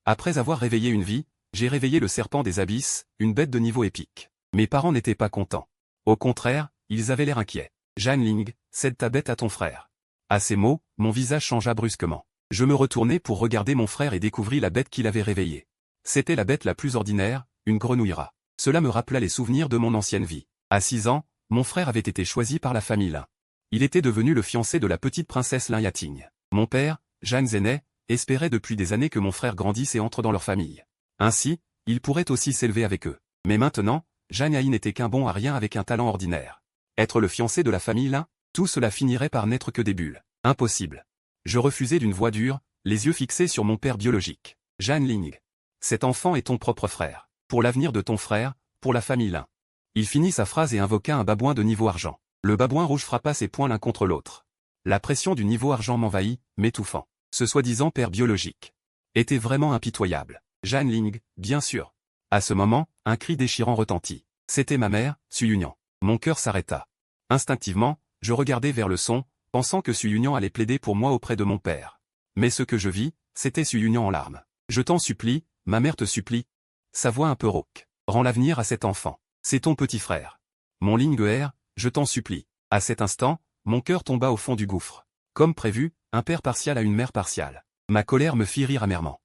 Après avoir réveillé une vie, j'ai réveillé le serpent des abysses, une bête de niveau épique. Mes parents n'étaient pas contents. Au contraire, ils avaient l'air inquiets. Zhan Ling, cède ta bête à ton frère. À ces mots, mon visage changea brusquement. Je me retournai pour regarder mon frère et découvris la bête qu'il avait réveillée. C'était la bête la plus ordinaire, une grenouille rat. Cela me rappela les souvenirs de mon ancienne vie. À 6 ans, mon frère avait été choisi par la famille Lin. Il était devenu le fiancé de la petite princesse Lin Yating. Mon père, Zhan Zhenai, espérait depuis des années que mon frère grandisse et entre dans leur famille. Ainsi, il pourrait aussi s'élever avec eux. Mais maintenant, Zhan Yai n'était qu'un bon à rien avec un talent ordinaire. Être le fiancé de la famille Lin, tout cela finirait par n'être que des bulles. Impossible. Je refusai d'une voix dure, les yeux fixés sur mon père biologique. Zhan Ling. Cet enfant est ton propre frère. Pour l'avenir de ton frère, pour la famille Lin. Il finit sa phrase et invoqua un babouin de niveau argent. Le babouin rouge frappa ses poings l'un contre l'autre. La pression du niveau argent m'envahit, m'étouffant. Ce soi-disant père biologique était vraiment impitoyable. Zhan Ling, bien sûr. À ce moment, un cri déchirant retentit. C'était ma mère, Su Yunyan. Mon cœur s'arrêta. Instinctivement, je regardai vers le son, pensant que Su Yunyan allait plaider pour moi auprès de mon père. Mais ce que je vis, c'était Su Yunyan en larmes. Je t'en supplie, ma mère te supplie. Sa voix un peu rauque. Rends l'avenir à cet enfant. C'est ton petit frère. Mon Ling Er, je t'en supplie. À cet instant, mon cœur tomba au fond du gouffre. Comme prévu, un père partial à une mère partiale. Ma colère me fit rire amèrement.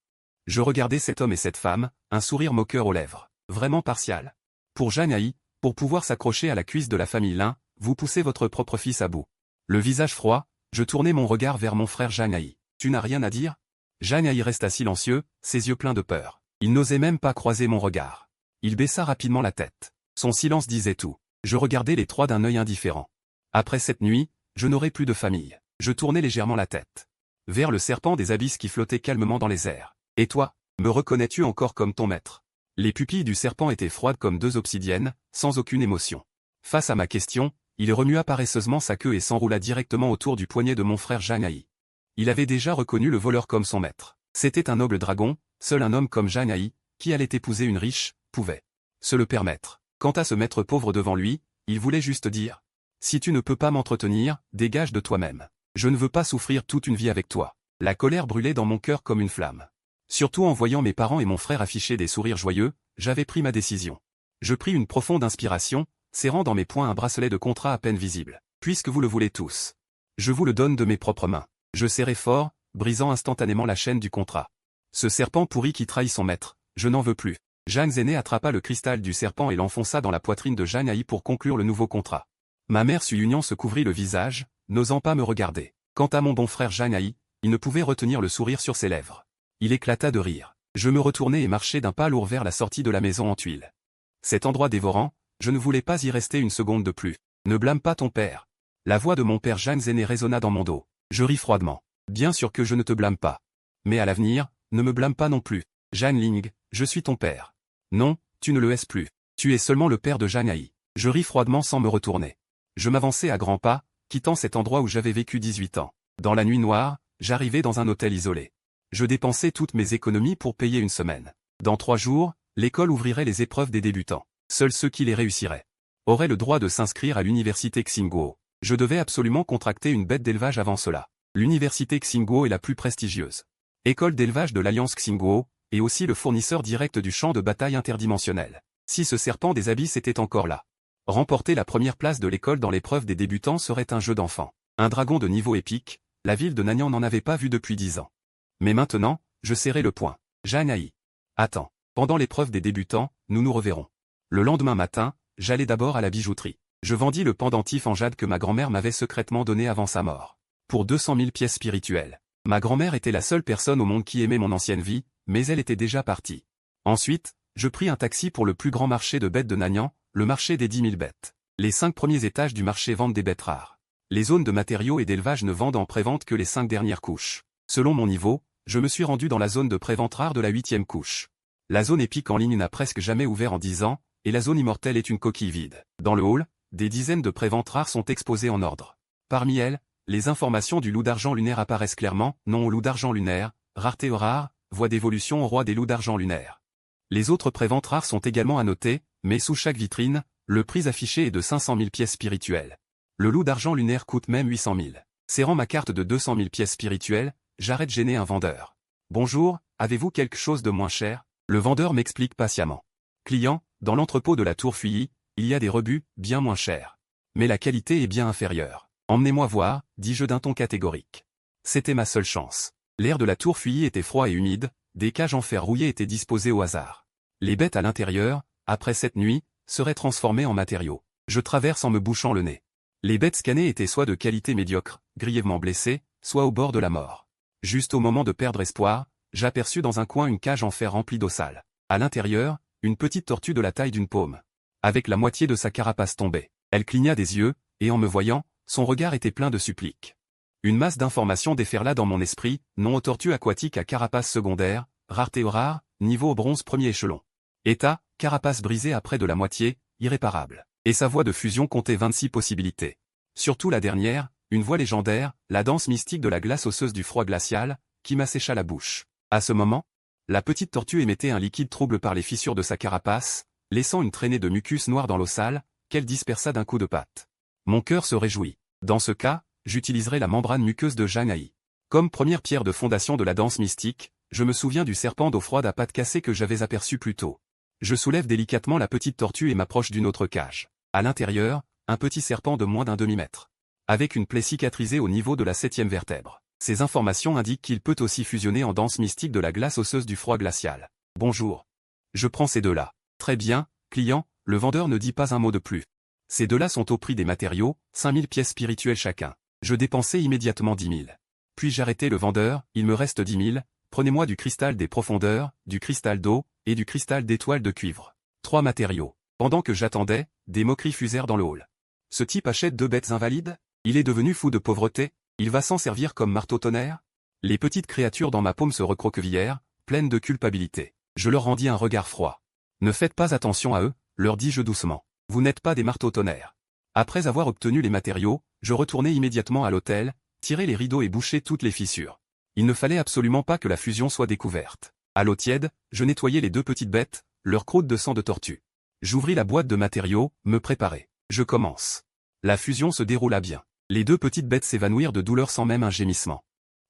Je regardais cet homme et cette femme, un sourire moqueur aux lèvres. Vraiment partial. Pour Zhan Yai, pour pouvoir s'accrocher à la cuisse de la famille Lin, vous poussez votre propre fils à bout. Le visage froid, je tournai mon regard vers mon frère Zhan Yai. Tu n'as rien à dire? Zhan Yai resta silencieux, ses yeux pleins de peur. Il n'osait même pas croiser mon regard. Il baissa rapidement la tête. Son silence disait tout. Je regardais les trois d'un œil indifférent. Après cette nuit, je n'aurai plus de famille. Je tournai légèrement la tête. Vers le serpent des abysses qui flottait calmement dans les airs. Et toi, me reconnais-tu encore comme ton maître? Les pupilles du serpent étaient froides comme deux obsidiennes, sans aucune émotion. Face à ma question, il remua paresseusement sa queue et s'enroula directement autour du poignet de mon frère Zhan Yai. Il avait déjà reconnu le voleur comme son maître. C'était un noble dragon, seul un homme comme Zhan Yai, qui allait épouser une riche, pouvait se le permettre. Quant à ce maître pauvre devant lui, il voulait juste dire « Si tu ne peux pas m'entretenir, dégage de toi-même. Je ne veux pas souffrir toute une vie avec toi. » La colère brûlait dans mon cœur comme une flamme. Surtout en voyant mes parents et mon frère afficher des sourires joyeux, j'avais pris ma décision. Je pris une profonde inspiration, serrant dans mes poings un bracelet de contrat à peine visible. Puisque vous le voulez tous. Je vous le donne de mes propres mains. Je serrai fort, brisant instantanément la chaîne du contrat. Ce serpent pourri qui trahit son maître, je n'en veux plus. Zhan Zhenai attrapa le cristal du serpent et l'enfonça dans la poitrine de Zhan Yai pour conclure le nouveau contrat. Ma mère Su Yunyan se couvrit le visage, n'osant pas me regarder. Quant à mon bon frère Zhan Yai, il ne pouvait retenir le sourire sur ses lèvres. Il éclata de rire. Je me retournai et marchai d'un pas lourd vers la sortie de la maison en tuiles. Cet endroit dévorant, je ne voulais pas y rester une seconde de plus. Ne blâme pas ton père. La voix de mon père Zhan Zhenai résonna dans mon dos. Je ris froidement. Bien sûr que je ne te blâme pas. Mais à l'avenir, ne me blâme pas non plus. Zhan Ling, je suis ton père. Non, tu ne le es plus. Tu es seulement le père de Zhan Yai. Je ris froidement sans me retourner. Je m'avançai à grands pas, quittant cet endroit où j'avais vécu 18 ans. Dans la nuit noire, j'arrivai dans un hôtel isolé. Je dépensai toutes mes économies pour payer une semaine. Dans 3 jours, l'école ouvrirait les épreuves des débutants. Seuls ceux qui les réussiraient auraient le droit de s'inscrire à l'université Xingguo. Je devais absolument contracter une bête d'élevage avant cela. L'université Xingguo est la plus prestigieuse école d'élevage de l'Alliance Xingguo, et aussi le fournisseur direct du champ de bataille interdimensionnel. Si ce serpent des abysses était encore là. Remporter la première place de l'école dans l'épreuve des débutants serait un jeu d'enfant. Un dragon de niveau épique, la ville de Nanyang n'en avait pas vu depuis 10 ans. Mais maintenant, je serrai le poing. Zhan Yai. Attends. Pendant l'épreuve des débutants, nous nous reverrons. Le lendemain matin, j'allai d'abord à la bijouterie. Je vendis le pendentif en jade que ma grand-mère m'avait secrètement donné avant sa mort. Pour 200 000 pièces spirituelles. Ma grand-mère était la seule personne au monde qui aimait mon ancienne vie, mais elle était déjà partie. Ensuite, je pris un taxi pour le plus grand marché de bêtes de Nanyang, le marché des 10 000 bêtes. Les 5 premiers étages du marché vendent des bêtes rares. Les zones de matériaux et d'élevage ne vendent en prévente que les 5 dernières couches. Selon mon niveau, je me suis rendu dans la zone de prévente rare de la 8e couche. La zone épique en ligne n'a presque jamais ouvert en 10 ans, et la zone immortelle est une coquille vide. Dans le hall, des dizaines de préventes rares sont exposées en ordre. Parmi elles, les informations du loup d'argent lunaire apparaissent clairement, nom au loup d'argent lunaire, rareté rare, voie d'évolution au roi des loups d'argent lunaire. Les autres préventes rares sont également annotées, mais sous chaque vitrine, le prix affiché est de 500 000 pièces spirituelles. Le loup d'argent lunaire coûte même 800 000. Serrant ma carte de 200 000 pièces spirituelles, j'arrête gêner un vendeur. Bonjour, avez-vous quelque chose de moins cher? Le vendeur m'explique patiemment. Client, dans l'entrepôt de la Tour Fuilly, il y a des rebuts, bien moins chers. Mais la qualité est bien inférieure. Emmenez-moi voir, dis-je d'un ton catégorique. C'était ma seule chance. L'air de la Tour Fuilly était froid et humide, des cages en fer rouillé étaient disposées au hasard. Les bêtes à l'intérieur, après cette nuit, seraient transformées en matériaux. Je traverse en me bouchant le nez. Les bêtes scannées étaient soit de qualité médiocre, grièvement blessées, soit au bord de la mort. Juste au moment de perdre espoir, j'aperçus dans un coin une cage en fer remplie d'eau sale. À l'intérieur, une petite tortue de la taille d'une paume. Avec la moitié de sa carapace tombée. Elle cligna des yeux, et en me voyant, son regard était plein de suppliques. Une masse d'informations déferla dans mon esprit, nom aux tortues aquatiques à carapace secondaire, rareté rare, niveau bronze premier échelon. État, carapace brisée à près de la moitié, irréparable. Et sa voie de fusion comptait 26 possibilités. Surtout la dernière, une voix légendaire, la danse mystique de la glace osseuse du froid glacial, qui m'assécha la bouche. À ce moment, la petite tortue émettait un liquide trouble par les fissures de sa carapace, laissant une traînée de mucus noir dans l'eau sale, qu'elle dispersa d'un coup de patte. Mon cœur se réjouit. Dans ce cas, j'utiliserai la membrane muqueuse de Janaï. Comme première pierre de fondation de la danse mystique, je me souviens du serpent d'eau froide à pattes cassées que j'avais aperçu plus tôt. Je soulève délicatement la petite tortue et m'approche d'une autre cage. À l'intérieur, un petit serpent de moins d'un demi-mètre. Avec une plaie cicatrisée au niveau de la 7e vertèbre. Ces informations indiquent qu'il peut aussi fusionner en danse mystique de la glace osseuse du froid glacial. Bonjour. Je prends ces deux-là. Très bien, client, le vendeur ne dit pas un mot de plus. Ces deux-là sont au prix des matériaux, 5000 pièces spirituelles chacun. Je dépensai immédiatement 10 000. Puis j'arrêtai le vendeur, il me reste 10 000, prenez-moi du cristal des profondeurs, du cristal d'eau, et du cristal d'étoile de cuivre. 3 matériaux. Pendant que j'attendais, des moqueries fusèrent dans le hall. Ce type achète 2 bêtes invalides? Il est devenu fou de pauvreté? Il va s'en servir comme marteau-tonnerre? Les petites créatures dans ma paume se recroquevillèrent, pleines de culpabilité. Je leur rendis un regard froid. Ne faites pas attention à eux, leur dis-je doucement. Vous n'êtes pas des marteaux-tonnerres. Après avoir obtenu les matériaux, je retournai immédiatement à l'hôtel, tirai les rideaux et bouchai toutes les fissures. Il ne fallait absolument pas que la fusion soit découverte. À l'eau tiède, je nettoyai les 2 petites bêtes, leurs croûtes de sang de tortue. J'ouvris la boîte de matériaux, me préparai. Je commence. La fusion se déroula bien. Les 2 petites bêtes s'évanouirent de douleur sans même un gémissement.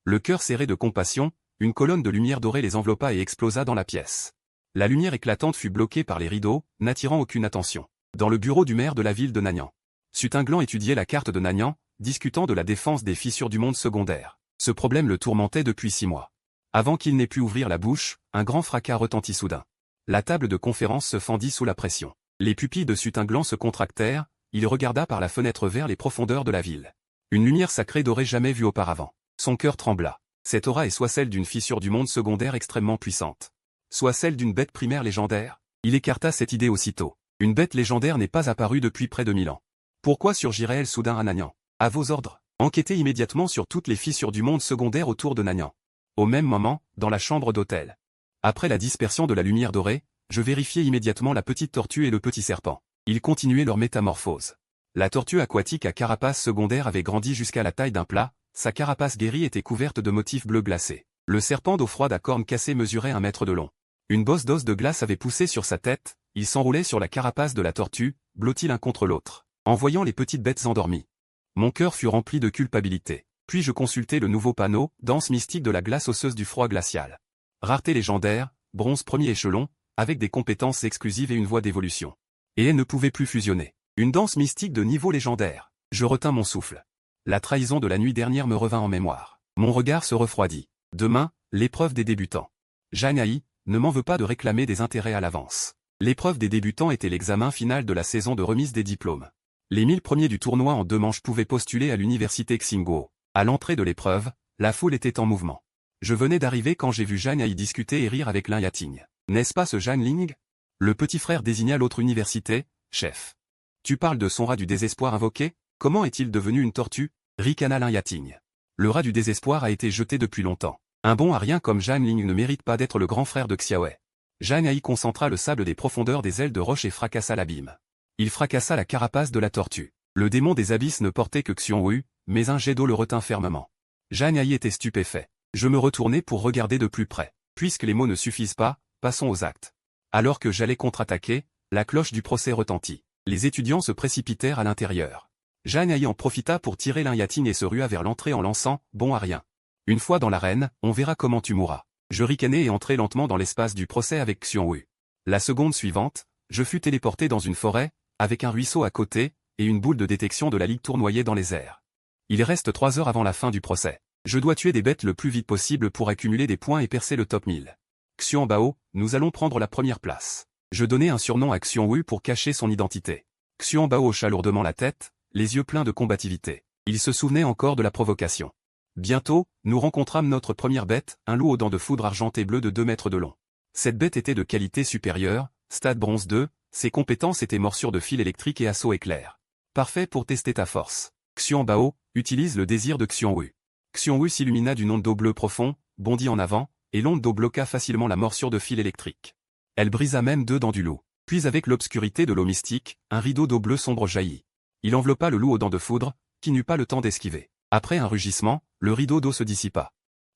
Le cœur serré de compassion, une colonne de lumière dorée les enveloppa et explosa dans la pièce. La lumière éclatante fut bloquée par les rideaux, n'attirant aucune attention. Dans le bureau du maire de la ville de Nagnan. Sutinglan étudiait la carte de Nagnan, discutant de la défense des fissures du monde secondaire. Ce problème le tourmentait depuis 6 mois. Avant qu'il n'ait pu ouvrir la bouche, un grand fracas retentit soudain. La table de conférence se fendit sous la pression. Les pupilles de Sutinglan se contractèrent, il regarda par la fenêtre vers les profondeurs de la ville. Une lumière sacrée dorée jamais vue auparavant. Son cœur trembla. Cette aura est soit celle d'une fissure du monde secondaire extrêmement puissante, soit celle d'une bête primaire légendaire. Il écarta cette idée aussitôt. Une bête légendaire n'est pas apparue depuis près de 1000 ans. Pourquoi surgirait-elle soudain à Nagnan? À vos ordres. Enquêtez immédiatement sur toutes les fissures du monde secondaire autour de Nagnan. Au même moment, dans la chambre d'hôtel. Après la dispersion de la lumière dorée, je vérifiai immédiatement la petite tortue et le petit serpent. Ils continuaient leur métamorphose. La tortue aquatique à carapace secondaire avait grandi jusqu'à la taille d'un plat, sa carapace guérie était couverte de motifs bleus glacés. Le serpent d'eau froide à cornes cassées mesurait 1 mètre de long. Une bosse d'os de glace avait poussé sur sa tête, il s'enroulait sur la carapace de la tortue, blottis l'un contre l'autre, en voyant les petites bêtes endormies. Mon cœur fut rempli de culpabilité. Puis je consultai le nouveau panneau, danse mystique de la glace osseuse du froid glacial. Rareté légendaire, bronze premier échelon, avec des compétences exclusives et une voie d'évolution. Et elle ne pouvait plus fusionner. Une danse mystique de niveau légendaire. Je retins mon souffle. La trahison de la nuit dernière me revint en mémoire. Mon regard se refroidit. Demain, l'épreuve des débutants. Janaï, ne m'en veux pas de réclamer des intérêts à l'avance. L'épreuve des débutants était l'examen final de la saison de remise des diplômes. Les 1000 premiers du tournoi en 2 manches pouvaient postuler à l'université Xinguo. À l'entrée de l'épreuve, la foule était en mouvement. Je venais d'arriver quand j'ai vu Janaï discuter et rire avec Lin Yating. N'est-ce pas ce Zhang Ling? Le petit frère désigna l'autre université, chef. Tu parles de son rat du désespoir invoqué? Comment est-il devenu une tortue? Ricana Lin Yating. Le rat du désespoir a été jeté depuis longtemps. Un bon à rien comme Zhang Ling ne mérite pas d'être le grand frère de Xiaowei. Janaï concentra le sable des profondeurs des ailes de roche et fracassa l'abîme. Il fracassa la carapace de la tortue. Le démon des abysses ne portait que Xiongwu, mais un jet d'eau le retint fermement. Janaï était stupéfait. Je me retournai pour regarder de plus près. Puisque les mots ne suffisent pas, passons aux actes. Alors que j'allais contre-attaquer, la cloche du procès retentit. Les étudiants se précipitèrent à l'intérieur. Janaï en profita pour tirer Lin Yating et se rua vers l'entrée en lançant « Bon à rien. Une fois dans l'arène, on verra comment tu mourras. » Je ricanai et entrai lentement dans l'espace du procès avec Xiongwu. La seconde suivante, je fus téléporté dans une forêt, avec un ruisseau à côté, et une boule de détection de la ligue tournoyait dans les airs. Il reste 3 heures avant la fin du procès. Je dois tuer des bêtes le plus vite possible pour accumuler des points et percer le top 1000. Xianbao, nous allons prendre la première place. Je donnai un surnom à Xiongwu pour cacher son identité. Xianbao hocha lourdement la tête, les yeux pleins de combativité. Il se souvenait encore de la provocation. Bientôt, nous rencontrâmes notre première bête, un loup aux dents de foudre argenté bleu de 2 mètres de long. Cette bête était de qualité supérieure, stade bronze 2, ses compétences étaient morsure de fil électrique et assaut éclair. Parfait pour tester ta force. Xianbao, utilise le désir de Xiongwu. Xiongwu s'illumina d'une onde d'eau bleue profond, bondit en avant, et l'onde d'eau bloqua facilement la morsure de fil électrique. Elle brisa même 2 dents du loup. Puis avec l'obscurité de l'eau mystique, un rideau d'eau bleue sombre jaillit. Il enveloppa le loup aux dents de foudre, qui n'eut pas le temps d'esquiver. Après un rugissement, le rideau d'eau se dissipa.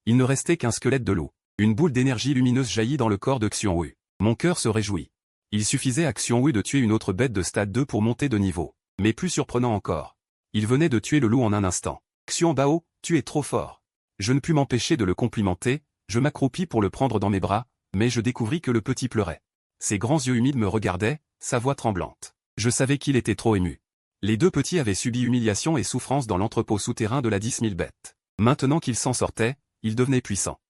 Il ne restait qu'un squelette de loup. Une boule d'énergie lumineuse jaillit dans le corps de Xiongwu. Mon cœur se réjouit. Il suffisait à Xiongwu de tuer une autre bête de stade 2 pour monter de niveau. Mais plus surprenant encore. Il venait de tuer le loup en un instant. Xianbao, tu es trop fort. Je ne pus m'empêcher de le complimenter, je m'accroupis pour le prendre dans mes bras, mais je découvris que le petit pleurait. Ses grands yeux humides me regardaient, sa voix tremblante. Je savais qu'il était trop ému. Les 2 petits avaient subi humiliation et souffrance dans l'entrepôt souterrain de la 10 000 bêtes. Maintenant qu'ils s'en sortaient, ils devenaient puissants.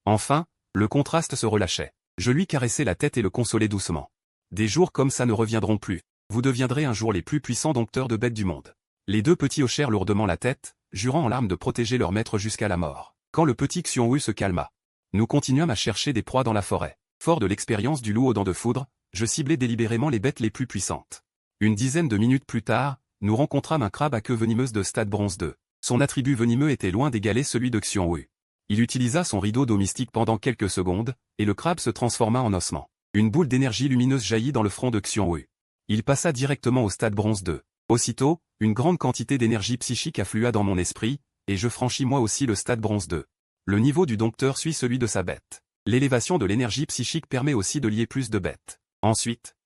Enfin, le contraste se relâchait. Je lui caressai la tête et le consolai doucement. Des jours comme ça ne reviendront plus. Vous deviendrez un jour les plus puissants dompteurs de bêtes du monde. Les 2 petits hochèrent lourdement la tête, jurant en larmes de protéger leur maître jusqu'à la mort. Quand le petit Xiongwu se calma, nous continuâmes à chercher des proies dans la forêt. Fort de l'expérience du loup aux dents de foudre, je ciblai délibérément les bêtes les plus puissantes. Une dizaine de minutes plus tard, nous rencontrâmes un crabe à queue venimeuse de stade bronze 2. Son attribut venimeux était loin d'égaler celui de Xiongwu. Il utilisa son rideau d'eau mystique pendant quelques secondes, et le crabe se transforma en ossement. Une boule d'énergie lumineuse jaillit dans le front de Xiongwu. Il passa directement au stade bronze 2. Aussitôt, une grande quantité d'énergie psychique afflua dans mon esprit, et je franchis moi aussi le stade bronze 2. Le niveau du dompteur suit celui de sa bête. L'élévation de l'énergie psychique permet aussi de lier plus de bêtes. Ensuite,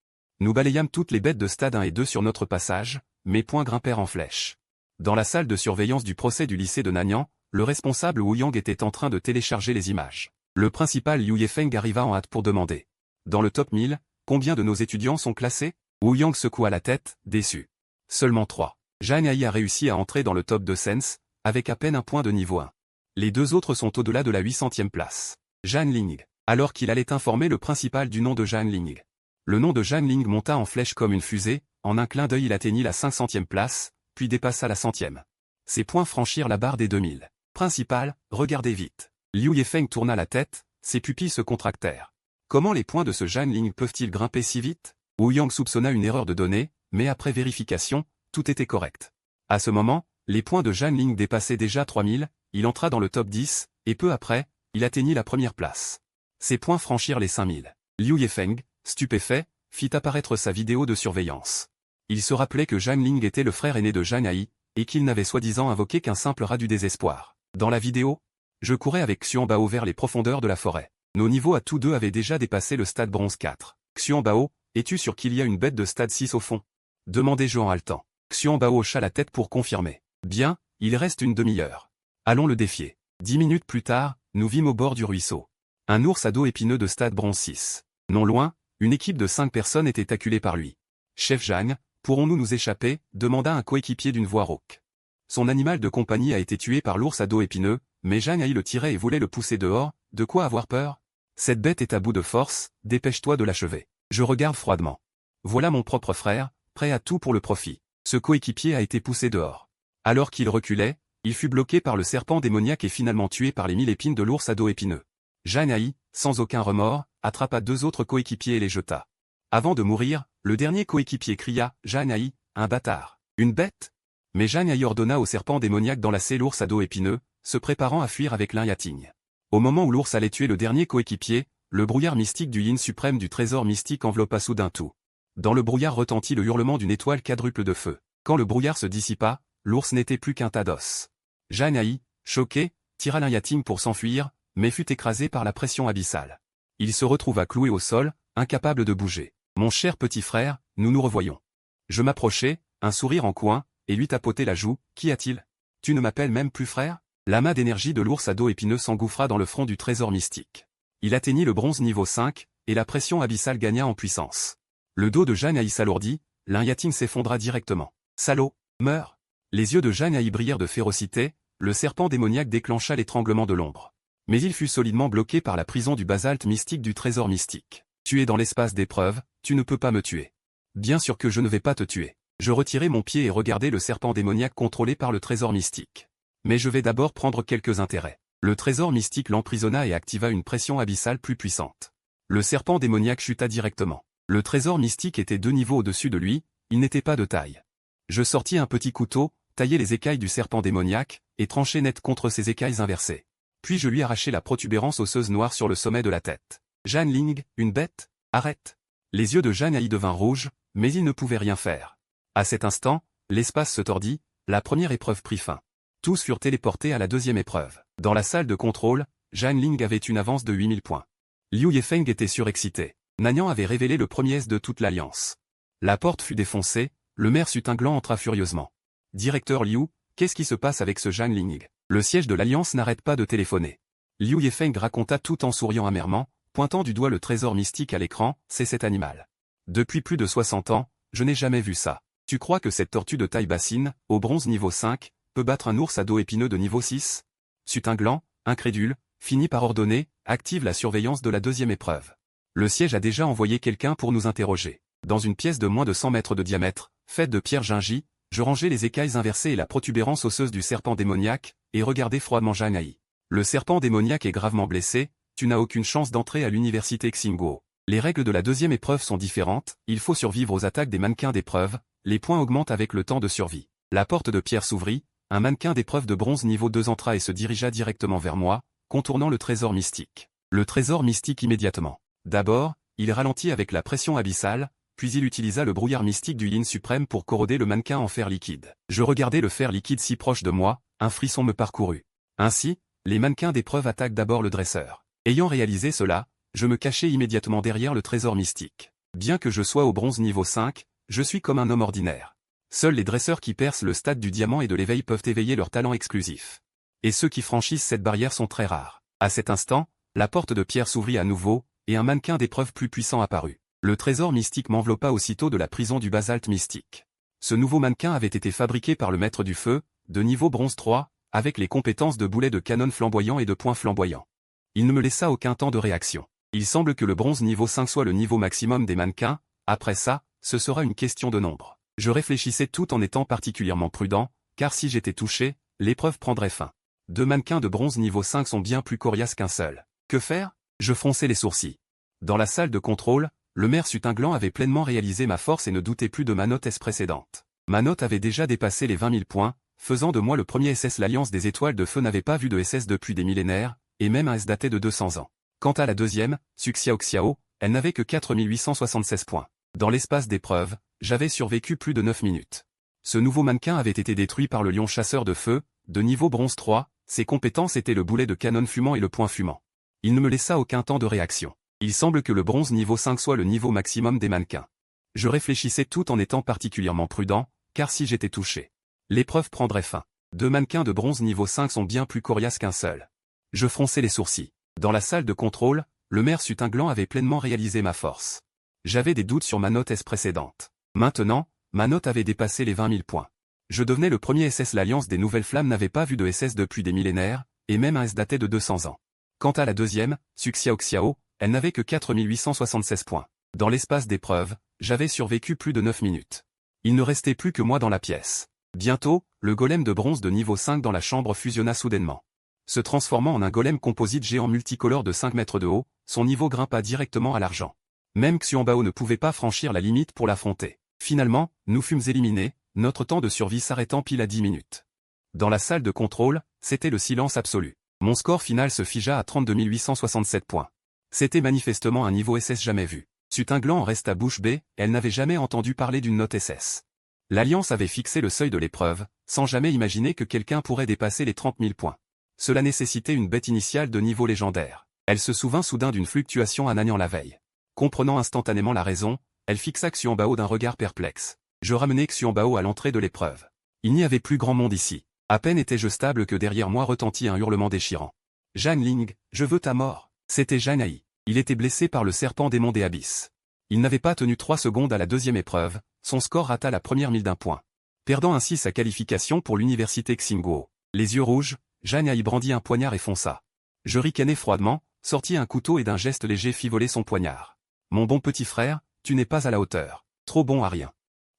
nous balayâmes toutes les bêtes de stade 1 et 2 sur notre passage, mes poings grimpèrent en flèche. Dans la salle de surveillance du procès du lycée de Nanyang, le responsable Wu Yang était en train de télécharger les images. Le principal Liu Yefeng arriva en hâte pour demander. Dans le top 1000, combien de nos étudiants sont classés? Wu Yang secoua la tête, déçu. Seulement 3. Zhang Hai a réussi à entrer dans le top de Sense, avec à peine un point de niveau 1. Les 2 autres sont au-delà de la 800e place. Zhang Ling. Alors qu'il allait informer le principal du nom de Zhang Ling. Le nom de Zhang Ling monta en flèche comme une fusée, en un clin d'œil il atteignit la 500e place, puis dépassa la 100e. Ses points franchirent la barre des 2000. Principal, regardez vite. Liu Yefeng tourna la tête, ses pupilles se contractèrent. Comment les points de ce Zhang Ling peuvent-ils grimper si vite? Wu Yang soupçonna une erreur de données, mais après vérification, tout était correct. À ce moment, les points de Zhang Ling dépassaient déjà 3000, il entra dans le top 10, et peu après, il atteignit la première place. Ses points franchirent les 5000. Liu Yefeng, stupéfait, fit apparaître sa vidéo de surveillance. Il se rappelait que Zhang Ling était le frère aîné de Zhang Hai, et qu'il n'avait soi-disant invoqué qu'un simple rat du désespoir. Dans la vidéo, je courais avec Xianbao vers les profondeurs de la forêt. Nos niveaux à tous deux avaient déjà dépassé le stade bronze 4. Xianbao, es-tu sûr qu'il y a une bête de stade 6 au fond? Demandai-je en haletant. Xianbao hocha la tête pour confirmer. Bien, il reste une demi-heure. Allons le défier. 10 minutes plus tard, nous vîmes au bord du ruisseau un ours à dos épineux de stade bronze 6. Non loin, une équipe de 5 personnes était acculée par lui. Chef Zhang, pourrons-nous nous échapper? Demanda un coéquipier d'une voix rauque. Son animal de compagnie a été tué par l'ours à dos épineux, mais Zhang Hai le tirait et voulait le pousser dehors, de quoi avoir peur? Cette bête est à bout de force, dépêche-toi de l'achever. Je regarde froidement. Voilà mon propre frère, prêt à tout pour le profit. Ce coéquipier a été poussé dehors. Alors qu'il reculait, il fut bloqué par le serpent démoniaque et finalement tué par les 1000 épines de l'ours à dos épineux. Zhang Hai, sans aucun remords, attrapa 2 autres coéquipiers et les jeta. Avant de mourir, le dernier coéquipier cria « Zhang Hai, un bâtard. Une bête ?» Mais Zhang Hai ordonna au serpent démoniaque d'enlacer l'ours à dos épineux, se préparant à fuir avec l'un Yating. Au moment où l'ours allait tuer le dernier coéquipier, le brouillard mystique du yin suprême du trésor mystique enveloppa soudain tout. Dans le brouillard retentit le hurlement d'une étoile quadruple de feu. Quand le brouillard se dissipa, l'ours n'était plus qu'un tas d'os. Zhang Hai, choqué, tira l'un Yating pour s'enfuir, mais fut écrasé par la pression abyssale. Il se retrouva cloué au sol, incapable de bouger. Mon cher petit frère, nous nous revoyons. Je m'approchai, un sourire en coin, et lui tapotai la joue. Qu'y a-t-il? Tu ne m'appelles même plus frère? L'amas d'énergie de l'ours à dos épineux s'engouffra dans le front du trésor mystique. Il atteignit le bronze niveau 5, et la pression abyssale gagna en puissance. Le dos de Zhang Hai s'alourdit, Lin Yating s'effondra directement. Salaud, meurs! Les yeux de Zhang Hai brillèrent de férocité, le serpent démoniaque déclencha l'étranglement de l'ombre. Mais il fut solidement bloqué par la prison du basalte mystique du trésor mystique. Tu es dans l'espace d'épreuve, tu ne peux pas me tuer. Bien sûr que je ne vais pas te tuer. Je retirai mon pied et regardai le serpent démoniaque contrôlé par le trésor mystique. Mais je vais d'abord prendre quelques intérêts. Le trésor mystique l'emprisonna et activa une pression abyssale plus puissante. Le serpent démoniaque chuta directement. Le trésor mystique était 2 niveaux au-dessus de lui, il n'était pas de taille. Je sortis un petit couteau, taillai les écailles du serpent démoniaque, et tranchai net contre ses écailles inversées. Puis je lui arrachai la protubérance osseuse noire sur le sommet de la tête. Zhang Ling, une bête? Arrête! Les yeux de Zhang Hai devinrent rouges, mais il ne pouvait rien faire. À cet instant, l'espace se tordit, la première épreuve prit fin. Tous furent téléportés à la deuxième épreuve. Dans la salle de contrôle, Zhang Ling avait une avance de 8000 points. Liu Yefeng était surexcité. Nanyang avait révélé le premier S de toute l'Alliance. La porte fut défoncée, le maire Sutinglan entra furieusement. Directeur Liu, qu'est-ce qui se passe avec ce Zhang Ling? Le siège de l'Alliance n'arrête pas de téléphoner. Liu Yefeng raconta tout en souriant amèrement, pointant du doigt le trésor mystique à l'écran, c'est cet animal. Depuis plus de 60 ans, je n'ai jamais vu ça. Tu crois que cette tortue de taille bassine, au bronze niveau 5, peut battre un ours à dos épineux de niveau 6? Sutinglan, incrédule, finit par ordonner, active la surveillance de la deuxième épreuve. Le siège a déjà envoyé quelqu'un pour nous interroger. Dans une pièce de moins de 100 mètres de diamètre, faite de pierre gingie, je rangeai les écailles inversées et la protubérance osseuse du serpent démoniaque, et regardai froidement Zhang Hai. Le serpent démoniaque est gravement blessé, tu n'as aucune chance d'entrer à l'université Xingguo. Les règles de la deuxième épreuve sont différentes, il faut survivre aux attaques des mannequins d'épreuve, les points augmentent avec le temps de survie. La porte de pierre s'ouvrit, un mannequin d'épreuve de bronze niveau 2 entra et se dirigea directement vers moi, contournant le trésor mystique. Le trésor mystique immédiatement. D'abord, il ralentit avec la pression abyssale, puis il utilisa le brouillard mystique du Yin suprême pour corroder le mannequin en fer liquide. Je regardais le fer liquide si proche de moi, un frisson me parcourut. Ainsi, les mannequins d'épreuve attaquent d'abord le dresseur. Ayant réalisé cela, je me cachai immédiatement derrière le trésor mystique. Bien que je sois au bronze niveau 5, je suis comme un homme ordinaire. Seuls les dresseurs qui percent le stade du diamant et de l'éveil peuvent éveiller leur talent exclusif. Et ceux qui franchissent cette barrière sont très rares. À cet instant, la porte de pierre s'ouvrit à nouveau, et un mannequin d'épreuve plus puissant apparut. Le trésor mystique m'enveloppa aussitôt de la prison du basalte mystique. Ce nouveau mannequin avait été fabriqué par le maître du feu, de niveau bronze 3, avec les compétences de boulet de canon flamboyant et de poing flamboyant. Il ne me laissa aucun temps de réaction. Il semble que le bronze niveau 5 soit le niveau maximum des mannequins, après ça, ce sera une question de nombre. Je réfléchissais tout en étant particulièrement prudent, car si j'étais touché, l'épreuve prendrait fin. 2 mannequins de bronze niveau 5 sont bien plus coriaces qu'un seul. Que faire? Je fronçai les sourcils. Dans la salle de contrôle, le maire Sutinglan avait pleinement réalisé ma force et ne doutait plus de ma note S précédente. Ma note avait déjà dépassé les 20 000 points, faisant de moi le premier SS. L'Alliance des Étoiles de Feu n'avait pas vu de SS depuis des millénaires, et même un S daté de 200 ans. Quant à la deuxième, Suxiao Xiao, elle n'avait que 4876 points. Dans l'espace d'épreuve, j'avais survécu plus de 9 minutes. Ce nouveau mannequin avait été détruit par le lion chasseur de feu, de niveau bronze 3, ses compétences étaient le boulet de canon fumant et le poing fumant. Il ne me laissa aucun temps de réaction. Il semble que le bronze niveau 5 soit le niveau maximum des mannequins. Je réfléchissais tout en étant particulièrement prudent, car si j'étais touché, l'épreuve prendrait fin. 2 mannequins de bronze niveau 5 sont bien plus coriaces qu'un seul. Je fronçai les sourcils. Dans la salle de contrôle, le maire Sutinglan avait pleinement réalisé ma force. J'avais des doutes sur ma note S précédente. Maintenant, ma note avait dépassé les 20 000 points. Je devenais le premier SS. L'Alliance des Nouvelles Flammes n'avait pas vu de SS depuis des millénaires, et même un S daté de 200 ans. Quant à la deuxième, Suxiao Xiao, elle n'avait que 4876 points. Dans l'espace d'épreuve, j'avais survécu plus de 9 minutes. Il ne restait plus que moi dans la pièce. Bientôt, le golem de bronze de niveau 5 dans la chambre fusionna soudainement. Se transformant en un golem composite géant multicolore de 5 mètres de haut, son niveau grimpa directement à l'argent. Même Xuanbao ne pouvait pas franchir la limite pour l'affronter. Finalement, nous fûmes éliminés, notre temps de survie s'arrêtant pile à 10 minutes. Dans la salle de contrôle, c'était le silence absolu. Mon score final se figea à 32 867 points. C'était manifestement un niveau SS jamais vu. Sutinglan en resta bouche bée, elle n'avait jamais entendu parler d'une note SS. L'Alliance avait fixé le seuil de l'épreuve, sans jamais imaginer que quelqu'un pourrait dépasser les 30 000 points. Cela nécessitait une bête initiale de niveau légendaire. Elle se souvint soudain d'une fluctuation à Nanyang la veille. Comprenant instantanément la raison, elle fixa Xuanbao d'un regard perplexe. Je ramenai Xuanbao à l'entrée de l'épreuve. Il n'y avait plus grand monde ici. À peine étais-je stable que derrière moi retentit un hurlement déchirant. Zhang Ling, je veux ta mort. C'était Zhang Hai. Il était blessé par le serpent démon des abysses. Il n'avait pas tenu 3 secondes à la deuxième épreuve, son score rata la première 1000 d'un point. Perdant ainsi sa qualification pour l'université Xingguo. Les yeux rouges, Zhang Hai brandit un poignard et fonça. Je ricanai froidement, sortis un couteau et d'un geste léger fit voler son poignard. Mon bon petit frère, tu n'es pas à la hauteur. Trop bon à rien.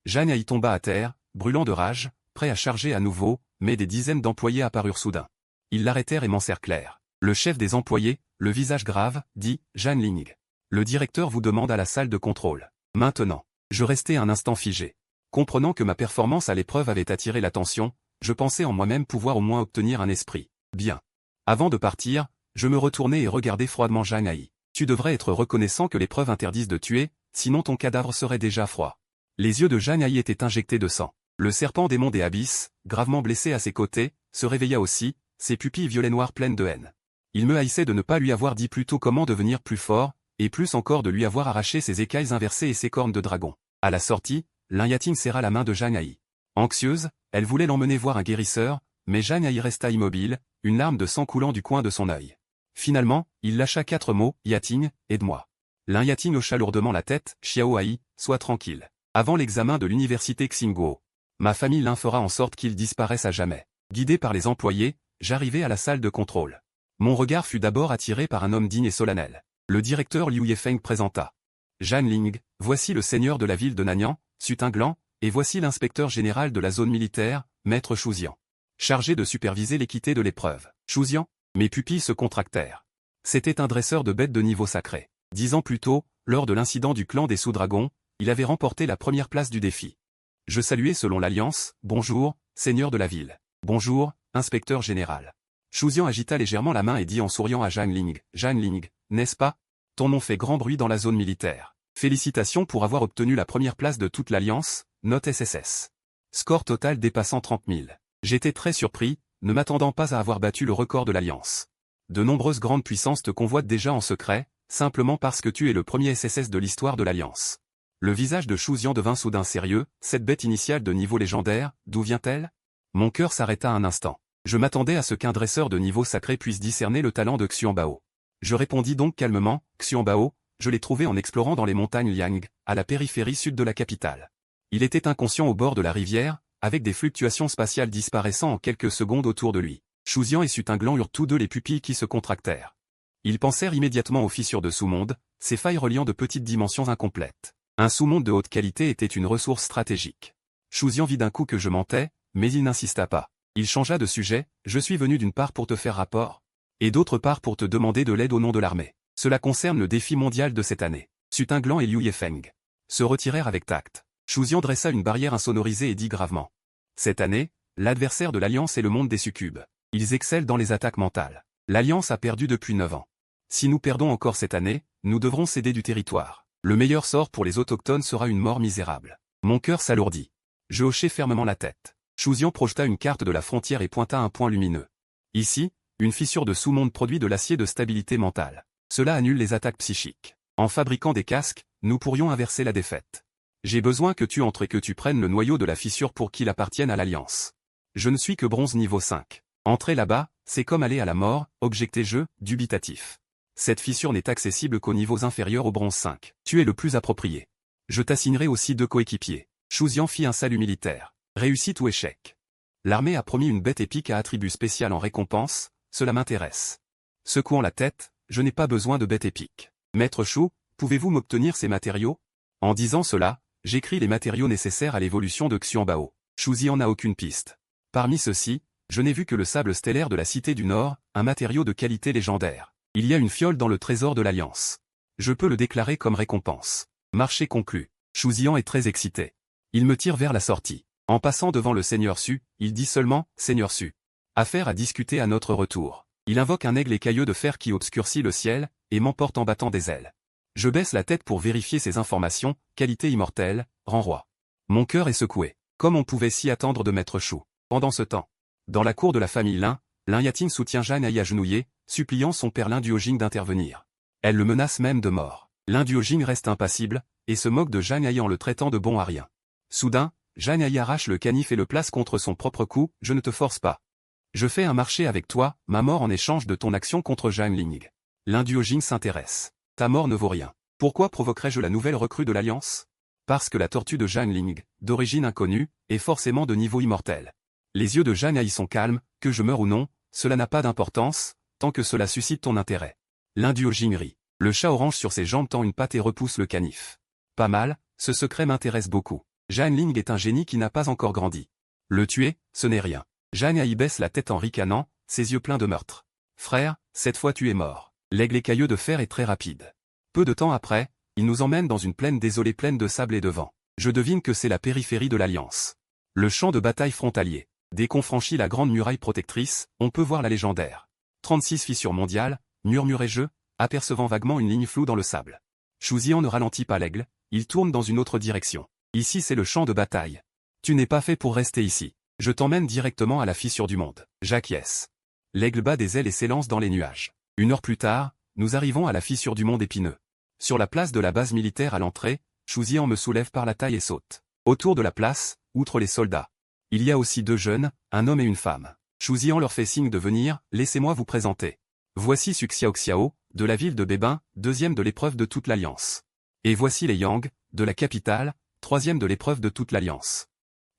Zhang Hai tomba à terre, brûlant de rage, prêt à charger à nouveau, mais des dizaines d'employés apparurent soudain. Ils l'arrêtèrent et m'encerclèrent. Le chef des employés, le visage grave, dit « Zhang Ling. Le directeur vous demande à la salle de contrôle. » Maintenant. Je restai un instant figé. Comprenant que ma performance à l'épreuve avait attiré l'attention, je pensais en moi-même pouvoir au moins obtenir un esprit. Bien. Avant de partir, je me retournai et regardai froidement Zhang Hai. Tu devrais être reconnaissant que l'épreuve interdise de tuer, sinon ton cadavre serait déjà froid. Les yeux de Zhang Hai étaient injectés de sang. Le serpent démon des abysses, gravement blessé à ses côtés, se réveilla aussi, ses pupilles violet noires pleines de haine. Il me haïssait de ne pas lui avoir dit plus tôt comment devenir plus fort, et plus encore de lui avoir arraché ses écailles inversées et ses cornes de dragon. À la sortie, Lin Yating serra la main de Zhang Hai. Anxieuse, elle voulait l'emmener voir un guérisseur, mais Zhang Hai resta immobile, une larme de sang coulant du coin de son œil. Finalement, il lâcha 4 mots, Yating, aide-moi. Lin Yating hocha lourdement la tête, Xiao Hai, sois tranquille. Avant l'examen de l'université Xingguo, ma famille Lin fera en sorte qu'il disparaisse à jamais. Guidé par les employés, j'arrivai à la salle de contrôle. Mon regard fut d'abord attiré par un homme digne et solennel. Le directeur Liu Yefeng présenta. Zhang Ling, voici le seigneur de la ville de Nanyang, Sutinglan, et voici l'inspecteur général de la zone militaire, maître Shuzian. Chargé de superviser l'équité de l'épreuve. Shuzian, mes pupilles se contractèrent. C'était un dresseur de bêtes de niveau sacré. 10 ans plus tôt, lors de l'incident du clan des sous-dragons, il avait remporté la première place du défi. Je saluai selon l'alliance, bonjour, seigneur de la ville. Bonjour, inspecteur général. Shuzian agita légèrement la main et dit en souriant à Zhang Ling, n'est-ce pas? Ton nom fait grand bruit dans la zone militaire. Félicitations pour avoir obtenu la première place de toute l'alliance, note SSS. Score total dépassant 30 000. J'étais très surpris, ne m'attendant pas à avoir battu le record de l'alliance. De nombreuses grandes puissances te convoitent déjà en secret, simplement parce que tu es le premier SSS de l'histoire de l'alliance. Le visage de Shuzian devint soudain sérieux, cette bête initiale de niveau légendaire, d'où vient-elle? Mon cœur s'arrêta un instant. Je m'attendais à ce qu'un dresseur de niveau sacré puisse discerner le talent de Xuanbao. Je répondis donc calmement, Xuanbao, je l'ai trouvé en explorant dans les montagnes Liang, à la périphérie sud de la capitale. Il était inconscient au bord de la rivière, avec des fluctuations spatiales disparaissant en quelques secondes autour de lui. Shuzian et Sutinglan eurent tous deux les pupilles qui se contractèrent. Ils pensèrent immédiatement aux fissures de sous-monde, ces failles reliant de petites dimensions incomplètes. Un sous-monde de haute qualité était une ressource stratégique. Shuzian vit d'un coup que je mentais, mais il n'insista pas. Il changea de sujet, je suis venu d'une part pour te faire rapport, et d'autre part pour te demander de l'aide au nom de l'armée. Cela concerne le défi mondial de cette année. Sutinglan et Liu Yefeng se retirèrent avec tact. Shuzian dressa une barrière insonorisée et dit gravement. Cette année, l'adversaire de l'Alliance est le monde des succubes. Ils excellent dans les attaques mentales. L'Alliance a perdu depuis 9 ans. Si nous perdons encore cette année, nous devrons céder du territoire. Le meilleur sort pour les autochtones sera une mort misérable. Mon cœur s'alourdit. Je hochai fermement la tête. Shuzian projeta une carte de la frontière et pointa un point lumineux. Ici, une fissure de sous-monde produit de l'acier de stabilité mentale. Cela annule les attaques psychiques. En fabriquant des casques, nous pourrions inverser la défaite. J'ai besoin que tu entres et que tu prennes le noyau de la fissure pour qu'il appartienne à l'Alliance. Je ne suis que bronze niveau 5. Entrer là-bas, c'est comme aller à la mort, objectai-je, dubitatif. Cette fissure n'est accessible qu'aux niveaux inférieurs au bronze 5. Tu es le plus approprié. Je t'assignerai aussi 2 coéquipiers. Shuzian fit un salut militaire. Réussite ou échec. L'armée a promis une bête épique à attribut spécial en récompense, cela m'intéresse. Secouant la tête, je n'ai pas besoin de bête épique. Maître Shu, pouvez-vous m'obtenir ces matériaux? En disant cela, j'écris les matériaux nécessaires à l'évolution de Xuanbao. Shuzian n'a aucune piste. Parmi ceux-ci, je n'ai vu que le sable stellaire de la Cité du Nord, un matériau de qualité légendaire. Il y a une fiole dans le trésor de l'Alliance. Je peux le déclarer comme récompense. Marché conclu. Shuzian est très excité. Il me tire vers la sortie. En passant devant le Seigneur Su, il dit seulement « Seigneur Su ». Affaire à discuter à notre retour. Il invoque un aigle écailleux de fer qui obscurcit le ciel, et m'emporte en battant des ailes. Je baisse la tête pour vérifier ces informations, qualité immortelle, rang roi. Mon cœur est secoué. Comme on pouvait s'y attendre de Maître Shu. Pendant ce temps, dans la cour de la famille Lin Yating soutient Zhang Hai agenouillé, suppliant son père Lin Duojing d'intervenir. Elle le menace même de mort. Lin Duojing reste impassible, et se moque de Zhang Hai en le traitant de bon à rien. Soudain, Zhang Hai arrache le canif et le place contre son propre cou, je ne te force pas. Je fais un marché avec toi, ma mort en échange de ton action contre Zhang Ling. L'Induo Jing s'intéresse. Ta mort ne vaut rien. Pourquoi provoquerais-je la nouvelle recrue de l'Alliance? Parce que la tortue de Zhang Ling, d'origine inconnue, est forcément de niveau immortel. Les yeux de Zhang Ai sont calmes, que je meure ou non, cela n'a pas d'importance, tant que cela suscite ton intérêt. L'Induo Jing rit. Le chat orange sur ses jambes tend une patte et repousse le canif. Pas mal, ce secret m'intéresse beaucoup. Zhang Ling est un génie qui n'a pas encore grandi. Le tuer, ce n'est rien. Zhang Ai baisse la tête en ricanant, ses yeux pleins de meurtre. Frère, cette fois tu es mort. L'aigle écailleux de fer est très rapide. Peu de temps après, il nous emmène dans une plaine désolée pleine de sable et de vent. Je devine que c'est la périphérie de l'Alliance. Le champ de bataille frontalier. Dès qu'on franchit la grande muraille protectrice, on peut voir la légendaire 36 fissures mondiales, murmurai-je, apercevant vaguement une ligne floue dans le sable. Shu Zian ne ralentit pas l'aigle, il tourne dans une autre direction. Ici c'est le champ de bataille. Tu n'es pas fait pour rester ici. Je t'emmène directement à la fissure du monde. J'acquiesce. L'aigle bat des ailes et s'élance dans les nuages. 1 heure plus tard, nous arrivons à la fissure du monde épineux. Sur la place de la base militaire à l'entrée, Shu Zian me soulève par la taille et saute. Autour de la place, outre les soldats, il y a aussi 2 jeunes, un homme et une femme. Shu Zian leur fait signe de venir, laissez-moi vous présenter. Voici Su Xiaoxiao, de la ville de Bébin, 2e de l'épreuve de toute l'Alliance. Et voici les Yang, de la capitale, 3e de l'épreuve de toute l'Alliance.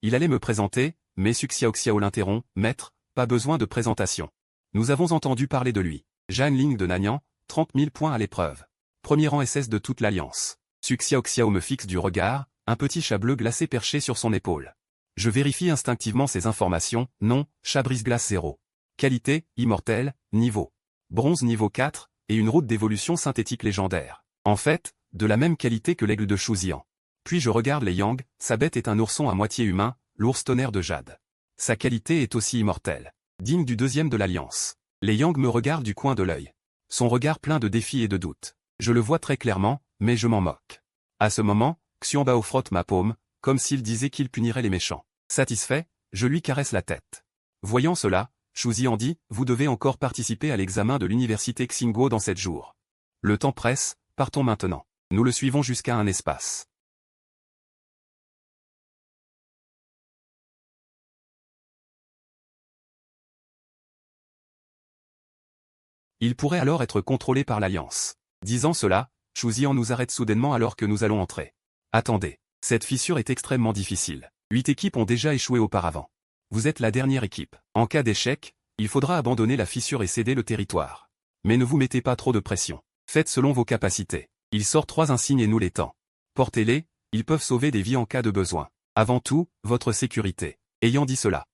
Il allait me présenter, mais Su Xiaoxiao l'interrompt, maître, pas besoin de présentation. Nous avons entendu parler de lui. Zhang Ling de Nanyang, 30 000 points à l'épreuve. Premier rang SS de toute l'Alliance. Su Xiaoxiao me fixe du regard, un petit chat bleu glacé perché sur son épaule. Je vérifie instinctivement ces informations, nom, chat brise-glace 0. Qualité, immortel, niveau. Bronze niveau 4, et une route d'évolution synthétique légendaire. En fait, de la même qualité que l'aigle de Shu Zian. Puis je regarde les Yang, sa bête est un ourson à moitié humain, l'ours tonnerre de jade. Sa qualité est aussi immortelle. Digne du 2e de l'Alliance. Les Yang me regardent du coin de l'œil. Son regard plein de défis et de doutes. Je le vois très clairement, mais je m'en moque. À ce moment, Xianbao frotte ma paume, comme s'il disait qu'il punirait les méchants. Satisfait, je lui caresse la tête. Voyant cela, Shu Zian dit, vous devez encore participer à l'examen de l'université Xingguo dans 7 jours. Le temps presse, partons maintenant. Nous le suivons jusqu'à un espace. Il pourrait alors être contrôlé par l'Alliance. Disant cela, Shu Zian nous arrête soudainement alors que nous allons entrer. Attendez, cette fissure est extrêmement difficile. 8 équipes ont déjà échoué auparavant. Vous êtes la dernière équipe. En cas d'échec, il faudra abandonner la fissure et céder le territoire. Mais ne vous mettez pas trop de pression. Faites selon vos capacités. Il sort 3 insignes et nous les tend. Portez-les, ils peuvent sauver des vies en cas de besoin. Avant tout, votre sécurité. Ayant dit cela,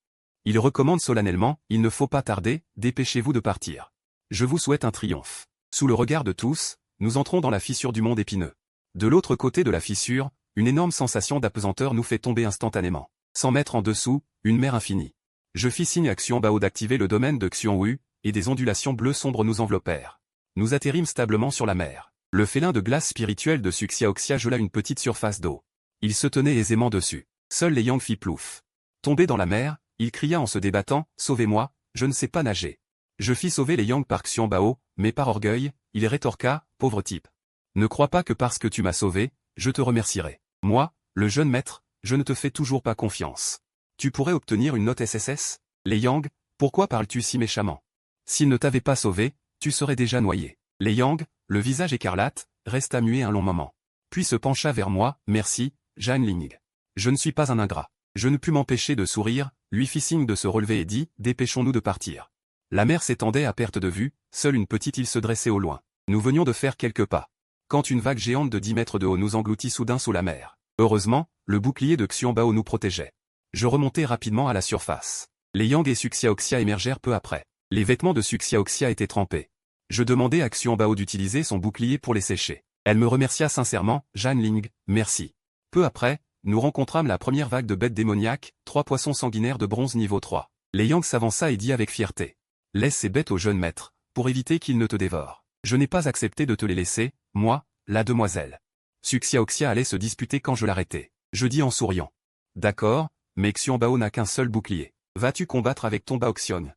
il recommande solennellement, il ne faut pas tarder, dépêchez-vous de partir. Je vous souhaite un triomphe. Sous le regard de tous, nous entrons dans la fissure du monde épineux. De l'autre côté de la fissure, une énorme sensation d'apesanteur nous fait tomber instantanément. 100 mètres en dessous, une mer infinie. Je fis signe à Xianbao d'activer le domaine de Xianwu, et des ondulations bleues sombres nous enveloppèrent. Nous atterrîmes stablement sur la mer. Le félin de glace spirituel de Su Xiaoxia gela une petite surface d'eau. Il se tenait aisément dessus. Seul les Yang fit plouf. Tombé dans la mer, il cria en se débattant, « Sauvez-moi, je ne sais pas nager. » Je fis sauver les Yang par Xianbao, mais par orgueil, il rétorqua, « Pauvre type. Ne crois pas que parce que tu m'as sauvé, je te remercierai. Moi, le jeune maître, je ne te fais toujours pas confiance. Tu pourrais obtenir une note SSS? Les Yang, pourquoi parles-tu si méchamment? S'il ne t'avait pas sauvé, tu serais déjà noyé. » Les Yang, le visage écarlate, resta muet un long moment. Puis se pencha vers moi, « Merci, Zhang Ling. Je ne suis pas un ingrat. » Je ne pus m'empêcher de sourire, lui fit signe de se relever et dit, « Dépêchons-nous de partir. » La mer s'étendait à perte de vue, seule une petite île se dressait au loin. Nous venions de faire quelques pas. Quand une vague géante de 10 mètres de haut nous engloutit soudain sous la mer. Heureusement, le bouclier de Xianbao nous protégeait. Je remontai rapidement à la surface. Les Yang et Su Xiaoxia émergèrent peu après. Les vêtements de Su Xiaoxia étaient trempés. Je demandai à Xianbao d'utiliser son bouclier pour les sécher. Elle me remercia sincèrement, « Zhang Ling, merci. » Peu après, nous rencontrâmes la première vague de bêtes démoniaques, 3 poissons sanguinaires de bronze niveau 3. Les Yang s'avança et dit avec fierté, « Laisse ces bêtes au jeune maître, pour éviter qu'ils ne te dévorent. Je n'ai pas accepté de te les laisser, moi, la demoiselle. » Su Xiaoxia allait se disputer quand je l'arrêtai. Je dis en souriant, « D'accord, mais Xianbao n'a qu'un seul bouclier. Vas-tu combattre avec ton Baoxiong ?»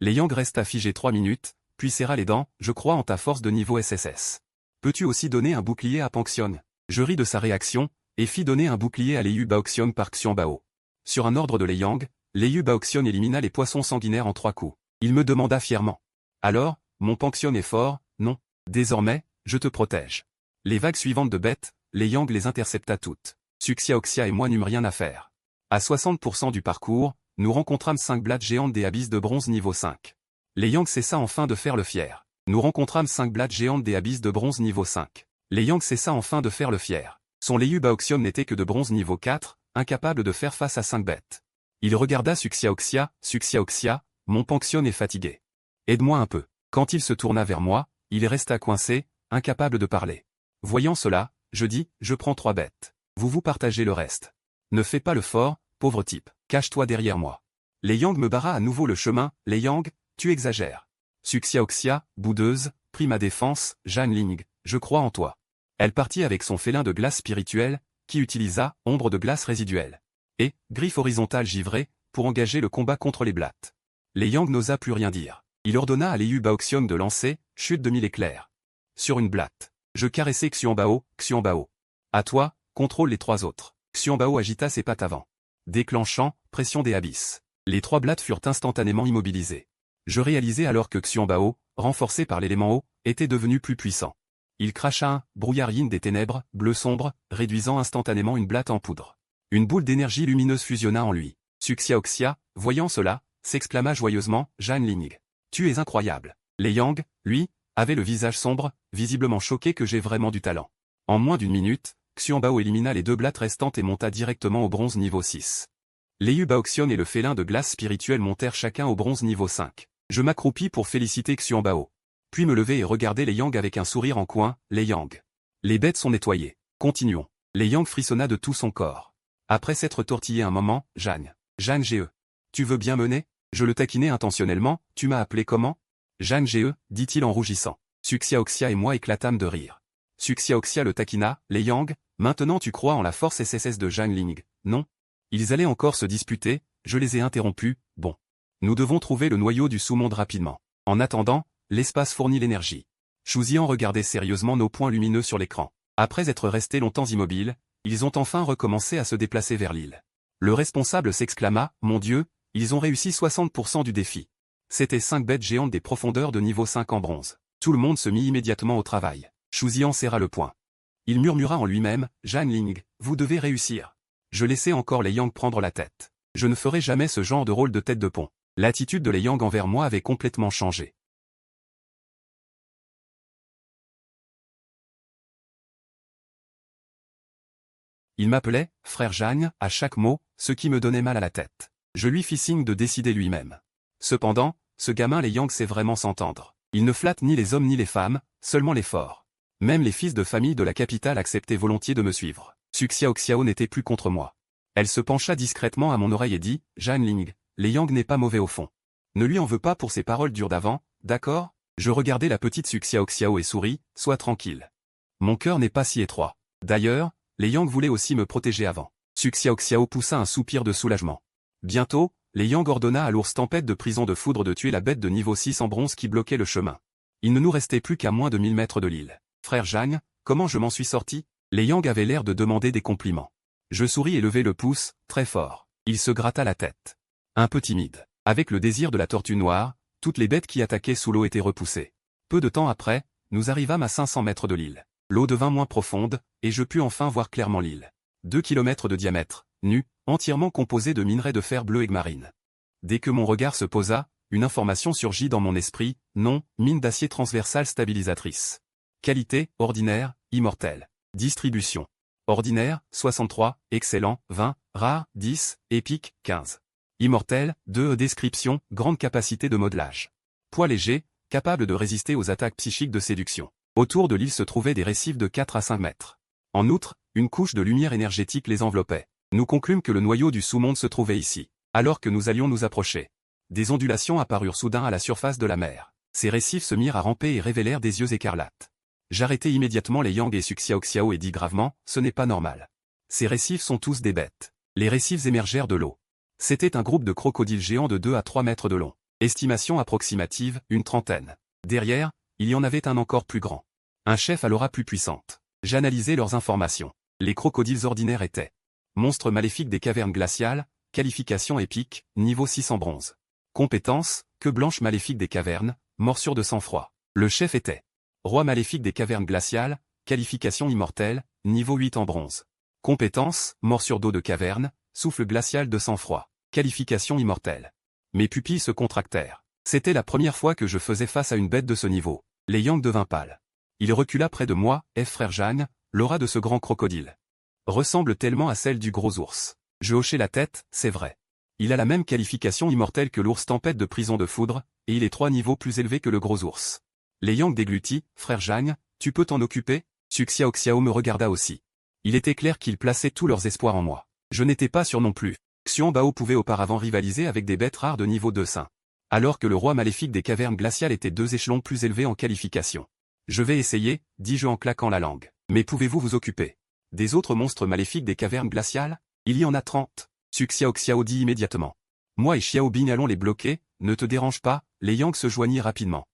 Les Yang resta figé 3 minutes, puis serra les dents, « Je crois en ta force de niveau SSS. Peux-tu aussi donner un bouclier à Pangxiong ?» Je ris de sa réaction, et fit donner un bouclier à Lei Baoxiong par Xianbao. Sur un ordre de Lei Yang, Lei Baoxiong élimina les poissons sanguinaires en 3 coups. Il me demanda fièrement, « Alors, mon Pangxiong est fort, non ?» Désormais, je te protège. Les vagues suivantes de bêtes, les Yang les intercepta toutes. Suxia-Oxia et moi n'eûmes rien à faire. À 60% du parcours, nous rencontrâmes 5 blattes géantes des abysses de bronze niveau 5. Les Yang cessa enfin de faire le fier. Nous rencontrâmes 5 blattes géantes des abysses de bronze niveau 5. Les Yang cessa enfin de faire le fier. Son Leiyu Baoxium n'était que de bronze niveau 4, incapable de faire face à 5 bêtes. Il regarda Suxia-Oxia, Suxia-Oxia, mon Panxion est fatigué. Aide-moi un peu. Quand il se tourna vers moi, il resta coincé, incapable de parler. Voyant cela, je dis, je prends 3 bêtes. Vous partagez le reste. Ne fais pas le fort, pauvre type, cache-toi derrière moi. Les Yang me barra à nouveau le chemin, les Yang, tu exagères. Suxia-Oxia, boudeuse, prit ma défense, Zhan Ling, je crois en toi. Elle partit avec son félin de glace spirituelle, qui utilisa, ombre de glace résiduelle. Et, griffe horizontale givrée, pour engager le combat contre les blattes. Les Yang n'osa plus rien dire. Il ordonna à Leiyu Baoxium de lancer, chute de 1000 éclairs. Sur une blatte. Je caressai Xuanbao, Xuanbao. À toi, contrôle les 3 autres. Xuanbao agita ses pattes avant. Déclenchant, pression des abysses. Les 3 blattes furent instantanément immobilisées. Je réalisai alors que Xuanbao, renforcé par l'élément eau, était devenu plus puissant. Il cracha un brouillard yin des ténèbres, bleu sombre, réduisant instantanément une blatte en poudre. Une boule d'énergie lumineuse fusionna en lui. Suxia-Oxia, voyant cela, s'exclama joyeusement, Zhan Ling. Tu es incroyable. Les Yang, lui, avait le visage sombre, visiblement choqué que j'ai vraiment du talent. En moins d'une minute, Xuanbao élimina les 2 blattes restantes et monta directement au bronze niveau 6. Leiyu Baoxion et le félin de glace spirituelle montèrent chacun au bronze niveau 5. Je m'accroupis pour féliciter Xuanbao. Puis me lever et regarder les Yang avec un sourire en coin, les Yang. Les bêtes sont nettoyées. Continuons. Les Yang frissonna de tout son corps. Après s'être tortillé un moment, Zhan Ge. Tu veux bien mener? Je le taquinai intentionnellement, tu m'as appelé comment? Zhan Ge, dit-il en rougissant. Suxia-Oxia et moi éclatâmes de rire. Suxia-Oxia le taquina, les Yang, maintenant tu crois en la force SSS de Zhan Ling, non? Ils allaient encore se disputer, je les ai interrompus, bon. Nous devons trouver le noyau du sous-monde rapidement. En attendant, l'espace fournit l'énergie. Chouzian regardait sérieusement nos points lumineux sur l'écran. Après être restés longtemps immobiles, ils ont enfin recommencé à se déplacer vers l'île. Le responsable s'exclama, mon Dieu, ils ont réussi 60% du défi. C'étaient 5 bêtes géantes des profondeurs de niveau 5 en bronze. Tout le monde se mit immédiatement au travail. Chouzian serra le poing. Il murmura en lui-même, Zhan Ling, vous devez réussir. Je laissai encore les Yang prendre la tête. Je ne ferai jamais ce genre de rôle de tête de pont. L'attitude de les Yang envers moi avait complètement changé. Il m'appelait « frère Zhan » à chaque mot, ce qui me donnait mal à la tête. Je lui fis signe de décider lui-même. Cependant, ce gamin les Yang sait vraiment s'entendre. Il ne flatte ni les hommes ni les femmes, seulement les forts. Même les fils de famille de la capitale acceptaient volontiers de me suivre. Suxia-Oxiao n'était plus contre moi. Elle se pencha discrètement à mon oreille et dit, Zhan Ling, les Yang n'est pas mauvais au fond. Ne lui en veux pas pour ses paroles dures d'avant, d'accord? Je regardai la petite Suxia-Oxiao et souris, sois tranquille. Mon cœur n'est pas si étroit. D'ailleurs, les Yang voulaient aussi me protéger avant. Suxia-Oxiao poussa un soupir de soulagement. Bientôt, les Yang ordonna à l'ours tempête de prison de foudre de tuer la bête de niveau 6 en bronze qui bloquait le chemin. Il ne nous restait plus qu'à moins de 1000 mètres de l'île. Frère Zhan, comment je m'en suis sorti? Les Yang avaient l'air de demander des compliments. Je souris et levai le pouce, très fort. Il se gratta la tête. Un peu timide. Avec le désir de la tortue noire, toutes les bêtes qui attaquaient sous l'eau étaient repoussées. Peu de temps après, nous arrivâmes à 500 mètres de l'île. L'eau devint moins profonde, et je pus enfin voir clairement l'île. 2 kilomètres de diamètre, nue, entièrement composée de minerais de fer bleu marine. Dès que mon regard se posa, une information surgit dans mon esprit, nom, mine d'acier transversale stabilisatrice. Qualité, ordinaire, immortel. Distribution. Ordinaire, 63, excellent, 20, rare, 10, épique, 15. Immortel, 2. Description, grande capacité de modelage. Poids léger, capable de résister aux attaques psychiques de séduction. Autour de l'île se trouvaient des récifs de 4 à 5 mètres. En outre, une couche de lumière énergétique les enveloppait. Nous conclûmes que le noyau du sous-monde se trouvait ici. Alors que nous allions nous approcher, des ondulations apparurent soudain à la surface de la mer. Ces récifs se mirent à ramper et révélèrent des yeux écarlates. J'arrêtai immédiatement les Yang et Suxia-Oxiao et dis gravement, ce n'est pas normal. Ces récifs sont tous des bêtes. Les récifs émergèrent de l'eau. C'était un groupe de crocodiles géants de 2 à 3 mètres de long. Estimation approximative, une trentaine. Derrière, il y en avait un encore plus grand. Un chef à l'aura plus puissante. J'analysai leurs informations. Les crocodiles ordinaires étaient monstres maléfiques des cavernes glaciales, qualification épique, niveau 6 en bronze. Compétence, queue blanche maléfique des cavernes, morsure de sang-froid. Le chef était Roi maléfique des cavernes glaciales, qualification immortelle, niveau 8 en bronze. Compétence, morsure d'eau de caverne, souffle glacial de sang-froid. Qualification immortelle. Mes pupilles se contractèrent. C'était la première fois que je faisais face à une bête de ce niveau. Les Yang devint pâle. Il recula près de moi, frère Jeanne, l'aura de ce grand crocodile ressemble tellement à celle du gros ours. Je hochai la tête, c'est vrai. Il a la même qualification immortelle que l'ours tempête de prison de foudre, et il est 3 niveaux plus élevé que le gros ours. Les Yang déglutit, frère Jeanne, tu peux t'en occuper? Suxiao Xiao me regarda aussi. Il était clair qu'ils plaçaient tous leurs espoirs en moi. Je n'étais pas sûr non plus. Xian Bao pouvait auparavant rivaliser avec des bêtes rares de niveau 2-5. Alors que le roi maléfique des cavernes glaciales était 2 échelons plus élevés en qualification. Je vais essayer, dis-je en claquant la langue. Mais pouvez-vous vous occuper des autres monstres maléfiques des cavernes glaciales? Il y en a 30. Suxiao Xiao dit immédiatement. Moi et Xiao Bing allons les bloquer, ne te dérange pas, les Yang se joignirent rapidement.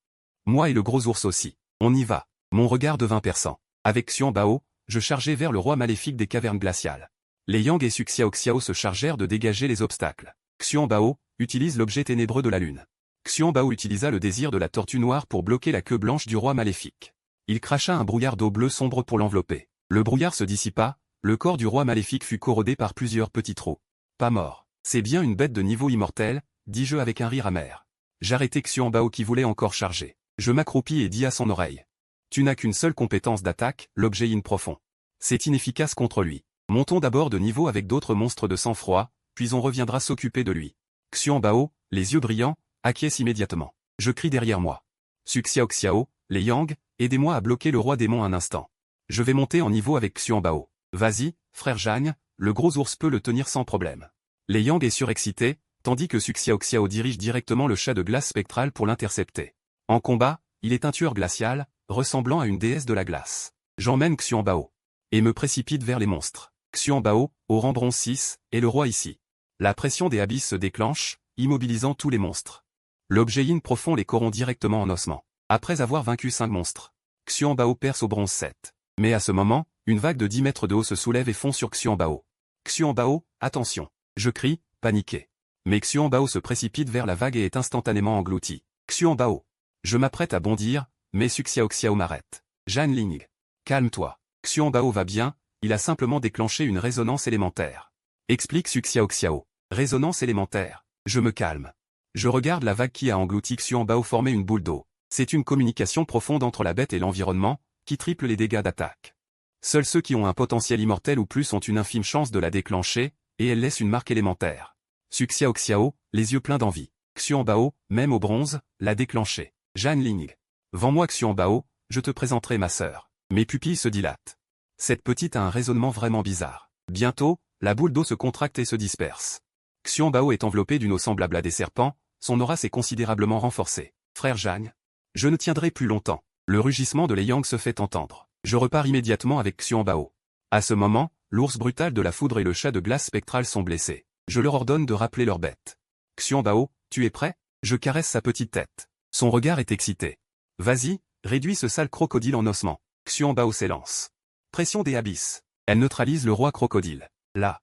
Moi et le gros ours aussi. On y va. Mon regard devint perçant. Avec Xian Bao, je chargeai vers le roi maléfique des cavernes glaciales. Les Yang et Suxiao Xiao se chargèrent de dégager les obstacles. Xian Bao utilise l'objet ténébreux de la lune. Xian Bao utilisa le désir de la tortue noire pour bloquer la queue blanche du roi maléfique. Il cracha un brouillard d'eau bleue sombre pour l'envelopper. Le brouillard se dissipa, le corps du roi maléfique fut corrodé par plusieurs petits trous. Pas mort. C'est bien une bête de niveau immortel, dis-je avec un rire amer. J'arrêtai Xian Bao qui voulait encore charger. Je m'accroupis et dis à son oreille. Tu n'as qu'une seule compétence d'attaque, l'objet in profond. C'est inefficace contre lui. Montons d'abord de niveau avec d'autres monstres de sang-froid, puis on reviendra s'occuper de lui. Xian Bao, les yeux brillants, acquiesce immédiatement. Je crie derrière moi. Suxiao Xiao, les Yang, aidez-moi à bloquer le roi démon un instant. Je vais monter en niveau avec Xian Bao. Vas-y, frère Jeanne, le gros ours peut le tenir sans problème. Les Yang est surexcité, tandis que Suxiao Xiao dirige directement le chat de glace spectral pour l'intercepter. En combat, il est un tueur glacial, ressemblant à une déesse de la glace. J'emmène Xian Bao. Et me précipite vers les monstres. Xian Bao, au rang bronze 6, est le roi ici. La pression des abysses se déclenche, immobilisant tous les monstres. L'objet in profond les corrompt directement en ossement. Après avoir vaincu 5 monstres, Xian Bao perce au bronze 7. Mais à ce moment, une vague de 10 mètres de haut se soulève et fond sur Xian Bao. Xian Bao, attention. Je crie, paniqué. Mais Xian Bao se précipite vers la vague et est instantanément englouti. Xian Bao. Je m'apprête à bondir, mais Suxiao Xiao m'arrête. Jeanne Ling. Calme-toi. Xian Bao va bien, il a simplement déclenché une résonance élémentaire. Explique Suxiao Xiao. Résonance élémentaire. Je me calme. Je regarde la vague qui a englouti Xian Bao former une boule d'eau. C'est une communication profonde entre la bête et l'environnement, qui triple les dégâts d'attaque. Seuls ceux qui ont un potentiel immortel ou plus ont une infime chance de la déclencher, et elle laisse une marque élémentaire. Suxiao Xiao, les yeux pleins d'envie. Xian Bao, même au bronze, l'a déclenché. Jeanne Ling. Vends-moi Xian Bao, je te présenterai ma sœur. Mes pupilles se dilatent. Cette petite a un raisonnement vraiment bizarre. Bientôt, la boule d'eau se contracte et se disperse. Xian Bao est enveloppé d'une eau semblable à des serpents, son aura s'est considérablement renforcée. Frère Jeanne. Je ne tiendrai plus longtemps. Le rugissement de les Yang se fait entendre. Je repars immédiatement avec Xian Bao. À ce moment, l'ours brutal de la foudre et le chat de glace spectral sont blessés. Je leur ordonne de rappeler leur bête. Xian Bao, tu es prêt? Je caresse sa petite tête. Son regard est excité. Vas-y, réduis ce sale crocodile en ossement. Xian Bao s'élance. Pression des abysses. Elle neutralise le roi crocodile. La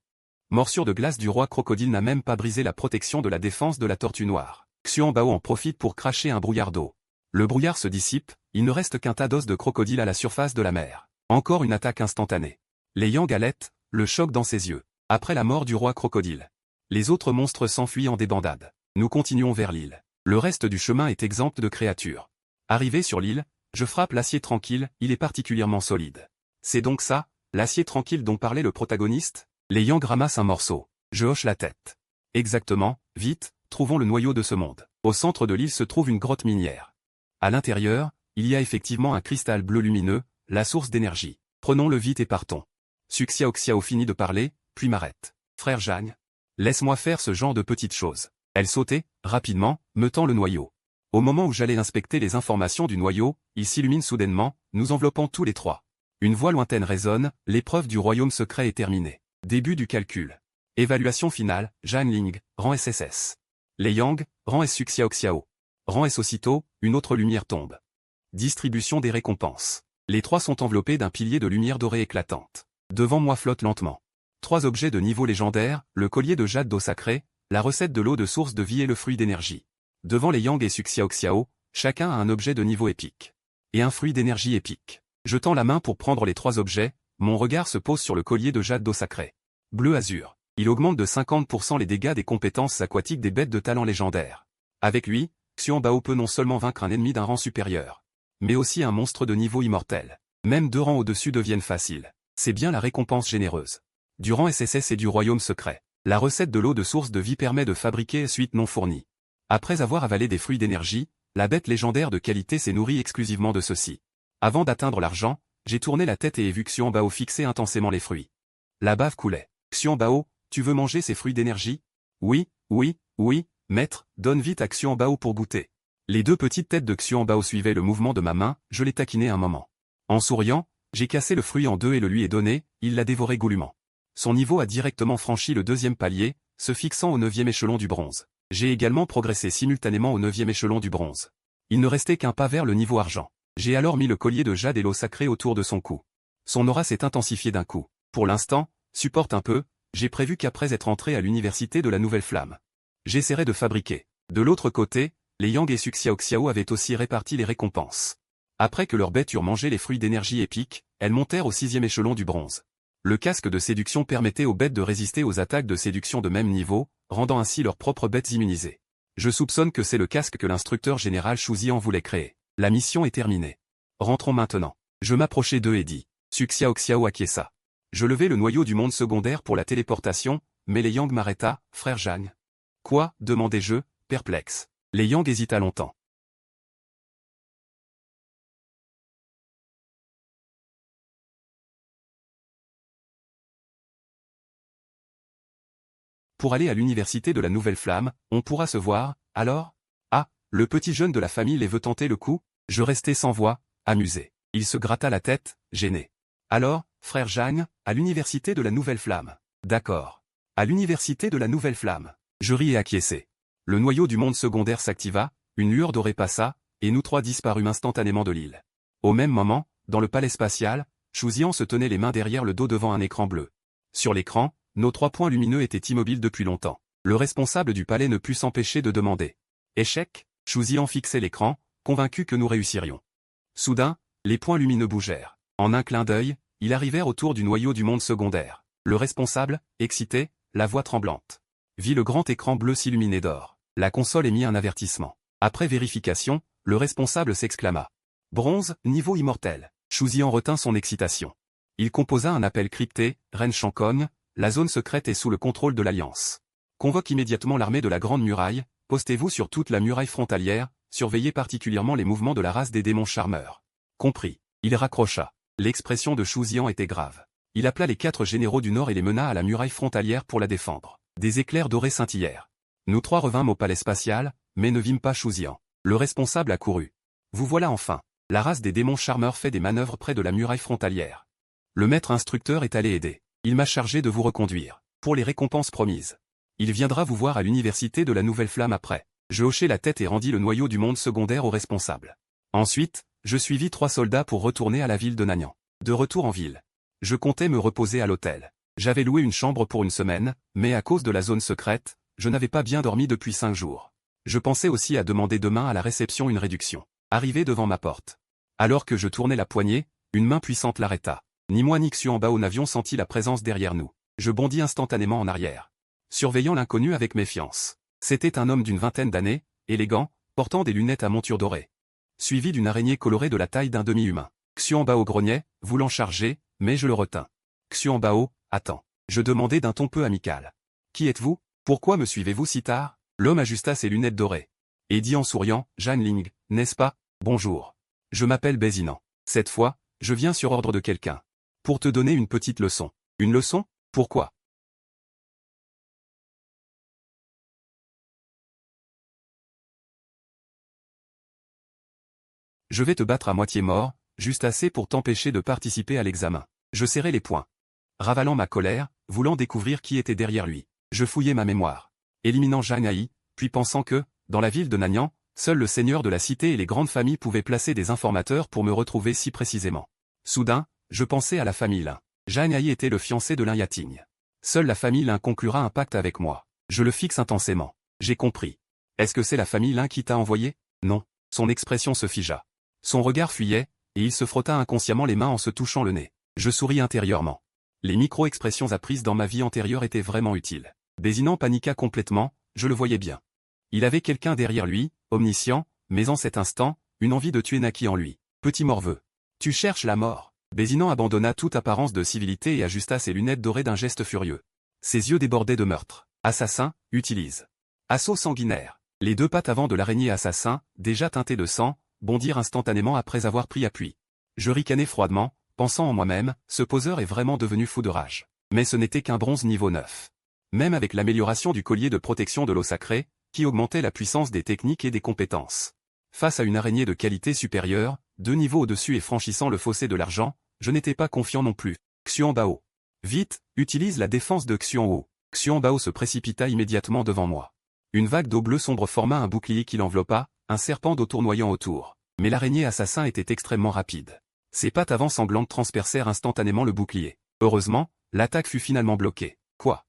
morsure de glace du roi crocodile n'a même pas brisé la protection de la défense de la tortue noire. Xian Bao en profite pour cracher un brouillard d'eau. Le brouillard se dissipe, il ne reste qu'un tas d'os de crocodile à la surface de la mer. Encore une attaque instantanée. Les Yang halètent, le choc dans ses yeux. Après la mort du roi crocodile, les autres monstres s'enfuient en débandade. Nous continuons vers l'île. Le reste du chemin est exempt de créatures. Arrivé sur l'île, je frappe l'acier tranquille, il est particulièrement solide. C'est donc ça, l'acier tranquille dont parlait le protagoniste? Les Yang ramassent un morceau. Je hoche la tête. Exactement, vite, trouvons le noyau de ce monde. Au centre de l'île se trouve une grotte minière. À l'intérieur, il y a effectivement un cristal bleu lumineux, la source d'énergie. Prenons-le vite et partons. Suxiao Xiao finit de parler, puis m'arrête. Frère Jeanne, laisse-moi faire ce genre de petites choses. Elle sautait, rapidement, me tend le noyau. Au moment où j'allais inspecter les informations du noyau, il s'illumine soudainement, nous enveloppant tous les trois. Une voix lointaine résonne, l'épreuve du royaume secret est terminée. Début du calcul. Évaluation finale, Jeanne Ling, rang SSS. Les Yang, rang S Suxiao Xiao. Rang S aussitôt, une autre lumière tombe. Distribution des récompenses. Les trois sont enveloppés d'un pilier de lumière dorée éclatante. Devant moi flotte lentement 3 objets de niveau légendaire, le collier de jade d'eau sacrée, la recette de l'eau de source de vie et le fruit d'énergie. Devant les Yang et Suxiao Xiao, chacun a un objet de niveau épique. Et un fruit d'énergie épique. Je tends la main pour prendre les 3 objets, mon regard se pose sur le collier de jade d'eau sacrée. Bleu azur. Il augmente de 50% les dégâts des compétences aquatiques des bêtes de talent légendaires. Avec lui, Xuan Bao peut non seulement vaincre un ennemi d'un rang supérieur, mais aussi un monstre de niveau immortel. Même 2 rangs au-dessus deviennent faciles. C'est bien la récompense généreuse. Du rang SSS et du royaume secret. La recette de l'eau de source de vie permet de fabriquer suite non fournie. Après avoir avalé des fruits d'énergie, la bête légendaire de qualité s'est nourrie exclusivement de ceux-ci. Avant d'atteindre l'argent, j'ai tourné la tête et ai vu Xuan Bao fixer intensément les fruits. La bave coulait. Xuan Bao, tu veux manger ces fruits d'énergie? Oui, oui, oui, maître, donne vite à Xuan Bao pour goûter. Les 2 petites têtes de Xuan Bao suivaient le mouvement de ma main, je l'ai taquiné un moment. En souriant, j'ai cassé le fruit en 2 et le lui ai donné, il l'a dévoré goulûment. Son niveau a directement franchi le 2e palier, se fixant au 9e échelon du bronze. J'ai également progressé simultanément au 9e échelon du bronze. Il ne restait qu'un pas vers le niveau argent. J'ai alors mis le collier de jade et l'eau sacrée autour de son cou. Son aura s'est intensifiée d'un coup. Pour l'instant, supporte un peu, j'ai prévu qu'après être entré à l'université de la Nouvelle Flamme, j'essaierai de fabriquer. De l'autre côté, les Yang et Suxiao Xiao avaient aussi réparti les récompenses. Après que leurs bêtes eurent mangé les fruits d'énergie épiques, elles montèrent au 6e échelon du bronze. Le casque de séduction permettait aux bêtes de résister aux attaques de séduction de même niveau, rendant ainsi leurs propres bêtes immunisées. Je soupçonne que c'est le casque que l'instructeur général Shu Zian voulait créer. La mission est terminée. Rentrons maintenant. Je m'approchai d'eux et dis. Suxiao Xiao acquiesça. Je levai le noyau du monde secondaire pour la téléportation, mais les Yang m'arrêta, frère Zhang. Quoi, demandai-je, perplexe. Les Yang hésita longtemps. Pour aller à l'université de la Nouvelle Flamme, on pourra se voir, alors? Ah, le petit jeune de la famille les veut tenter le coup? Je restai sans voix, amusé. Il se gratta la tête, gêné. Alors, frère Zhang, à l'université de la Nouvelle Flamme. D'accord. À l'université de la Nouvelle Flamme. Je ris et acquiesçai. Le noyau du monde secondaire s'activa, une lueur dorée passa, et nous 3 disparûmes instantanément de l'île. Au même moment, dans le palais spatial, Shu Zian se tenait les mains derrière le dos devant un écran bleu. Sur l'écran, nos 3 points lumineux étaient immobiles depuis longtemps. Le responsable du palais ne put s'empêcher de demander. Échec? Shu Zian fixait l'écran, convaincu que nous réussirions. Soudain, les points lumineux bougèrent. En un clin d'œil, ils arrivèrent autour du noyau du monde secondaire. Le responsable, excité, la voix tremblante, vit le grand écran bleu s'illuminer d'or. La console émit un avertissement. Après vérification, le responsable s'exclama. Bronze, niveau immortel. Shu Zian retint son excitation. Il composa un appel crypté, Ren Shankong, la zone secrète est sous le contrôle de l'Alliance. Convoque immédiatement l'armée de la Grande Muraille, postez-vous sur toute la muraille frontalière, surveillez particulièrement les mouvements de la race des démons charmeurs. Compris. Il raccrocha. L'expression de Shu Zian était grave. Il appela les 4 généraux du Nord et les mena à la muraille frontalière pour la défendre. Des éclairs dorés scintillèrent. Nous 3 revînmes au palais spatial, mais ne vîmes pas Shu Zian. Le responsable accourut. Vous voilà enfin. La race des démons charmeurs fait des manœuvres près de la muraille frontalière. Le maître instructeur est allé aider. Il m'a chargé de vous reconduire. Pour les récompenses promises. Il viendra vous voir à l'université de la Nouvelle Flamme après. Je hochai la tête et rendis le noyau du monde secondaire au responsable. Ensuite, je suivis 3 soldats pour retourner à la ville de Nanyang. De retour en ville. Je comptais me reposer à l'hôtel. J'avais loué une chambre pour une semaine, mais à cause de la zone secrète, je n'avais pas bien dormi depuis 5 jours. Je pensais aussi à demander demain à la réception une réduction. Arrivé devant ma porte. Alors que je tournais la poignée, une main puissante l'arrêta. Ni moi ni Xuan Bao n'avions senti la présence derrière nous. Je bondis instantanément en arrière, surveillant l'inconnu avec méfiance. C'était un homme d'une vingtaine d'années, élégant, portant des lunettes à monture dorée, suivi d'une araignée colorée de la taille d'un demi-humain. Xuan Bao grognait, voulant charger, mais je le retins. Xuan Bao, attends. Je demandai d'un ton peu amical. Qui êtes-vous? Pourquoi me suivez-vous si tard? L'homme ajusta ses lunettes dorées. Et dit en souriant, Zhang Ling, n'est-ce pas? Bonjour. Je m'appelle Bézinan. Cette fois, je viens sur ordre de quelqu'un. Pour te donner une petite leçon. Une leçon? Pourquoi? Je vais te battre à moitié mort, juste assez pour t'empêcher de participer à l'examen. Je serrai les poings. Ravalant ma colère, voulant découvrir qui était derrière lui. Je fouillai ma mémoire. Éliminant Zhang Hai, puis pensant que, dans la ville de Nanyang, seul le seigneur de la cité et les grandes familles pouvaient placer des informateurs pour me retrouver si précisément. Soudain, je pensais à la famille Lin. Zhang Hai était le fiancé de Lin Yating. Seule la famille Lin conclura un pacte avec moi. Je le fixe intensément. J'ai compris. Est-ce que c'est la famille Lin qui t'a envoyé? Non. Son expression se figea. Son regard fuyait, et il se frotta inconsciemment les mains en se touchant le nez. Je souris intérieurement. Les micro-expressions apprises dans ma vie antérieure étaient vraiment utiles. Bézinan paniqua complètement, je le voyais bien. Il avait quelqu'un derrière lui, omniscient, mais en cet instant, une envie de tuer naquit en lui. Petit morveux. Tu cherches la mort. Bézinan abandonna toute apparence de civilité et ajusta ses lunettes dorées d'un geste furieux. Ses yeux débordaient de meurtre. Assassin, utilise. Assaut sanguinaire. Les deux pattes avant de l'araignée assassin, déjà teintées de sang, bondirent instantanément après avoir pris appui. Je ricanai froidement, pensant en moi-même, ce poseur est vraiment devenu fou de rage. Mais ce n'était qu'un bronze niveau 9. Même avec l'amélioration du collier de protection de l'eau sacrée, qui augmentait la puissance des techniques et des compétences. Face à une araignée de qualité supérieure, 2 niveaux au-dessus et franchissant le fossé de l'argent, je n'étais pas confiant non plus. Xuan Bao. Vite, utilise la défense de Xuan Wo. Xuan Bao se précipita immédiatement devant moi. Une vague d'eau bleue sombre forma un bouclier qui l'enveloppa, un serpent d'eau tournoyant autour. Mais l'araignée assassin était extrêmement rapide. Ses pattes avant sanglantes transpercèrent instantanément le bouclier. Heureusement, l'attaque fut finalement bloquée. Quoi?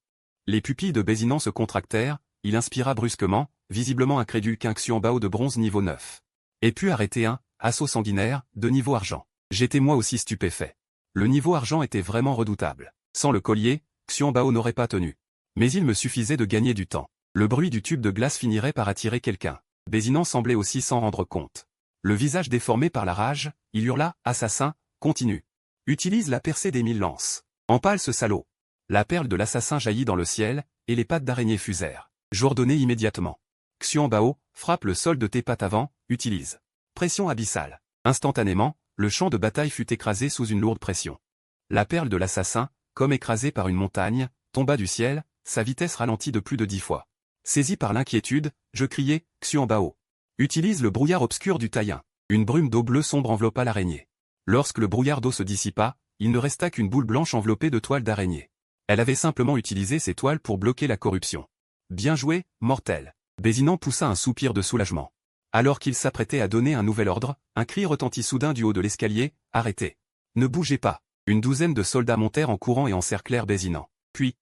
Les pupilles de Bézinan se contractèrent, il inspira brusquement, visiblement incrédule qu'un Xuan Bao de bronze niveau 9 ait pu arrêter un assaut sanguinaire de niveau argent. J'étais moi aussi stupéfait. Le niveau argent était vraiment redoutable. Sans le collier, Xuan Bao n'aurait pas tenu. Mais il me suffisait de gagner du temps. Le bruit du tube de glace finirait par attirer quelqu'un. Bézinan semblait aussi s'en rendre compte. Le visage déformé par la rage, il hurla, « Assassin, continue. Utilise la percée des 1000 lances. Empale ce salaud. » La perle de l'assassin jaillit dans le ciel, et les pattes d'araignée fusèrent. J'ordonnai immédiatement. Xuan Bao, frappe le sol de tes pattes avant, utilise. Pression abyssale. Instantanément, le champ de bataille fut écrasé sous une lourde pression. La perle de l'assassin, comme écrasée par une montagne, tomba du ciel, sa vitesse ralentit de plus de 10 fois. Saisi par l'inquiétude, je criai, Xuan Bao. Utilise le brouillard obscur du taïen. Une brume d'eau bleue sombre enveloppa l'araignée. Lorsque le brouillard d'eau se dissipa, il ne resta qu'une boule blanche enveloppée de toiles d'araignée. Elle avait simplement utilisé ces toiles pour bloquer la corruption. Bien joué, mortel. Bézinan poussa un soupir de soulagement. Alors qu'il s'apprêtait à donner un nouvel ordre, un cri retentit soudain du haut de l'escalier, « Arrêtez. Ne bougez pas !» Une douzaine de soldats montèrent en courant et encerclèrent Bézinan. Puis,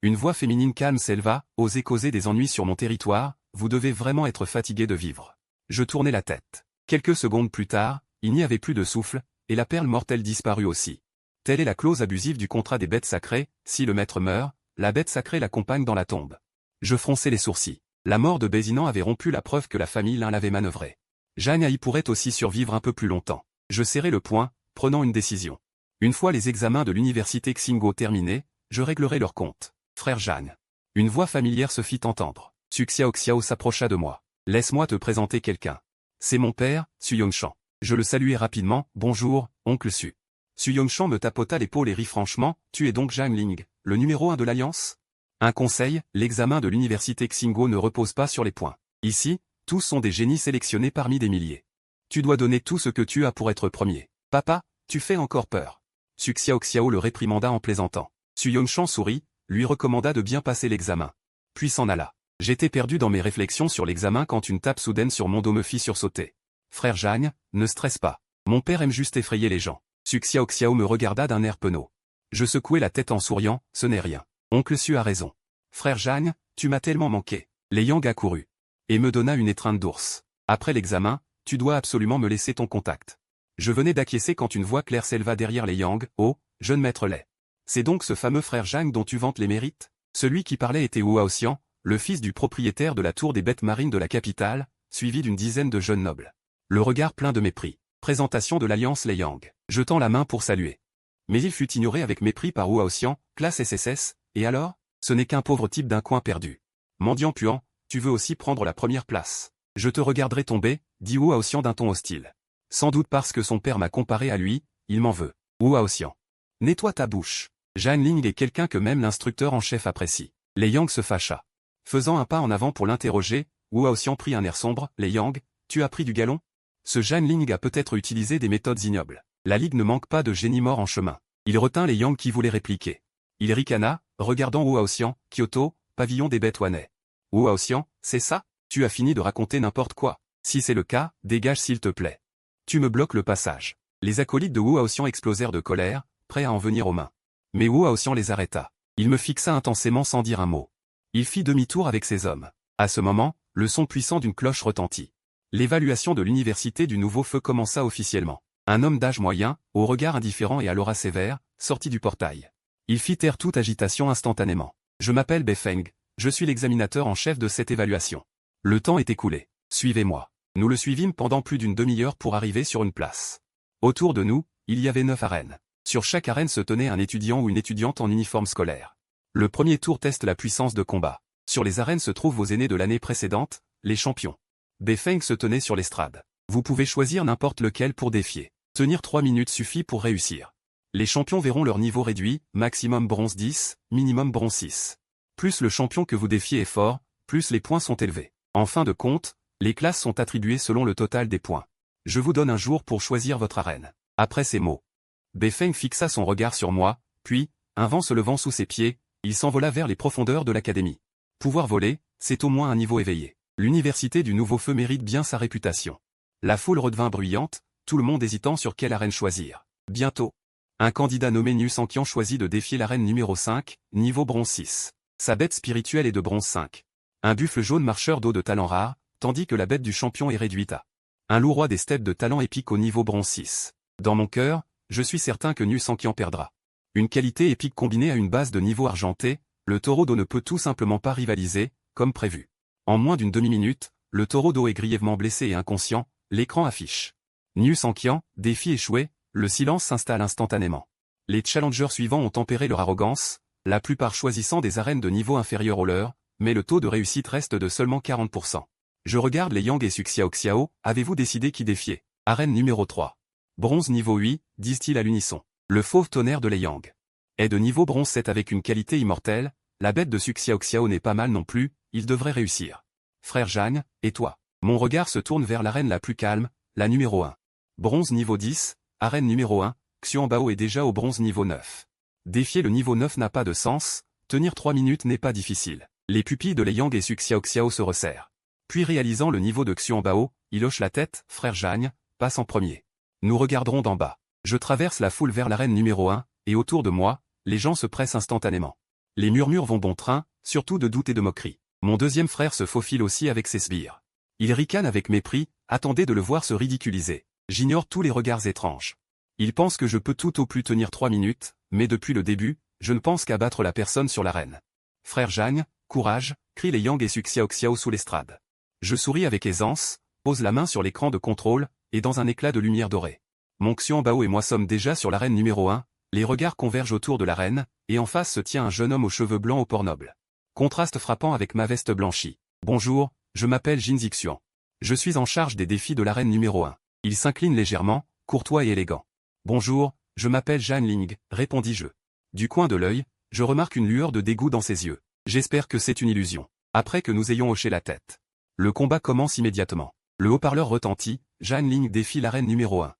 une voix féminine calme s'éleva, « Osez causer des ennuis sur mon territoire, vous devez vraiment être fatigué de vivre. » Je tournai la tête. Quelques secondes plus tard, il n'y avait plus de souffle, et la perle mortelle disparut aussi. Telle est la clause abusive du contrat des bêtes sacrées, si le maître meurt, la bête sacrée l'accompagne dans la tombe. Je fronçai les sourcils. La mort de Bézinan avait rompu la preuve que la famille Lin l'avait manœuvré. Jeanne Haï pourrait aussi survivre un peu plus longtemps. Je serrai le poing, prenant une décision. Une fois les examens de l'université Xingo terminés, je réglerai leur compte. Frère Jeanne. Une voix familière se fit entendre. Su Xiao s'approcha de moi. Laisse-moi te présenter quelqu'un. C'est mon père, Su Yongshan. Je le saluai rapidement, bonjour, oncle Su. Su Yongshan me tapota l'épaule et rit franchement, tu es donc Zhang Ling, le numéro 1 de l'Alliance? Un conseil, l'examen de l'université Xingo ne repose pas sur les points. Ici, tous sont des génies sélectionnés parmi des milliers. Tu dois donner tout ce que tu as pour être premier. Papa, tu fais encore peur. Su Xiao le réprimanda en plaisantant. Su Yongshan sourit, lui recommanda de bien passer l'examen. Puis s'en alla. J'étais perdu dans mes réflexions sur l'examen quand une tape soudaine sur mon dos me fit sursauter. Frère Jeanne, ne stresse pas. Mon père aime juste effrayer les gens. Su Xiao me regarda d'un air penaud. Je secouai la tête en souriant, ce n'est rien. Oncle Su a raison. Frère Jeanne, tu m'as tellement manqué. Les Yang accourut. Et me donna une étreinte d'ours. Après l'examen, tu dois absolument me laisser ton contact. Je venais d'acquiescer quand une voix claire s'éleva derrière les Yang, oh, jeune maître lait. C'est donc ce fameux frère Jeanne dont tu vantes les mérites? Celui qui parlait était Wu Haoxian, le fils du propriétaire de la tour des bêtes marines de la capitale, suivi d'une dizaine de jeunes nobles. Le regard plein de mépris. Présentation de l'alliance les Yang. Jetant la main pour saluer. Mais il fut ignoré avec mépris par Wu Haoxian, classe SSS, et alors? Ce n'est qu'un pauvre type d'un coin perdu. Mendiant puant, tu veux aussi prendre la première place. Je te regarderai tomber, dit Wu Haoxian d'un ton hostile. Sans doute parce que son père m'a comparé à lui, il m'en veut. Wu Haoxian. Nettoie ta bouche. Zhang Ling est quelqu'un que même l'instructeur en chef apprécie. Les Yang se fâcha. Faisant un pas en avant pour l'interroger, Wu Haoxian prit un air sombre, les Yang, tu as pris du galon? Ce Zhang Ling a peut-être utilisé des méthodes ignobles. La Ligue ne manque pas de génies morts en chemin. Il retint les Yang qui voulaient répliquer. Il ricana, regardant Wu Haoxian, Kyoto, pavillon des bêtes Wanai. Wu Haoxian, c'est ça? Tu as fini de raconter n'importe quoi. Si c'est le cas, dégage s'il te plaît. Tu me bloques le passage. Les acolytes de Wu Haoxian explosèrent de colère, prêts à en venir aux mains. Mais Wu Haoxian les arrêta. Il me fixa intensément sans dire un mot. Il fit demi-tour avec ses hommes. À ce moment, le son puissant d'une cloche retentit. L'évaluation de l'université du nouveau feu commença officiellement. Un homme d'âge moyen, au regard indifférent et à l'aura sévère, sortit du portail. Il fit taire toute agitation instantanément. Je m'appelle Befeng, je suis l'examinateur en chef de cette évaluation. Le temps est écoulé. Suivez-moi. Nous le suivîmes pendant plus d'une demi-heure pour arriver sur une place. Autour de nous, il y avait 9 arènes. Sur chaque arène se tenait un étudiant ou une étudiante en uniforme scolaire. Le premier tour teste la puissance de combat. Sur les arènes se trouvent vos aînés de l'année précédente, les champions. Befeng se tenait sur l'estrade. Vous pouvez choisir n'importe lequel pour défier. Tenir 3 minutes suffit pour réussir. Les champions verront leur niveau réduit, maximum bronze 10, minimum bronze 6. Plus le champion que vous défiez est fort, plus les points sont élevés. En fin de compte, les classes sont attribuées selon le total des points. Je vous donne un jour pour choisir votre arène. Après ces mots, Befeng fixa son regard sur moi, puis, un vent se levant sous ses pieds, il s'envola vers les profondeurs de l'académie. Pouvoir voler, c'est au moins un niveau éveillé. L'université du nouveau feu mérite bien sa réputation. La foule redevint bruyante, tout le monde hésitant sur quelle arène choisir. Bientôt, un candidat nommé Nu Sanqian choisit de défier l'arène numéro 5, niveau bronze 6. Sa bête spirituelle est de bronze 5. Un buffle jaune marcheur d'eau de talent rare, tandis que la bête du champion est réduite à un loup roi des steppes de talent épique au niveau bronze 6. Dans mon cœur, je suis certain que Nu Sanqian perdra. Une qualité épique combinée à une base de niveau argenté, le taureau d'eau ne peut tout simplement pas rivaliser, comme prévu. En moins d'une demi-minute, le taureau d'eau est grièvement blessé et inconscient, l'écran affiche. Nu Sanqian, défi échoué, le silence s'installe instantanément. Les challengers suivants ont tempéré leur arrogance, la plupart choisissant des arènes de niveau inférieur au leur, mais le taux de réussite reste de seulement 40%. Je regarde les Yang et Suxiao Xiao, avez-vous décidé qui défier? Arène numéro 3. Bronze niveau 8, disent-ils à l'unisson. Le fauve tonnerre de les Yang est de niveau bronze 7 avec une qualité immortelle, la bête de Suxiao Xiao n'est pas mal non plus, il devrait réussir. Frère Zhang, et toi? Mon regard se tourne vers l'arène la plus calme, la numéro 1. Bronze niveau 10, arène numéro 1, Xuan Bao est déjà au bronze niveau 9. Défier le niveau 9 n'a pas de sens, tenir 3 minutes n'est pas difficile. Les pupilles de les Yang et Suxiao Xiao se resserrent. Puis réalisant le niveau de Xuan Bao, il hoche la tête, frère Zhang, passe en premier. Nous regarderons d'en bas. Je traverse la foule vers l'arène numéro 1, et autour de moi, les gens se pressent instantanément. Les murmures vont bon train, surtout de doute et de moquerie. Mon deuxième frère se faufile aussi avec ses sbires. Il ricane avec mépris, attendez de le voir se ridiculiser. J'ignore tous les regards étranges. Il pense que je peux tout au plus tenir 3 minutes, mais depuis le début, je ne pense qu'à battre la personne sur l'arène. Frère Zhang, courage, crient les Yang et Suxiao Xiao sous l'estrade. Je souris avec aisance, pose la main sur l'écran de contrôle, et dans un éclat de lumière dorée. Mon Xuan Bao et moi sommes déjà sur l'arène numéro 1, les regards convergent autour de l'arène, et en face se tient un jeune homme aux cheveux blancs au port noble. Contraste frappant avec ma veste blanchie. Bonjour, je m'appelle Jin Zixian. Je suis en charge des défis de l'arène numéro 1. Il s'incline légèrement, courtois et élégant. Bonjour, je m'appelle Zhan Ling, répondis-je. Du coin de l'œil, je remarque une lueur de dégoût dans ses yeux. J'espère que c'est une illusion. Après que nous ayons hoché la tête. Le combat commence immédiatement. Le haut-parleur retentit, Zhan Ling défie l'arène numéro 1.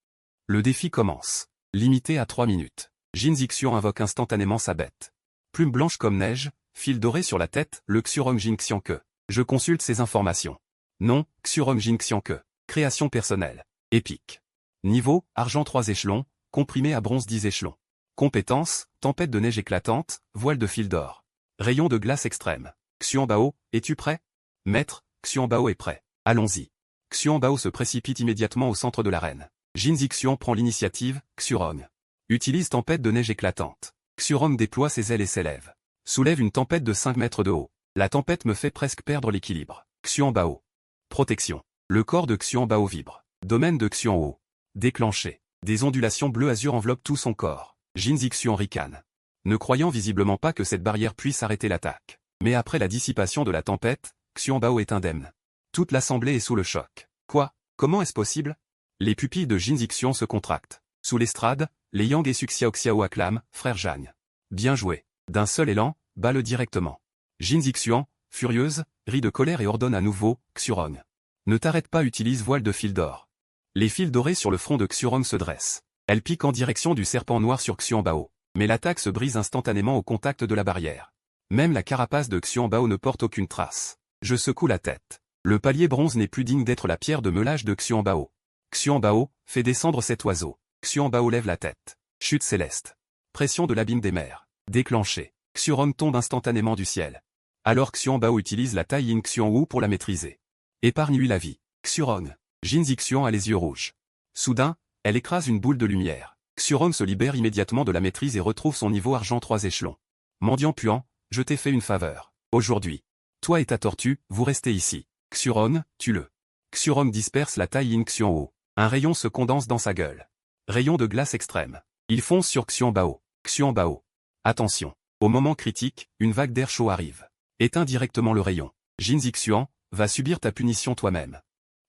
Le défi commence. Limité à 3 minutes. Jin Zixian invoque instantanément sa bête. Plume blanche comme neige, fil doré sur la tête, le Xurong Jingxianke. Je consulte ces informations. Nom, Xurong Jingxianke. Création personnelle. Épique. Niveau, argent 3 échelons, comprimé à bronze 10 échelons. Compétences, tempête de neige éclatante, voile de fil d'or. Rayon de glace extrême. Xuan Bao, es-tu prêt? Maître, Xuan Bao est prêt. Allons-y. Xuan Bao se précipite immédiatement au centre de l'arène. Jin Zixian prend l'initiative, Xurong. Utilise tempête de neige éclatante. Xurong déploie ses ailes et s'élève. Soulève une tempête de 5 mètres de haut. La tempête me fait presque perdre l'équilibre. Xuan Bao. Protection. Le corps de Xuan Bao vibre. Domaine de Xuan Wo. Déclenché. Des ondulations bleu azur enveloppent tout son corps. Jin Zixian ricane. Ne croyant visiblement pas que cette barrière puisse arrêter l'attaque. Mais après la dissipation de la tempête, Xuan Bao est indemne. Toute l'assemblée est sous le choc. Quoi? Comment est-ce possible? Les pupilles de Jin Zixian se contractent. Sous l'estrade, les Yang et Suxiao Xiao acclament, frère Zhang. Bien joué. D'un seul élan, bat-le directement. Jin Zixian, furieuse, rit de colère et ordonne à nouveau, Xurong. Ne t'arrête pas, utilise voile de fil d'or. Les fils dorés sur le front de Xurong se dressent. Elle pique en direction du serpent noir sur Xuan Bao. Mais l'attaque se brise instantanément au contact de la barrière. Même la carapace de Xuan Bao ne porte aucune trace. Je secoue la tête. Le palier bronze n'est plus digne d'être la pierre de meulage de Xuan Bao. Xuan Bao, fait descendre cet oiseau. Xuan Bao lève la tête. Chute céleste. Pression de l'abîme des mers. Déclenché. Xurong tombe instantanément du ciel. Alors Xuan Bao utilise la taille Yin Xuan Wu pour la maîtriser. Épargne-lui la vie. Xurong. Jin Zixuan a les yeux rouges. Soudain, elle écrase une boule de lumière. Xuron se libère immédiatement de la maîtrise et retrouve son niveau argent 3 échelons. Mendiant puant, je t'ai fait une faveur. Aujourd'hui. Toi et ta tortue, vous restez ici. Xuron, tue-le. Xuron disperse la taille Yin Xuanwo. Un rayon se condense dans sa gueule. Rayon de glace extrême. Il fonce sur Xuanbao. Xuanbao. Attention. Au moment critique, une vague d'air chaud arrive. Éteins directement le rayon. Jin Zixuan, va subir ta punition toi-même.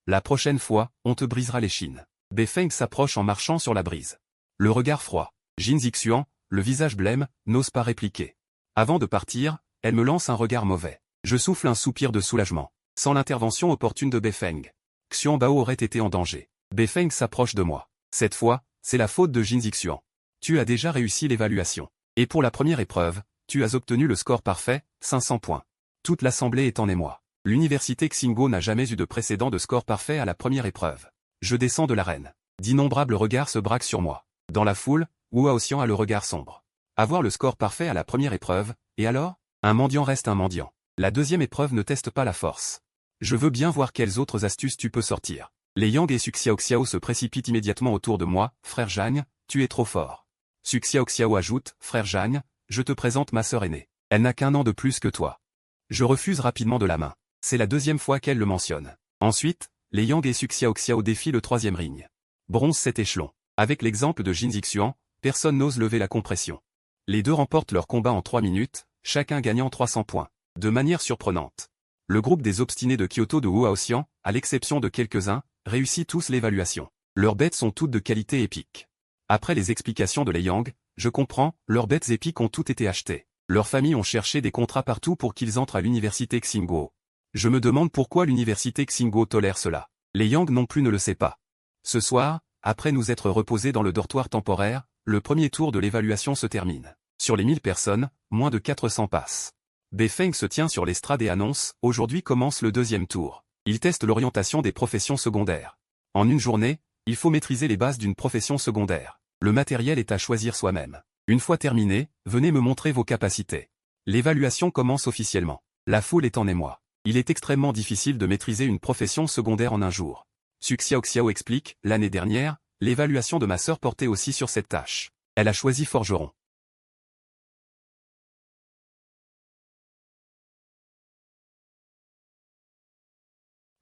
La prochaine fois, on te brisera l'échine. Beifeng s'approche en marchant sur la brise. Le regard froid. Jin Zixuan, le visage blême, n'ose pas répliquer. Avant de partir, elle me lance un regard mauvais. Je souffle un soupir de soulagement. Sans l'intervention opportune de Beifeng, Xuanbao aurait été en danger. Beifeng s'approche de moi. Cette fois, c'est la faute de Jin Zixuan. Tu as déjà réussi l'évaluation. Et pour la première épreuve, tu as obtenu le score parfait, 500 points. Toute l'assemblée est en émoi. L'université Xingguo n'a jamais eu de précédent de score parfait à la première épreuve. Je descends de l'arène. D'innombrables regards se braquent sur moi. Dans la foule, Wu Haoxian a le regard sombre. Avoir le score parfait à la première épreuve, et alors? Un mendiant reste un mendiant. La deuxième épreuve ne teste pas la force. Je veux bien voir quelles autres astuces tu peux sortir. Les Yang et Suxiaoxiao se précipitent immédiatement autour de moi. Frère Jagne, tu es trop fort. Suxiaoxiao ajoute, frère Jagne, je te présente ma sœur aînée. Elle n'a qu'un an de plus que toi. Je refuse rapidement de la main. C'est la deuxième fois qu'elle le mentionne. Ensuite, les Yang et Suxiaoxiao défient le troisième ring. Bronze 7 échelons. Avec l'exemple de Jin Zixuan, personne n'ose lever la compression. Les deux remportent leur combat en 3 minutes, chacun gagnant 300 points. De manière surprenante. Le groupe des obstinés de Kyoto de Wu Haoxian, à l'exception de quelques-uns, réussit tous l'évaluation. Leurs bêtes sont toutes de qualité épique. Après les explications de les Yang, je comprends, leurs bêtes épiques ont toutes été achetées. Leurs familles ont cherché des contrats partout pour qu'ils entrent à l'université Xingguo. Je me demande pourquoi l'université Xingguo tolère cela. Les Yang non plus ne le sait pas. Ce soir, après nous être reposés dans le dortoir temporaire, le premier tour de l'évaluation se termine. Sur les 1000 personnes, moins de 400 passent. Beifeng se tient sur l'estrade et annonce, aujourd'hui commence le deuxième tour. Il teste l'orientation des professions secondaires. En une journée, il faut maîtriser les bases d'une profession secondaire. Le matériel est à choisir soi-même. Une fois terminé, venez me montrer vos capacités. L'évaluation commence officiellement. La foule est en émoi. Il est extrêmement difficile de maîtriser une profession secondaire en un jour. Suxiaoxiao explique, l'année dernière, l'évaluation de ma sœur portait aussi sur cette tâche. Elle a choisi forgeron.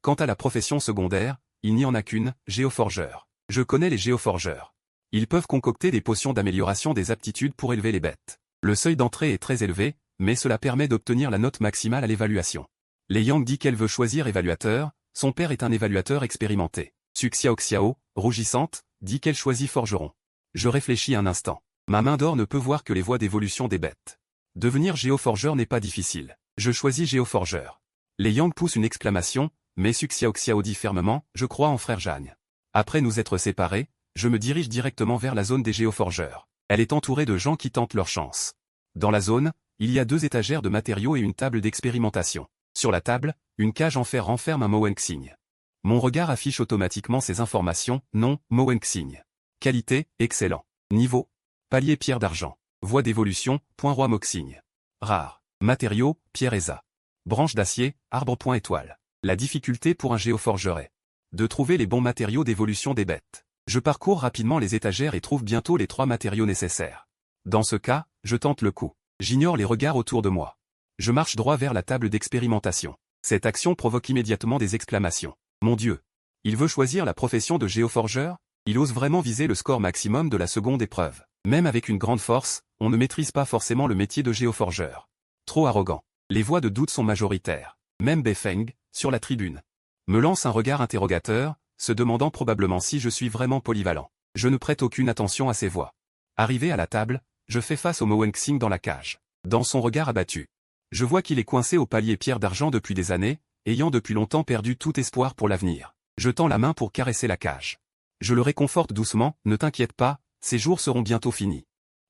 Quant à la profession secondaire, il n'y en a qu'une, géoforgeur. Je connais les géoforgeurs. Ils peuvent concocter des potions d'amélioration des aptitudes pour élever les bêtes. Le seuil d'entrée est très élevé, mais cela permet d'obtenir la note maximale à l'évaluation. Les Yang dit qu'elle veut choisir évaluateur, son père est un évaluateur expérimenté. Suxiaoxiao, rougissante, dit qu'elle choisit forgeron. Je réfléchis un instant. Ma main d'or ne peut voir que les voies d'évolution des bêtes. Devenir géoforgeur n'est pas difficile. Je choisis géoforgeur. Les Yang poussent une exclamation, mais Suxiaoxiao dit fermement, je crois en frère Jagne. Après nous être séparés, je me dirige directement vers la zone des géoforgeurs. Elle est entourée de gens qui tentent leur chance. Dans la zone, il y a 2 étagères de matériaux et une table d'expérimentation. Sur la table, une cage en fer renferme un Mowenxing. Mon regard affiche automatiquement ces informations, nom, Mowenxing. Qualité, excellent. Niveau, palier pierre d'argent. Voie d'évolution, point roi Moxing. Rare. Matériaux, pierre ESA. Branche d'acier, arbre point étoile. La difficulté pour un géoforgeur est de trouver les bons matériaux d'évolution des bêtes. Je parcours rapidement les étagères et trouve bientôt les 3 matériaux nécessaires. Dans ce cas, je tente le coup. J'ignore les regards autour de moi. Je marche droit vers la table d'expérimentation. Cette action provoque immédiatement des exclamations. Mon Dieu! Il veut choisir la profession de géoforgeur? Il ose vraiment viser le score maximum de la seconde épreuve. Même avec une grande force, on ne maîtrise pas forcément le métier de géoforgeur. Trop arrogant. Les voix de doute sont majoritaires. Même Beifeng, sur la tribune, me lance un regard interrogateur, se demandant probablement si je suis vraiment polyvalent. Je ne prête aucune attention à ces voix. Arrivé à la table, je fais face au Mowenxing dans la cage. Dans son regard abattu, je vois qu'il est coincé au palier pierre d'argent depuis des années, ayant depuis longtemps perdu tout espoir pour l'avenir. Je tends la main pour caresser la cage. Je le réconforte doucement, ne t'inquiète pas, ces jours seront bientôt finis.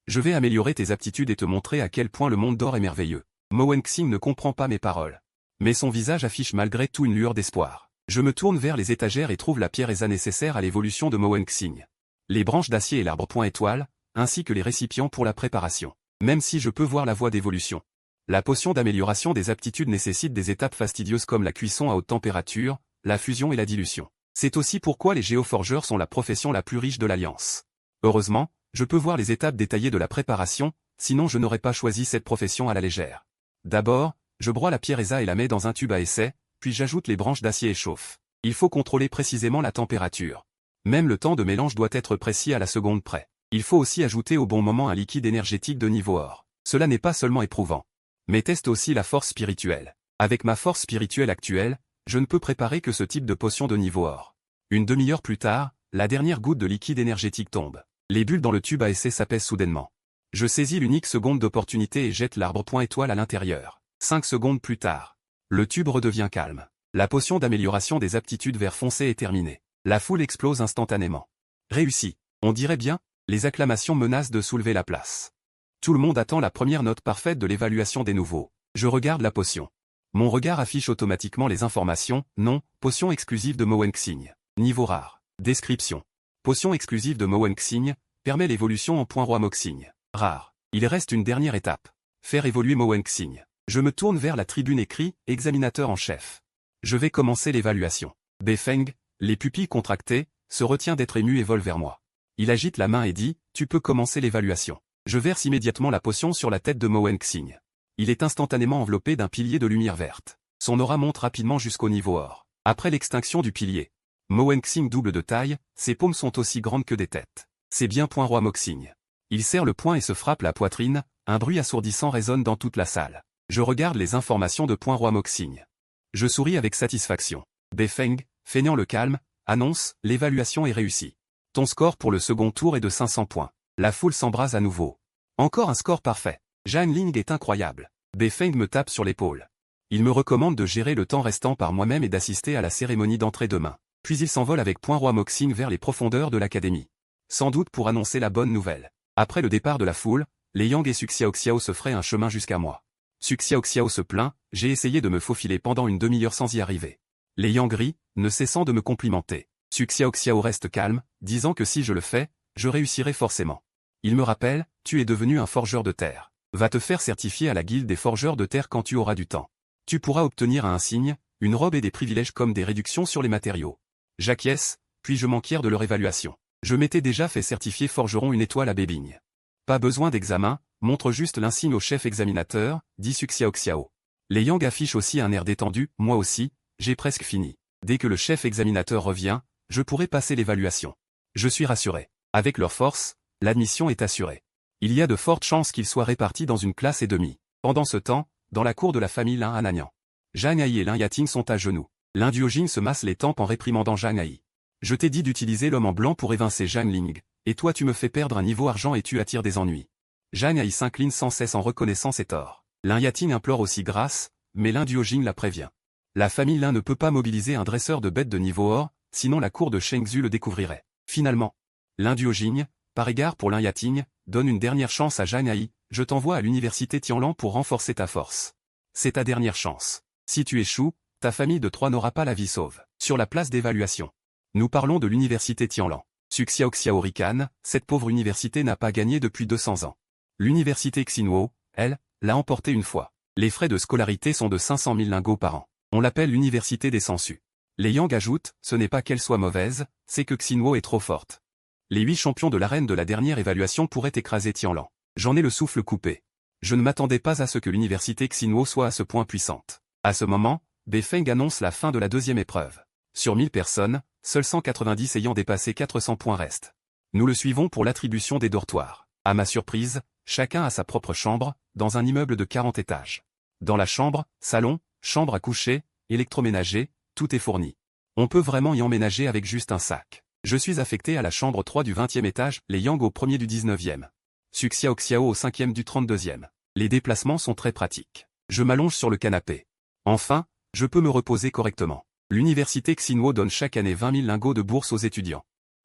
Je vais améliorer tes aptitudes et te montrer à quel point le monde d'or est merveilleux. Mowenxing ne comprend pas mes paroles. Mais son visage affiche malgré tout une lueur d'espoir. Je me tourne vers les étagères et trouve la pierre ESA nécessaire à l'évolution de Mowenxing. Les branches d'acier et l'arbre point étoile, ainsi que les récipients pour la préparation. Même si je peux voir la voie d'évolution. La potion d'amélioration des aptitudes nécessite des étapes fastidieuses comme la cuisson à haute température, la fusion et la dilution. C'est aussi pourquoi les géoforgeurs sont la profession la plus riche de l'Alliance. Heureusement, je peux voir les étapes détaillées de la préparation, sinon je n'aurais pas choisi cette profession à la légère. D'abord, je broie la pierre ESA et la mets dans un tube à essai, puis j'ajoute les branches d'acier et chauffe. Il faut contrôler précisément la température. Même le temps de mélange doit être précis à la seconde près. Il faut aussi ajouter au bon moment un liquide énergétique de niveau or. Cela n'est pas seulement éprouvant, mais teste aussi la force spirituelle. Avec ma force spirituelle actuelle, je ne peux préparer que ce type de potion de niveau or. Une demi-heure plus tard, la dernière goutte de liquide énergétique tombe. Les bulles dans le tube à essai s'apaisent soudainement. Je saisis l'unique seconde d'opportunité et jette l'arbre point étoile à l'intérieur. 5 secondes plus tard, le tube redevient calme. La potion d'amélioration des aptitudes vert foncé est terminée. La foule explose instantanément. Réussi. On dirait bien, les acclamations menacent de soulever la place. Tout le monde attend la première note parfaite de l'évaluation des nouveaux. Je regarde la potion. Mon regard affiche automatiquement les informations. Non, potion exclusive de Mowenxing. Niveau rare. Description. Potion exclusive de Mowenxing, permet l'évolution en point roi Moxing. Rare. Il reste une dernière étape. Faire évoluer Mowenxing. Je me tourne vers la tribune écrit, examinateur en chef. Je vais commencer l'évaluation. Beifeng, les pupilles contractées, se retient d'être ému et vole vers moi. Il agite la main et dit, tu peux commencer l'évaluation. Je verse immédiatement la potion sur la tête de Mowenxing. Il est instantanément enveloppé d'un pilier de lumière verte. Son aura monte rapidement jusqu'au niveau or. Après l'extinction du pilier, Mowenxing double de taille, ses paumes sont aussi grandes que des têtes. C'est bien point roi Moxing. Il serre le poing et se frappe la poitrine, un bruit assourdissant résonne dans toute la salle. Je regarde les informations de point roi Moxing. Je souris avec satisfaction. Beifeng, feignant le calme, annonce, l'évaluation est réussie. Ton score pour le second tour est de 500 points. La foule s'embrase à nouveau. Encore un score parfait. Zhang Ling est incroyable. Beifeng me tape sur l'épaule. Il me recommande de gérer le temps restant par moi-même et d'assister à la cérémonie d'entrée demain. Puis il s'envole avec point roi Moxing vers les profondeurs de l'académie. Sans doute pour annoncer la bonne nouvelle. Après le départ de la foule, les Yang et Suxiaoxiao se feraient un chemin jusqu'à moi. Suxiaoxiao se plaint, j'ai essayé de me faufiler pendant une demi-heure sans y arriver. Les Yang rient, ne cessant de me complimenter. Suxiaoxiao reste calme, disant que si je le fais, je réussirai forcément. Il me rappelle, tu es devenu un forgeur de terre. Va te faire certifier à la guilde des forgeurs de terre quand tu auras du temps. Tu pourras obtenir un insigne, une robe et des privilèges comme des réductions sur les matériaux. J'acquiesce, puis je m'enquière de leur évaluation. Je m'étais déjà fait certifier forgeron une étoile à Bébing. Pas besoin d'examen, montre juste l'insigne au chef examinateur, dit Suxiaoxiao. Les Yang affichent aussi un air détendu, moi aussi, j'ai presque fini. Dès que le chef examinateur revient, je pourrai passer l'évaluation. Je suis rassuré. Avec leur force, l'admission est assurée. Il y a de fortes chances qu'ils soient répartis dans une classe et demie. Pendant ce temps, dans la cour de la famille Lin Ananian. Zhang Ai et Lin Yating sont à genoux. Lin Duojing se masse les tempes en réprimandant Zhang Ai. Je t'ai dit d'utiliser l'homme en blanc pour évincer Zhang Ling, et toi tu me fais perdre un niveau argent et tu attires des ennuis. Zhang Ai s'incline sans cesse en reconnaissant ses torts. Lin Yating implore aussi grâce, mais Lin Duojing la prévient. La famille Lin ne peut pas mobiliser un dresseur de bêtes de niveau or, sinon la cour de Shengzhu le découvrirait. Finalement, Lin Duojing, par égard pour Lin Yating, donne une dernière chance à Zhang Ai, je t'envoie à l'université Tianlan pour renforcer ta force. C'est ta dernière chance. Si tu échoues, ta famille de 3 n'aura pas la vie sauve. Sur la place d'évaluation. Nous parlons de l'université Tianlan. Suxiaoxiao ricane, cette pauvre université n'a pas gagné depuis 200 ans. L'université Xinhuo, elle, l'a emporté une fois. Les frais de scolarité sont de 500 000 lingots par an. On l'appelle l'université des sangsues. Les Yang ajoutent, ce n'est pas qu'elle soit mauvaise, c'est que Xinhuo est trop forte. Les 8 champions de l'arène de la dernière évaluation pourraient écraser Tianlan. J'en ai le souffle coupé. Je ne m'attendais pas à ce que l'université Xinhuo soit à ce point puissante. À ce moment, Beifeng annonce la fin de la deuxième épreuve. Sur 1000 personnes, seuls 190 ayant dépassé 400 points restent. Nous le suivons pour l'attribution des dortoirs. À ma surprise, chacun a sa propre chambre, dans un immeuble de 40 étages. Dans la chambre, salon, chambre à coucher, électroménager, tout est fourni. On peut vraiment y emménager avec juste un sac. Je suis affecté à la chambre 3 du 20e étage, les Yang au premier du 19e. Suxiaoxiao au 5e du 32e. Les déplacements sont très pratiques. Je m'allonge sur le canapé. Enfin, je peux me reposer correctement. L'université Xinhuo donne chaque année 20 000 lingots de bourse aux étudiants.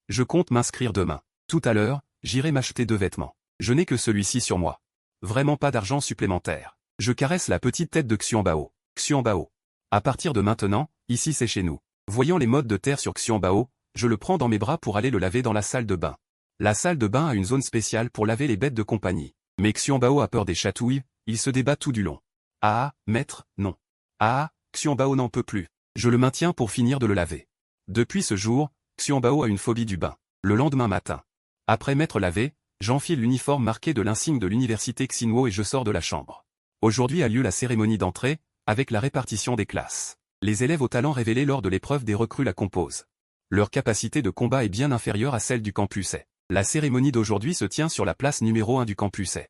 Je compte m'inscrire demain. Tout à l'heure, j'irai m'acheter 2 vêtements. Je n'ai que celui-ci sur moi. Vraiment pas d'argent supplémentaire. Je caresse la petite tête de Xianbao. Xianbao. À partir de maintenant, ici c'est chez nous. Voyant les mottes de terre sur Xianbao, je le prends dans mes bras pour aller le laver dans la salle de bain. La salle de bain a une zone spéciale pour laver les bêtes de compagnie. Mais Xianbao a peur des chatouilles, il se débat tout du long. Ah, maître, non. Ah, Xianbao n'en peut plus. Je le maintiens pour finir de le laver. Depuis ce jour, Xianbao a une phobie du bain. Le lendemain matin, après m'être lavé, j'enfile l'uniforme marqué de l'insigne de l'université Xinhuo et je sors de la chambre. Aujourd'hui a lieu la cérémonie d'entrée, avec la répartition des classes. Les élèves au talent révélés lors de l'épreuve des recrues la composent. Leur capacité de combat est bien inférieure à celle du campus A. La cérémonie d'aujourd'hui se tient sur la place numéro 1 du campus A.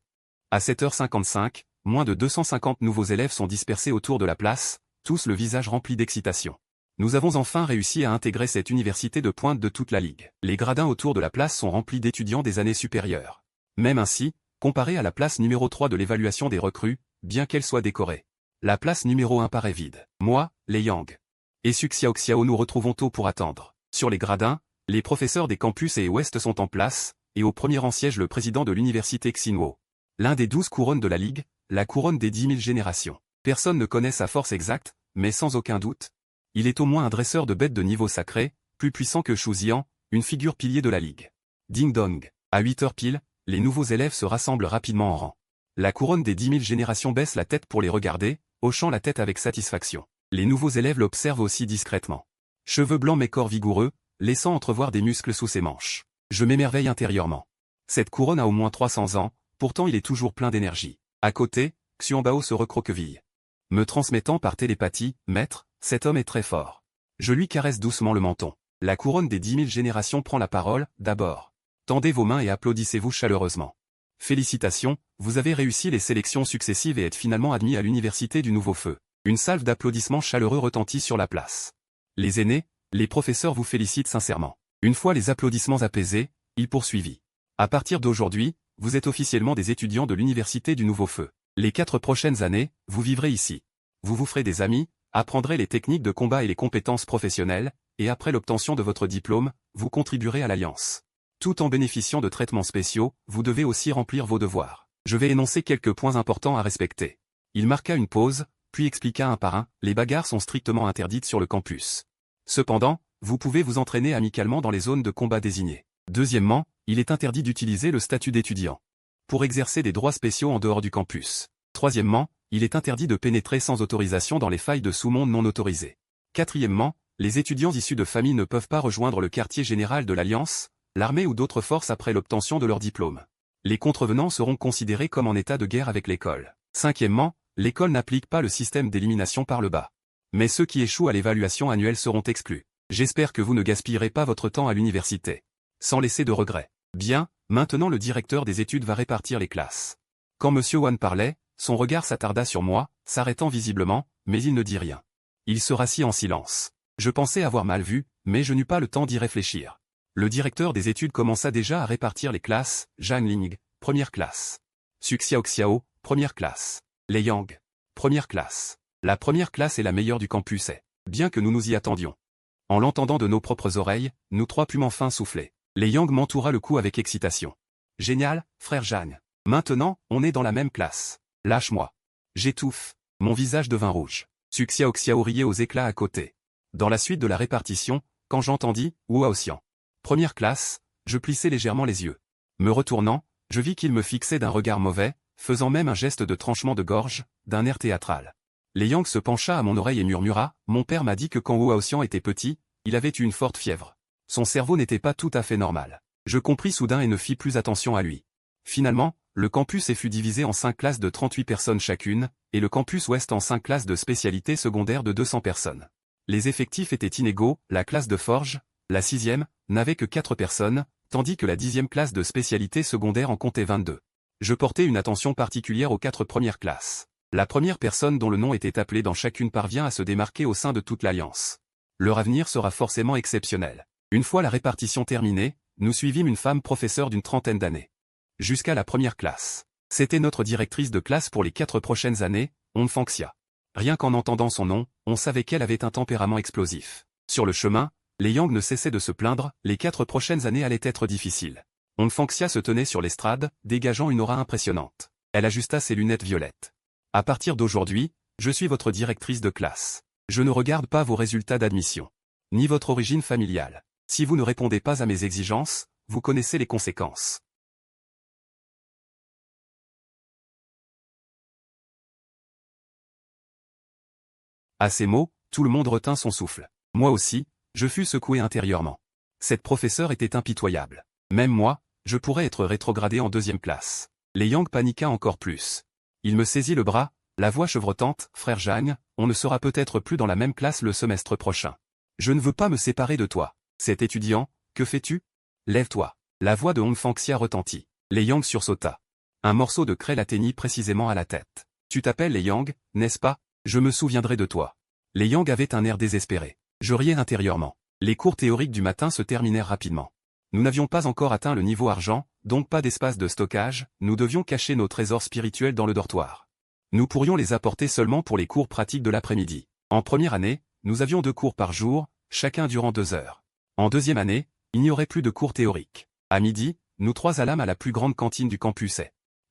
À 7h55, moins de 250 nouveaux élèves sont dispersés autour de la place, tous le visage rempli d'excitation. Nous avons enfin réussi à intégrer cette université de pointe de toute la Ligue. Les gradins autour de la place sont remplis d'étudiants des années supérieures. Même ainsi, comparé à la place numéro 3 de l'évaluation des recrues, bien qu'elle soit décorée, la place numéro 1 paraît vide. Moi, Lei Yang et Su Xiaoxiao nous retrouvons tôt pour attendre. Sur les gradins, les professeurs des campus et ouest sont en place, et au premier rang siège le président de l'université Xinhuo. L'un des 12 couronnes de la Ligue, la couronne des 10 000 générations. Personne ne connaît sa force exacte, mais sans aucun doute, il est au moins un dresseur de bêtes de niveau sacré, plus puissant que Shu Xian, une figure pilier de la Ligue. Ding dong. À 8 heures pile, les nouveaux élèves se rassemblent rapidement en rang. La couronne des 10 000 générations baisse la tête pour les regarder, hochant la tête avec satisfaction. Les nouveaux élèves l'observent aussi discrètement. Cheveux blancs mais corps vigoureux, laissant entrevoir des muscles sous ses manches. Je m'émerveille intérieurement. Cette couronne a au moins 300 ans, pourtant il est toujours plein d'énergie. À côté, Xianbao se recroqueville. Me transmettant par télépathie, maître, cet homme est très fort. Je lui caresse doucement le menton. La couronne des 10 000 générations prend la parole, d'abord. Tendez vos mains et applaudissez-vous chaleureusement. Félicitations, vous avez réussi les sélections successives et êtes finalement admis à l'université du Nouveau Feu. Une salve d'applaudissements chaleureux retentit sur la place. Les aînés, les professeurs vous félicitent sincèrement. Une fois les applaudissements apaisés, il poursuivit. À partir d'aujourd'hui, vous êtes officiellement des étudiants de l'université du Nouveau Feu. Les 4 prochaines années, vous vivrez ici. Vous vous ferez des amis, apprendrez les techniques de combat et les compétences professionnelles, et après l'obtention de votre diplôme, vous contribuerez à l'Alliance. Tout en bénéficiant de traitements spéciaux, vous devez aussi remplir vos devoirs. Je vais énoncer quelques points importants à respecter. Il marqua une pause, puis expliqua un par un, les bagarres sont strictement interdites sur le campus. Cependant, vous pouvez vous entraîner amicalement dans les zones de combat désignées. Deuxièmement, il est interdit d'utiliser le statut d'étudiant pour exercer des droits spéciaux en dehors du campus. Troisièmement, il est interdit de pénétrer sans autorisation dans les failles de sous-monde non autorisées. Quatrièmement, les étudiants issus de familles ne peuvent pas rejoindre le quartier général de l'Alliance, l'armée ou d'autres forces après l'obtention de leur diplôme. Les contrevenants seront considérés comme en état de guerre avec l'école. Cinquièmement, l'école n'applique pas le système d'élimination par le bas. Mais ceux qui échouent à l'évaluation annuelle seront exclus. J'espère que vous ne gaspillerez pas votre temps à l'université. Sans laisser de regrets. Bien, maintenant le directeur des études va répartir les classes. Quand M. Wan parlait, son regard s'attarda sur moi, s'arrêtant visiblement, mais il ne dit rien. Il se rassit en silence. Je pensais avoir mal vu, mais je n'eus pas le temps d'y réfléchir. Le directeur des études commença déjà à répartir les classes. Zhang Ling, première classe. Su Xiaoxiao, première classe. Lei Yang, première classe. La première classe est la meilleure du campus A. Bien que nous nous y attendions. En l'entendant de nos propres oreilles, nous trois pûmes enfin souffler. Lei Yang m'entoura le cou avec excitation. Génial, frère Zhang. Maintenant, on est dans la même classe. Lâche-moi. J'étouffe. Mon visage devint rouge. Su Xiaoxiao riait aux éclats à côté. Dans la suite de la répartition, quand j'entendis « Wu Xian ». Première classe, je plissai légèrement les yeux. Me retournant, je vis qu'il me fixait d'un regard mauvais, faisant même un geste de tranchement de gorge, d'un air théâtral. Lei Yang se pencha à mon oreille et murmura « Mon père m'a dit que quand Wu Xian était petit, il avait eu une forte fièvre. Son cerveau n'était pas tout à fait normal. » Je compris soudain et ne fis plus attention à lui. Finalement, le campus A fut divisé en 5 classes de 38 personnes chacune, et le campus Ouest en 5 classes de spécialité secondaire de 200 personnes. Les effectifs étaient inégaux, la classe de forge, la 6e, n'avait que 4 personnes, tandis que la 10e classe de spécialité secondaire en comptait 22. Je portais une attention particulière aux 4 premières classes. La première personne dont le nom était appelé dans chacune parvient à se démarquer au sein de toute l'Alliance. Leur avenir sera forcément exceptionnel. Une fois la répartition terminée, nous suivîmes une femme professeure d'une trentaine d'années. Jusqu'à la première classe. C'était notre directrice de classe pour les 4 prochaines années, On Fangxia. Rien qu'en entendant son nom, on savait qu'elle avait un tempérament explosif. Sur le chemin, Lei Yang ne cessait de se plaindre, les 4 prochaines années allaient être difficiles. On Fangxia se tenait sur l'estrade, dégageant une aura impressionnante. Elle ajusta ses lunettes violettes. À partir d'aujourd'hui, je suis votre directrice de classe. Je ne regarde pas vos résultats d'admission. Ni votre origine familiale. Si vous ne répondez pas à mes exigences, vous connaissez les conséquences. À ces mots, tout le monde retint son souffle. Moi aussi, Je fus secoué intérieurement. Cette professeure était impitoyable. Même moi, je pourrais être rétrogradé en 2e classe. Lê Yang paniqua encore plus. Il me saisit le bras, la voix chevrotante, « Frère Jang, on ne sera peut-être plus dans la même classe le semestre prochain. Je ne veux pas me séparer de toi. Cet étudiant, que fais-tu? Lève-toi. » La voix de Hong Fangxia retentit. Lê Yang sursauta. Un morceau de craie l'atteignit précisément à la tête. « Tu t'appelles Lê Yang, n'est-ce pas? Je me souviendrai de toi. » Lê Yang avait un air désespéré. Je riais intérieurement. Les cours théoriques du matin se terminèrent rapidement. Nous n'avions pas encore atteint le niveau argent, donc pas d'espace de stockage, nous devions cacher nos trésors spirituels dans le dortoir. Nous pourrions les apporter seulement pour les cours pratiques de l'après-midi. En première année, nous avions 2 cours par jour, chacun durant 2 heures. En 2e année, il n'y aurait plus de cours théoriques. À midi, nous 3 allâmes à la plus grande cantine du campus.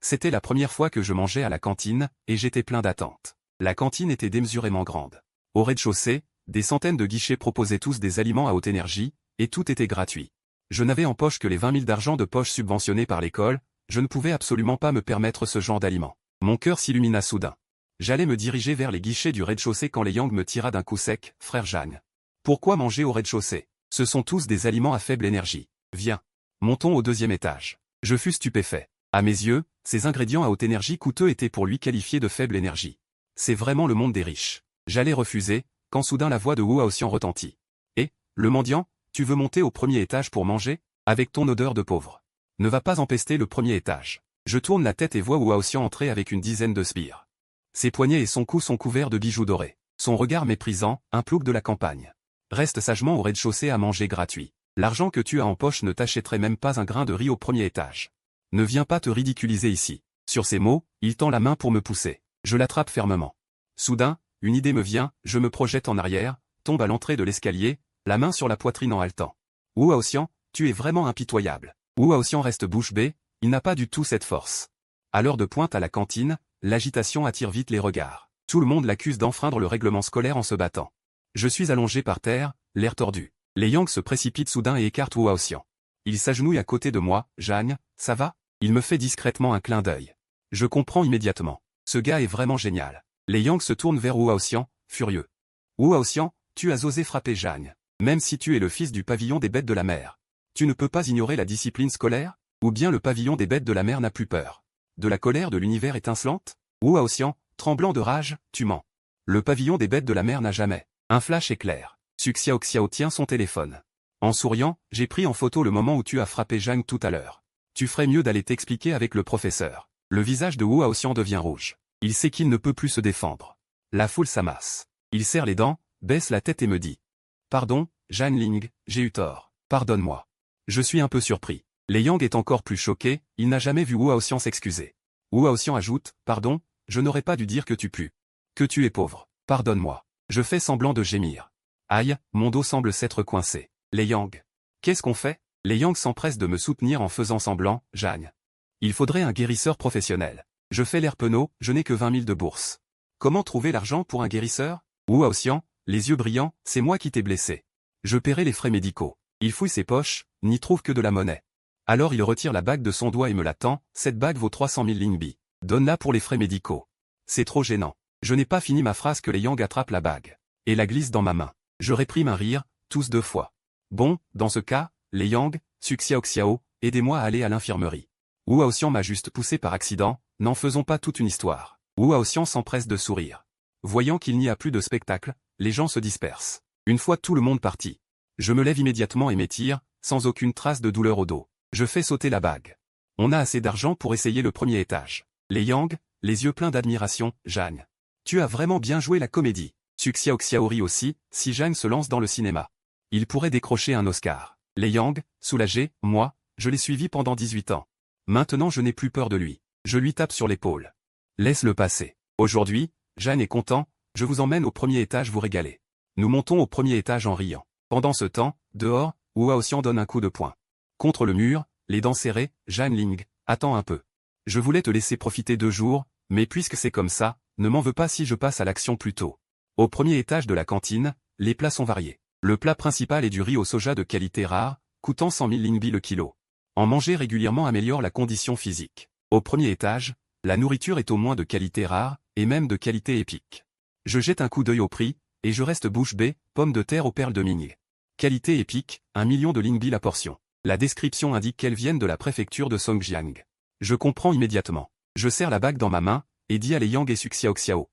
C'était la première fois que je mangeais à la cantine, et j'étais plein d'attentes. La cantine était démesurément grande. Au rez-de-chaussée, des centaines de guichets proposaient tous des aliments à haute énergie, et tout était gratuit. Je n'avais en poche que les 20 000 d'argent de poche subventionnés par l'école, je ne pouvais absolument pas me permettre ce genre d'aliments. Mon cœur s'illumina soudain. J'allais me diriger vers les guichets du rez-de-chaussée quand Lê Yang me tira d'un coup sec, « Frère Jang. Pourquoi manger au rez-de-chaussée? Ce sont tous des aliments à faible énergie. Viens. Montons au 2e étage. » Je fus stupéfait. À mes yeux, ces ingrédients à haute énergie coûteux étaient pour lui qualifiés de faible énergie. C'est vraiment le monde des riches. J'allais refuser, quand soudain la voix de Wu Haoxian retentit. « Eh, le mendiant, tu veux monter au 1er étage pour manger? Avec ton odeur de pauvre. Ne va pas empester le 1er étage. » Je tourne la tête et vois Wu Haoxian entrer avec une dizaine de sbires. Ses poignets et son cou sont couverts de bijoux dorés. Son regard méprisant, un plouc de la campagne. Reste sagement au rez-de-chaussée à manger gratuit. L'argent que tu as en poche ne t'achèterait même pas un grain de riz au 1er étage. Ne viens pas te ridiculiser ici. Sur ces mots, il tend la main pour me pousser. Je l'attrape fermement. Soudain, une idée me vient, je me projette en arrière, tombe à l'entrée de l'escalier, la main sur la poitrine en haletant. Wu Haoxian, tu es vraiment impitoyable. Wu Haoxian reste bouche bée, il n'a pas du tout cette force. À l'heure de pointe à la cantine, l'agitation attire vite les regards. Tout le monde l'accuse d'enfreindre le règlement scolaire en se battant. Je suis allongé par terre, l'air tordu. Lê Yang se précipite soudain et écarte Wu Haoxian. Il s'agenouille à côté de moi, « Jang, ça va ?» Il me fait discrètement un clin d'œil. Je comprends immédiatement. Ce gars est vraiment génial. Lê Yang se tourne vers Wu Haoxian, furieux. « Wu Haoxian, tu as osé frapper Jang. Même si tu es le fils du pavillon des bêtes de la mer. Tu ne peux pas ignorer la discipline scolaire? Ou bien le pavillon des bêtes de la mer n'a plus peur? De la colère de l'univers étincelante? Wu Haoxian, tremblant de rage, tu mens. Le pavillon des bêtes de la mer n'a jamais. » Un flash éclaire. Xiao Xiao tient son téléphone. En souriant, j'ai pris en photo le moment où tu as frappé Jang tout à l'heure. Tu ferais mieux d'aller t'expliquer avec le professeur. Le visage de Wu Haoxian devient rouge. Il sait qu'il ne peut plus se défendre. La foule s'amasse. Il serre les dents, baisse la tête et me dit. « Pardon, Jang Ling, j'ai eu tort. Pardonne-moi. » Je suis un peu surpris. Lê Yang est encore plus choqué, il n'a jamais vu Wu Haoxian s'excuser. Wu Haoxian ajoute, « Pardon, je n'aurais pas dû dire que tu pues. Que tu es pauvre. Pardonne-moi. » Je fais semblant de gémir. Aïe, mon dos semble s'être coincé. Lê Yang. Qu'est-ce qu'on fait? Lê Yang s'empresse de me soutenir en faisant semblant, Jang. Il faudrait un guérisseur professionnel. Je fais l'air penaud, je n'ai que 20 000 de bourse. Comment trouver l'argent pour un guérisseur? Wu Haoxian, les yeux brillants, c'est moi qui t'ai blessé. Je paierai les frais médicaux. Il fouille ses poches, n'y trouve que de la monnaie. Alors il retire la bague de son doigt et me la tend, cette bague vaut 300 000 Lingbi. Donne-la pour les frais médicaux. C'est trop gênant. Je n'ai pas fini ma phrase que Lê Yang attrape la bague. Et la glisse dans ma main. Je réprime un rire, tous 2 fois. Bon, dans ce cas, Lê Yang, Xiao Xiao, aidez-moi à aller à l'infirmerie. Wu Haoxian m'a juste poussé par accident, n'en faisons pas toute une histoire. Wu Haoxian s'empresse de sourire. Voyant qu'il n'y a plus de spectacle, les gens se dispersent. Une fois tout le monde parti. Je me lève immédiatement et m'étire, sans aucune trace de douleur au dos. Je fais sauter la bague. On a assez d'argent pour essayer le 1er étage. Lê Yang, les yeux pleins d'admiration, Jang. Tu as vraiment bien joué la comédie. Xiao Xiao rit aussi, si Jang se lance dans le cinéma. Il pourrait décrocher un Oscar. Lê Yang, soulagé, moi, je l'ai suivi pendant 18 ans. Maintenant je n'ai plus peur de lui. Je lui tape sur l'épaule. Laisse-le passer. Aujourd'hui, Jang est content, je vous emmène au 1er étage vous régaler. Nous montons au 1er étage en riant. Pendant ce temps, dehors, Wu Haoxian donne un coup de poing. Contre le mur, les dents serrées, Jang Ling, attends un peu. Je voulais te laisser profiter 2 jours, mais puisque c'est comme ça, ne m'en veux pas si je passe à l'action plus tôt. Au 1er étage de la cantine, les plats sont variés. Le plat principal est du riz au soja de qualité rare, coûtant 100 000 Lingbi le kilo. En manger régulièrement améliore la condition physique. Au 1er étage, la nourriture est au moins de qualité rare, et même de qualité épique. Je jette un coup d'œil au prix, et je reste bouche bée, pommes de terre aux perles de Ming. Qualité épique, 1 million de Lingbi la portion. La description indique qu'elles viennent de la préfecture de Songjiang. Je comprends immédiatement. Je serre la bague dans ma main, et dis à Lei Yang et Su Xiaoxiao.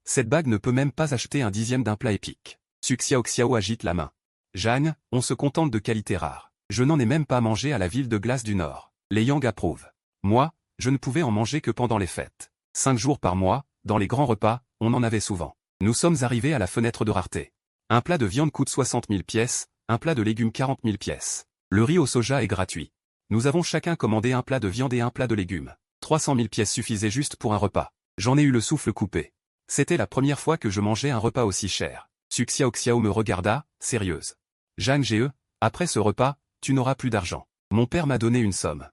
Cette bague ne peut même pas acheter un dixième d'un plat épique. Su Xiaoxiao agite la main. Jeanne, on se contente de qualité rare. Je n'en ai même pas mangé à la ville de glace du Nord. Lei Yang approuve. Moi, je ne pouvais en manger que pendant les fêtes. 5 jours par mois, dans les grands repas, on en avait souvent. Nous sommes arrivés à la fenêtre de rareté. Un plat de viande coûte 60 000 pièces, un plat de légumes 40 000 pièces. Le riz au soja est gratuit. Nous avons chacun commandé un plat de viande et un plat de légumes. 300 000 pièces suffisaient juste pour un repas. J'en ai eu le souffle coupé. C'était la première fois que je mangeais un repas aussi cher. Su Xiaoxiao me regarda, sérieuse. Jeanne Ge, après ce repas, tu n'auras plus d'argent. Mon père m'a donné une somme.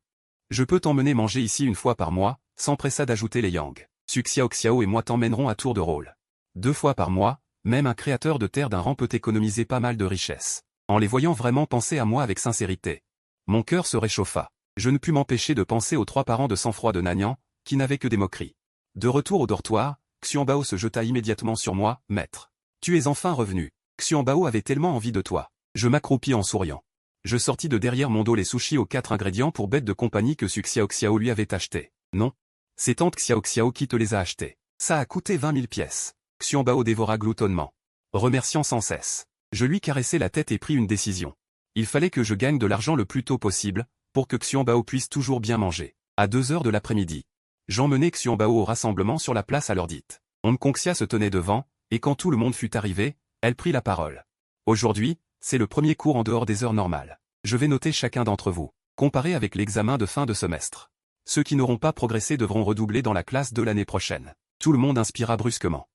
Je peux t'emmener manger ici une fois par mois, s'empressa d'ajouter Lei Yang. Su Xiaoxiao et moi t'emmènerons à tour de rôle. 2 fois par mois, même un créateur de terre d'un rang peut économiser pas mal de richesses. En les voyant vraiment penser à moi avec sincérité. Mon cœur se réchauffa. Je ne pus m'empêcher de penser aux 3 parents de sang-froid de Nanyang, qui n'avaient que des moqueries. De retour au dortoir, Xianbao se jeta immédiatement sur moi, maître. Tu es enfin revenu. Xianbao avait tellement envie de toi. Je m'accroupis en souriant. Je sortis de derrière mon dos les sushis aux 4 ingrédients pour bête de compagnie que Su Xiaoxiao lui avait achetés. Non. C'est tante Xiaoxiao qui te les a achetés. Ça a coûté 20 000 pièces. Xianbao dévora gloutonnement. Remerciant sans cesse. Je lui caressai la tête et pris une décision. Il fallait que je gagne de l'argent le plus tôt possible, pour que Xianbao puisse toujours bien manger. À 2 heures de l'après-midi. J'emmenai Xianbao au rassemblement sur la place à l'heure dite. Nkongsha se tenait devant, et quand tout le monde fut arrivé, elle prit la parole. Aujourd'hui, c'est le premier cours en dehors des heures normales. Je vais noter chacun d'entre vous, comparé avec l'examen de fin de semestre. Ceux qui n'auront pas progressé devront redoubler dans la classe de l'année prochaine. Tout le monde inspira brusquement.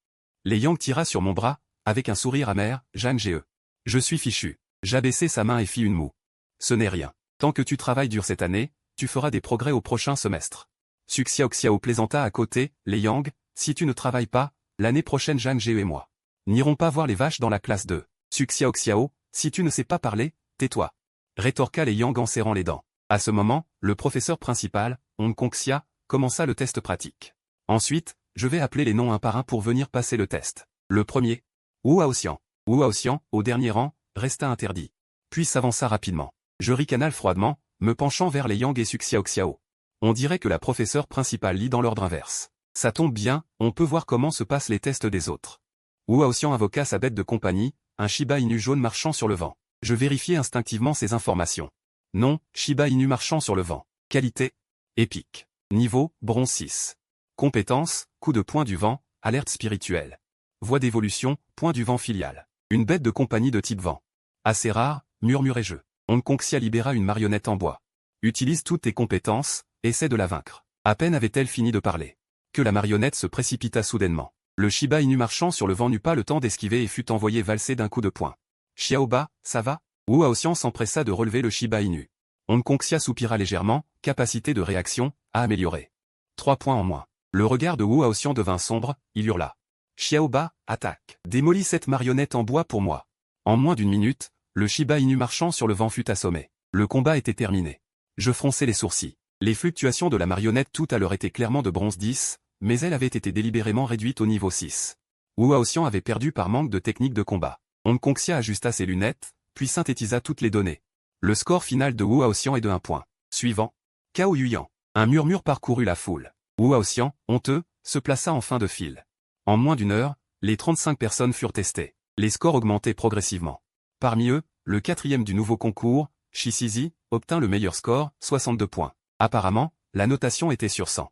Lei Yang tira sur mon bras, avec un sourire amer, Jeanne Ge. Je suis fichu. J'abaissai sa main et fis une moue. Ce n'est rien. Tant que tu travailles dur cette année, tu feras des progrès au prochain semestre. Su Xiaoxiao plaisanta à côté, Lei Yang, si tu ne travailles pas, l'année prochaine Jeanne Ge et moi n'irons pas voir les vaches dans la classe 2. Su Xiaoxiao, si tu ne sais pas parler, tais-toi. Rétorqua Lei Yang en serrant les dents. À ce moment, le professeur principal, Nkongsha, commença le test pratique. Ensuite, je vais appeler les noms un par un pour venir passer le test. Le premier. Wu Haoxian. Wu Haoxian, au dernier rang, resta interdit. Puis s'avança rapidement. Je ricanai froidement, me penchant vers Lei Yang et Su Xiaoxiao. On dirait que la professeure principale lit dans l'ordre inverse. Ça tombe bien, on peut voir comment se passent les tests des autres. Wu Haoxian invoqua sa bête de compagnie, un Shiba Inu jaune marchant sur le vent. Je vérifiai instinctivement ces informations. Nom, Shiba Inu marchant sur le vent. Qualité, épique. Niveau, bronze 6. Compétence, coup de poing du vent, alerte spirituelle. Voie d'évolution, point du vent filial. Une bête de compagnie de type vent. Assez rare, murmurai-je. Nkongsha libéra une marionnette en bois. Utilise toutes tes compétences, essaie de la vaincre. À peine avait-elle fini de parler. Que la marionnette se précipita soudainement. Le Shiba Inu marchant sur le vent n'eut pas le temps d'esquiver et fut envoyé valser d'un coup de poing. Xiaoba, ça va? Wu Haoxian s'empressa de relever le Shiba Inu. Nkongsha soupira légèrement, capacité de réaction, à améliorer. 3 points en moins. Le regard de Wu Haoxian devint sombre, il hurla. Xiaoba, attaque. Démolis cette marionnette en bois pour moi. En moins d'une minute, le Shiba Inu marchant sur le vent fut assommé. Le combat était terminé. Je fronçai les sourcils. Les fluctuations de la marionnette tout à l'heure étaient clairement de bronze 10, mais elle avait été délibérément réduite au niveau 6. Wu Haoxian avait perdu par manque de technique de combat. Nkongsha ajusta ses lunettes, puis synthétisa toutes les données. Le score final de Wu Haoxian est de 1 point. Suivant. Cao Yuyan. Un murmure parcourut la foule. Wu Haoxian, honteux, se plaça en fin de file. En moins d'une heure, les 35 personnes furent testées. Les scores augmentaient progressivement. Parmi eux, le 4e du nouveau concours, Shizizi, obtint le meilleur score, 62 points. Apparemment, la notation était sur 100.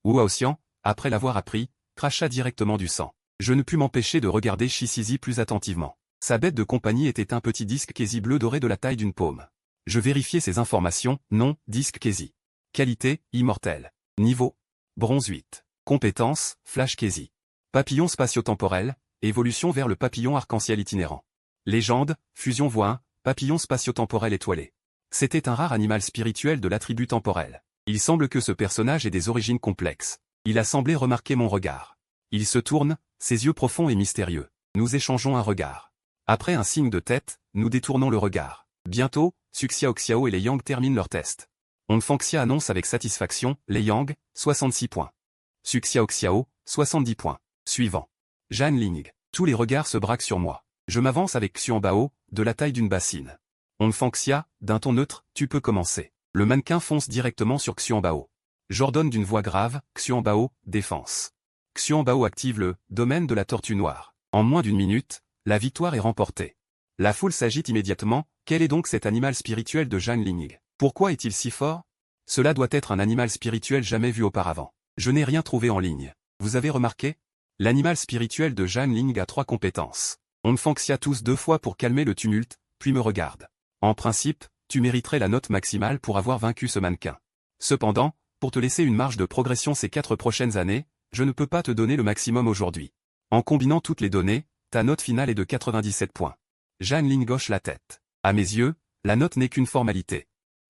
Wu Haoxian, après l'avoir appris, cracha directement du sang. Je ne pus m'empêcher de regarder Shizizi plus attentivement. Sa bête de compagnie était un petit disque quasi bleu doré de la taille d'une paume. Je vérifiai ces informations, nom, disque quasi. Qualité, immortel. Niveau, bronze 8. Compétence, flash quasi. Papillon spatio-temporel, évolution vers le papillon arc-en-ciel itinérant. Légende, fusion voie 1, papillon spatio-temporel étoilé. C'était un rare animal spirituel de l'attribut temporel. Il semble que ce personnage ait des origines complexes. Il a semblé remarquer mon regard. Il se tourne, ses yeux profonds et mystérieux. Nous échangeons un regard. Après un signe de tête, nous détournons le regard. Bientôt, Su Xiaoxiao et Lei Yang terminent leur test. Nkongsha annonce avec satisfaction, Lei Yang, 66 points. Su Xiaoxiao, 70 points. Suivant. Jeanne Ling. Tous les regards se braquent sur moi. Je m'avance avec Xuanbao, de la taille d'une bassine. Onfanxia, d'un ton neutre, tu peux commencer. Le mannequin fonce directement sur Xuanbao. J'ordonne d'une voix grave, Xuanbao, défense. Xuanbao active le domaine de la tortue noire. En moins d'une minute, la victoire est remportée. La foule s'agite immédiatement. Quel est donc cet animal spirituel de Zhang Ling? Pourquoi est-il si fort? Cela doit être un animal spirituel jamais vu auparavant. Je n'ai rien trouvé en ligne. Vous avez remarqué? L'animal spirituel de Zhang Ling a 3 compétences. Onfanxia tousse 2 fois pour calmer le tumulte, puis me regarde. En principe, tu mériterais la note maximale pour avoir vaincu ce mannequin. Cependant, pour te laisser une marge de progression ces 4 prochaines années, je ne peux pas te donner le maximum aujourd'hui. En combinant toutes les données, ta note finale est de 97 points. Zhang Ling hoche la tête. À mes yeux, la note n'est qu'une formalité.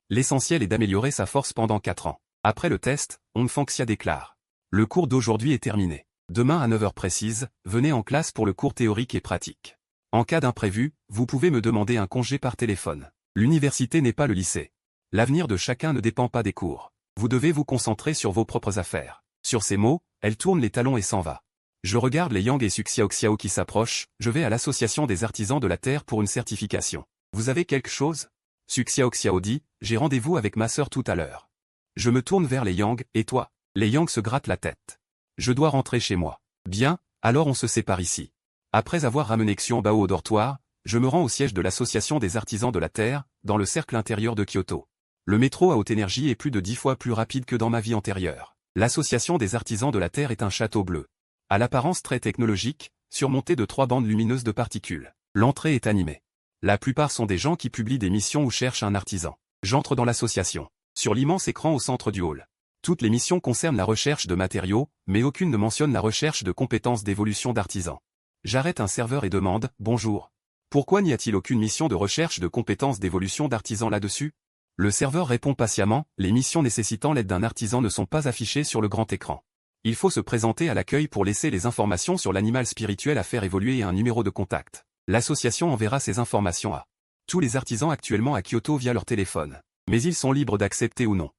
L'essentiel est d'améliorer sa force pendant 4 ans. Après le test, Onfanxia déclare. Le cours d'aujourd'hui est terminé. Demain à 9 h précise, venez en classe pour le cours théorique et pratique. En cas d'imprévu, vous pouvez me demander un congé par téléphone. L'université n'est pas le lycée. L'avenir de chacun ne dépend pas des cours. Vous devez vous concentrer sur vos propres affaires. Sur ces mots, elle tourne les talons et s'en va. Je regarde les Yang et Suxiaoxiao qui s'approchent, je vais à l'association des artisans de la terre pour une certification. Vous avez quelque chose? Suxiaoxiao dit, j'ai rendez-vous avec ma sœur tout à l'heure. Je me tourne vers les Yang, et toi? Les Yang se grattent la tête. Je dois rentrer chez moi. Bien, alors on se sépare ici. Après avoir ramené Xuanbao au dortoir, je me rends au siège de l'association des artisans de la terre, dans le cercle intérieur de Kyoto. Le métro à haute énergie est plus de 10 fois plus rapide que dans ma vie antérieure. L'association des artisans de la terre est un château bleu. À l'apparence très technologique, surmonté de 3 bandes lumineuses de particules. L'entrée est animée. La plupart sont des gens qui publient des missions ou cherchent un artisan. J'entre dans l'association. Sur l'immense écran au centre du hall. Toutes les missions concernent la recherche de matériaux, mais aucune ne mentionne la recherche de compétences d'évolution d'artisans. J'arrête un serveur et demande « Bonjour. Pourquoi n'y a-t-il aucune mission de recherche de compétences d'évolution d'artisans là-dessus ?» Le serveur répond patiemment « Les missions nécessitant l'aide d'un artisan ne sont pas affichées sur le grand écran. Il faut se présenter à l'accueil pour laisser les informations sur l'animal spirituel à faire évoluer et un numéro de contact. L'association enverra ces informations à tous les artisans actuellement à Kyoto via leur téléphone. Mais ils sont libres d'accepter ou non.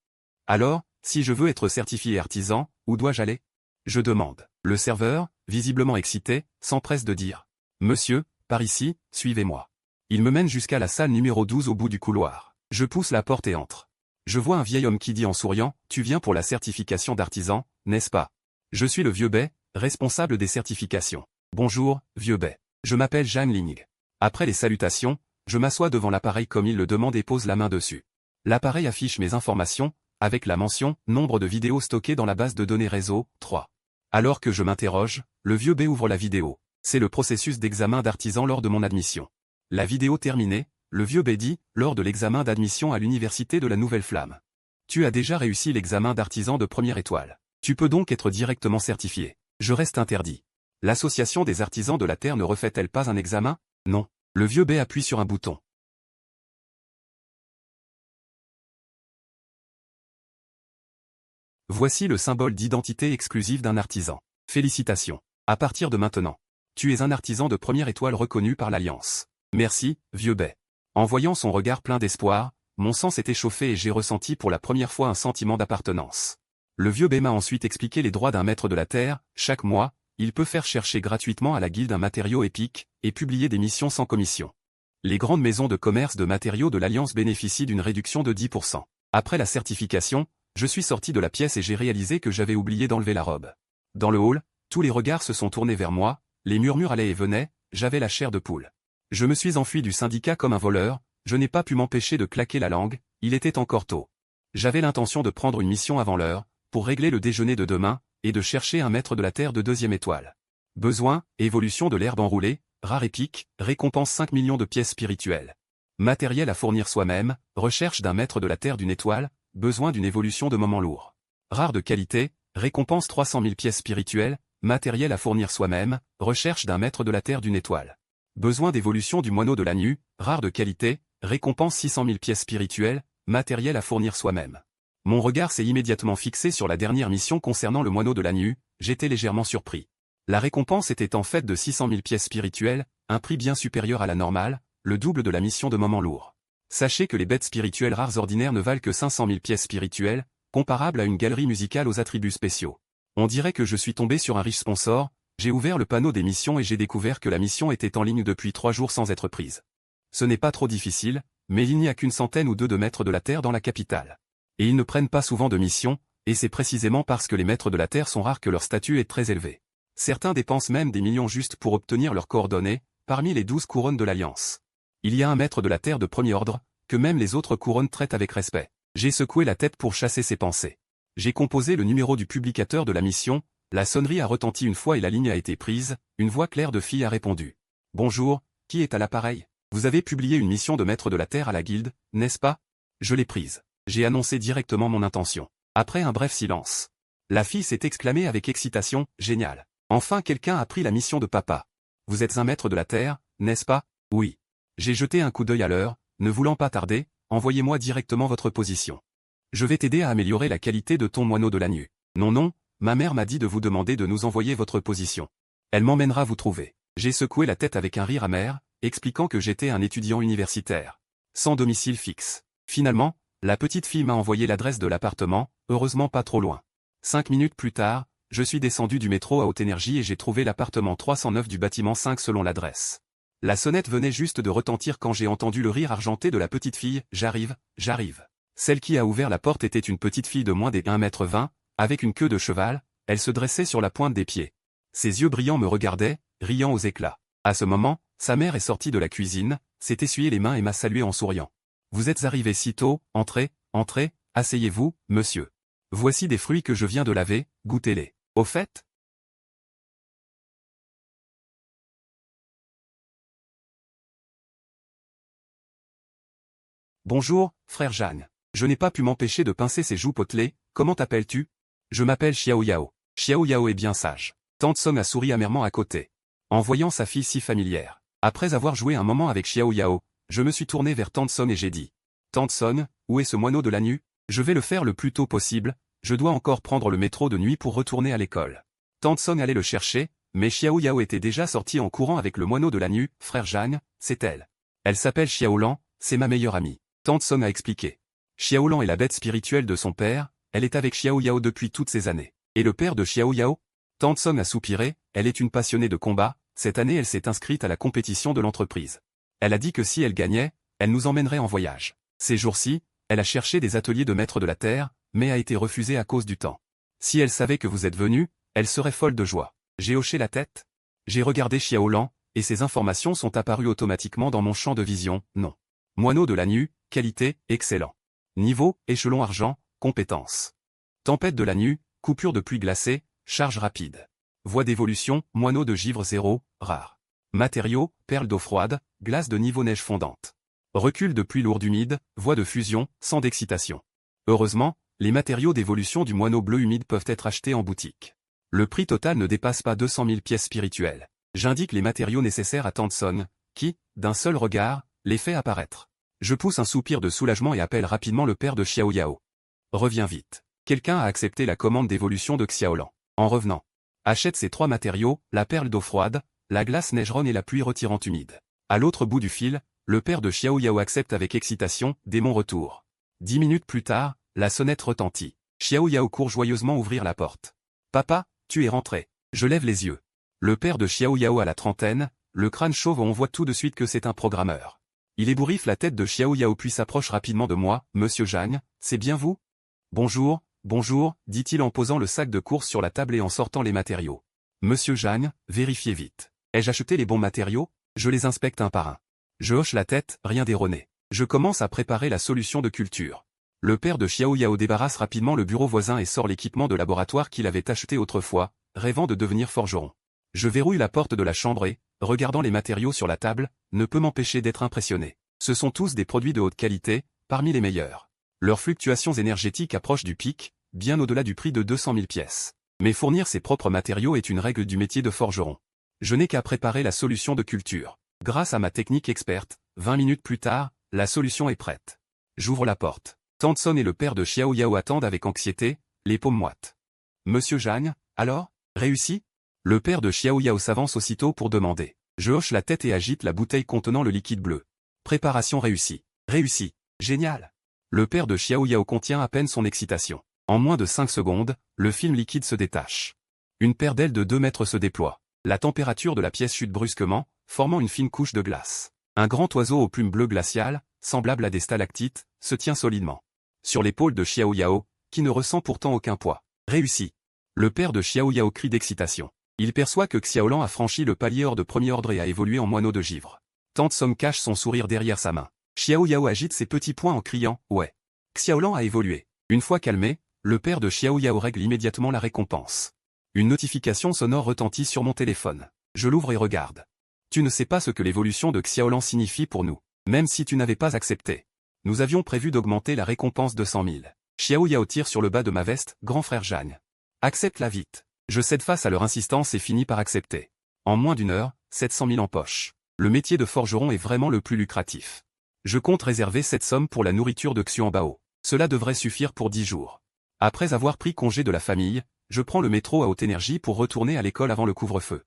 Alors, si je veux être certifié artisan, où dois-je aller? Je demande. Le serveur, visiblement excité, s'empresse de dire. Monsieur, par ici, suivez-moi. Il me mène jusqu'à la salle numéro 12 au bout du couloir. Je pousse la porte et entre. Je vois un vieil homme qui dit en souriant, tu viens pour la certification d'artisan, n'est-ce pas? Je suis le vieux Bai, responsable des certifications. Bonjour, vieux Bai. Je m'appelle Zhang Ling. Après les salutations, je m'assois devant l'appareil comme il le demande et pose la main dessus. L'appareil affiche mes informations, avec la mention « Nombre de vidéos stockées dans la base de données réseau, 3 ». Alors que je m'interroge, le vieux B ouvre la vidéo. C'est le processus d'examen d'artisan lors de mon admission. La vidéo terminée, le vieux B dit « Lors de l'examen d'admission à l'université de la Nouvelle-Flamme. Tu as déjà réussi l'examen d'artisan de première étoile. Tu peux donc être directement certifié. Je reste interdit. L'association des artisans de la Terre ne refait-elle pas un examen? Non. Le vieux B appuie sur un bouton. Voici le symbole d'identité exclusive d'un artisan. Félicitations. À partir de maintenant, tu es un artisan de première étoile reconnu par l'Alliance. Merci, vieux Bai. En voyant son regard plein d'espoir, mon sang s'est échauffé et j'ai ressenti pour la première fois un sentiment d'appartenance. Le vieux Bai m'a ensuite expliqué les droits d'un maître de la Terre. Chaque mois, il peut faire chercher gratuitement à la guilde un matériau épique et publier des missions sans commission. Les grandes maisons de commerce de matériaux de l'Alliance bénéficient d'une réduction de 10%. Après la certification, je suis sorti de la pièce et j'ai réalisé que j'avais oublié d'enlever la robe. Dans le hall, tous les regards se sont tournés vers moi, les murmures allaient et venaient, j'avais la chair de poule. Je me suis enfui du syndicat comme un voleur, je n'ai pas pu m'empêcher de claquer la langue, il était encore tôt. J'avais l'intention de prendre une mission avant l'heure, pour régler le déjeuner de demain, et de chercher un maître de la terre de 2e étoile. Besoin, évolution de l'herbe enroulée, rare épique, récompense 5 millions de pièces spirituelles. Matériel à fournir soi-même, recherche d'un maître de la terre d'une étoile, besoin d'une évolution de moment lourd. Rare de qualité, récompense 300 000 pièces spirituelles, matériel à fournir soi-même, recherche d'un maître de la terre d'une étoile. Besoin d'évolution du moineau de la nue, rare de qualité, récompense 600 000 pièces spirituelles, matériel à fournir soi-même. Mon regard s'est immédiatement fixé sur la dernière mission concernant le moineau de la nue, j'étais légèrement surpris. La récompense était en fait de 600 000 pièces spirituelles, un prix bien supérieur à la normale, le double de la mission de moment lourd. Sachez que les bêtes spirituelles rares ordinaires ne valent que 500 000 pièces spirituelles, comparables à une galerie musicale aux attributs spéciaux. On dirait que je suis tombé sur un riche sponsor, J'ai ouvert le panneau des missions et j'ai découvert que la mission était en ligne depuis 3 jours sans être prise. Ce n'est pas trop difficile, mais il n'y a qu'une centaine ou deux de maîtres de la Terre dans la capitale. Et ils ne prennent pas souvent de missions, et c'est précisément parce que les maîtres de la Terre sont rares que leur statut est très élevé. Certains dépensent même des millions juste pour obtenir leurs coordonnées, parmi les 12 couronnes de l'Alliance. Il y a un maître de la Terre de premier ordre, que même les autres couronnes traitent avec respect. J'ai secoué la tête pour chasser ces pensées. J'ai composé le numéro du publicateur de la mission, la sonnerie a retenti une fois et la ligne a été prise, une voix claire de fille a répondu. « Bonjour, qui est à l'appareil? Vous avez publié une mission de maître de la Terre à la guilde, n'est-ce pas? Je l'ai prise. » J'ai annoncé directement mon intention. Après un bref silence. La fille s'est exclamée avec excitation, « Génial. Enfin quelqu'un a pris la mission de papa. Vous êtes un maître de la Terre, n'est-ce pas? Oui. » J'ai jeté un coup d'œil à l'heure, ne voulant pas tarder, envoyez-moi directement votre position. Je vais t'aider à améliorer la qualité de ton moineau de la nuit. Non non, ma mère m'a dit de vous demander de nous envoyer votre position. Elle m'emmènera vous trouver. J'ai secoué la tête avec un rire amer, expliquant que j'étais un étudiant universitaire. Sans domicile fixe. Finalement, la petite fille m'a envoyé l'adresse de l'appartement, heureusement pas trop loin. 5 minutes plus tard, je suis descendu du métro à haute énergie et j'ai trouvé l'appartement 309 du bâtiment 5 selon l'adresse. La sonnette venait juste de retentir quand j'ai entendu le rire argenté de la petite fille, « J'arrive, j'arrive ». Celle qui a ouvert la porte était une petite fille de moins des 1,20 m, avec une queue de cheval, elle se dressait sur la pointe des pieds. Ses yeux brillants me regardaient, riant aux éclats. À ce moment, sa mère est sortie de la cuisine, s'est essuyée les mains et m'a salué en souriant. « Vous êtes arrivé si tôt, entrez, entrez, asseyez-vous, monsieur. Voici des fruits que je viens de laver, goûtez-les. Au fait ? » Bonjour, frère Jeanne. Je n'ai pas pu m'empêcher de pincer ses joues potelées, comment t'appelles-tu? Je m'appelle Xiao Yao. Xiao Yao est bien sage. Tante Song a souri amèrement à côté. En voyant sa fille si familière. Après avoir joué un moment avec Xiao Yao, je me suis tourné vers Tante Song et j'ai dit. Tante Song, où est ce moineau de la nuit? Je vais le faire le plus tôt possible, je dois encore prendre le métro de nuit pour retourner à l'école. Tante Song allait le chercher, mais Xiao Yao était déjà sorti en courant avec le moineau de la nuit, frère Jeanne, c'est elle. Elle s'appelle Xiaolan, c'est ma meilleure amie. Tante Song a expliqué. Xiaolan est la bête spirituelle de son père, elle est avec Xiao Yao depuis toutes ces années. Et le père de Xiao Yao? Tante Song a soupiré, elle est une passionnée de combat, cette année elle s'est inscrite à la compétition de l'entreprise. Elle a dit que si elle gagnait, elle nous emmènerait en voyage. Ces jours-ci, elle a cherché des ateliers de maître de la Terre, mais a été refusée à cause du temps. Si elle savait que vous êtes venu, elle serait folle de joie. J'ai hoché la tête. J'ai regardé Xiaolan, et ces informations sont apparues automatiquement dans mon champ de vision, non. Moineau de la nuit, qualité, excellent. Niveau, échelon argent, compétence. Tempête de la nuit, coupure de pluie glacée, charge rapide. Voie d'évolution, moineau de givre 0, rare. Matériaux, perles d'eau froide, glace de niveau neige fondante. Recul de pluie lourde humide, voie de fusion, sans d'excitation. Heureusement, les matériaux d'évolution du moineau bleu humide peuvent être achetés en boutique. Le prix total ne dépasse pas 200 000 pièces spirituelles. J'indique les matériaux nécessaires à Tante Song, qui, d'un seul regard, les fait apparaître. Je pousse un soupir de soulagement et appelle rapidement le père de Xiao Yao. Reviens vite. Quelqu'un a accepté la commande d'évolution de Xiaolan. En revenant. Achète ces 3 matériaux, la perle d'eau froide, la glace neigeronne et la pluie retirante humide. À l'autre bout du fil, le père de Xiao Yao accepte avec excitation, dès mon retour. 10 minutes plus tard, la sonnette retentit. Xiao Yao court joyeusement ouvrir la porte. Papa, tu es rentré. Je lève les yeux. Le père de Xiao Yao a la trentaine, le crâne chauve on voit tout de suite que c'est un programmeur. Il ébouriffe la tête de Xiao Yao puis s'approche rapidement de moi, Monsieur Jeanne, c'est bien vous? Bonjour, bonjour, dit-il en posant le sac de course sur la table et en sortant les matériaux. Monsieur Jeanne, vérifiez vite. Ai-je acheté les bons matériaux? Je les inspecte un par un. Je hoche la tête, rien d'erroné. Je commence à préparer la solution de culture. Le père de Xiao Yao débarrasse rapidement le bureau voisin et sort l'équipement de laboratoire qu'il avait acheté autrefois, rêvant de devenir forgeron. Je verrouille la porte de la chambre et, regardant les matériaux sur la table, ne peux m'empêcher d'être impressionné. Ce sont tous des produits de haute qualité, parmi les meilleurs. Leurs fluctuations énergétiques approchent du pic, bien au-delà du prix de 200 000 pièces. Mais fournir ses propres matériaux est une règle du métier de forgeron. Je n'ai qu'à préparer la solution de culture. Grâce à ma technique experte, 20 minutes plus tard, la solution est prête. J'ouvre la porte. Tante Song et le père de Xiao Yao attendent avec anxiété, les paumes moites. Monsieur Jeanne, alors? Réussi? Le père de Xiao Yao s'avance aussitôt pour demander. Je hoche la tête et agite la bouteille contenant le liquide bleu. Préparation réussie. Réussi. Génial. Le père de Xiao Yao contient à peine son excitation. En moins de 5 secondes, le film liquide se détache. Une paire d'ailes de 2 mètres se déploie. La température de la pièce chute brusquement, formant une fine couche de glace. Un grand oiseau aux plumes bleues glaciales, semblable à des stalactites, se tient solidement sur l'épaule de Xiao Yao, qui ne ressent pourtant aucun poids. Réussi. Le père de Xiao Yao crie d'excitation. Il perçoit que Xiaolan a franchi le palier hors de premier ordre et a évolué en moineau de givre. Tante Somme cache son sourire derrière sa main. Xiao Yao agite ses petits poings en criant « Ouais ». Xiaolan a évolué. Une fois calmé, le père de Xiao Yao règle immédiatement la récompense. Une notification sonore retentit sur mon téléphone. Je l'ouvre et regarde. Tu ne sais pas ce que l'évolution de Xiaolan signifie pour nous. Même si tu n'avais pas accepté. Nous avions prévu d'augmenter la récompense de 100 000. Xiao Yao tire sur le bas de ma veste, grand frère Jeanne. Accepte-la vite. Je cède face à leur insistance et finis par accepter. En moins d'une heure, 700 000 en poche. Le métier de forgeron est vraiment le plus lucratif. Je compte réserver cette somme pour la nourriture de Xuanbao. Cela devrait suffire pour 10 jours. Après avoir pris congé de la famille, je prends le métro à haute énergie pour retourner à l'école avant le couvre-feu.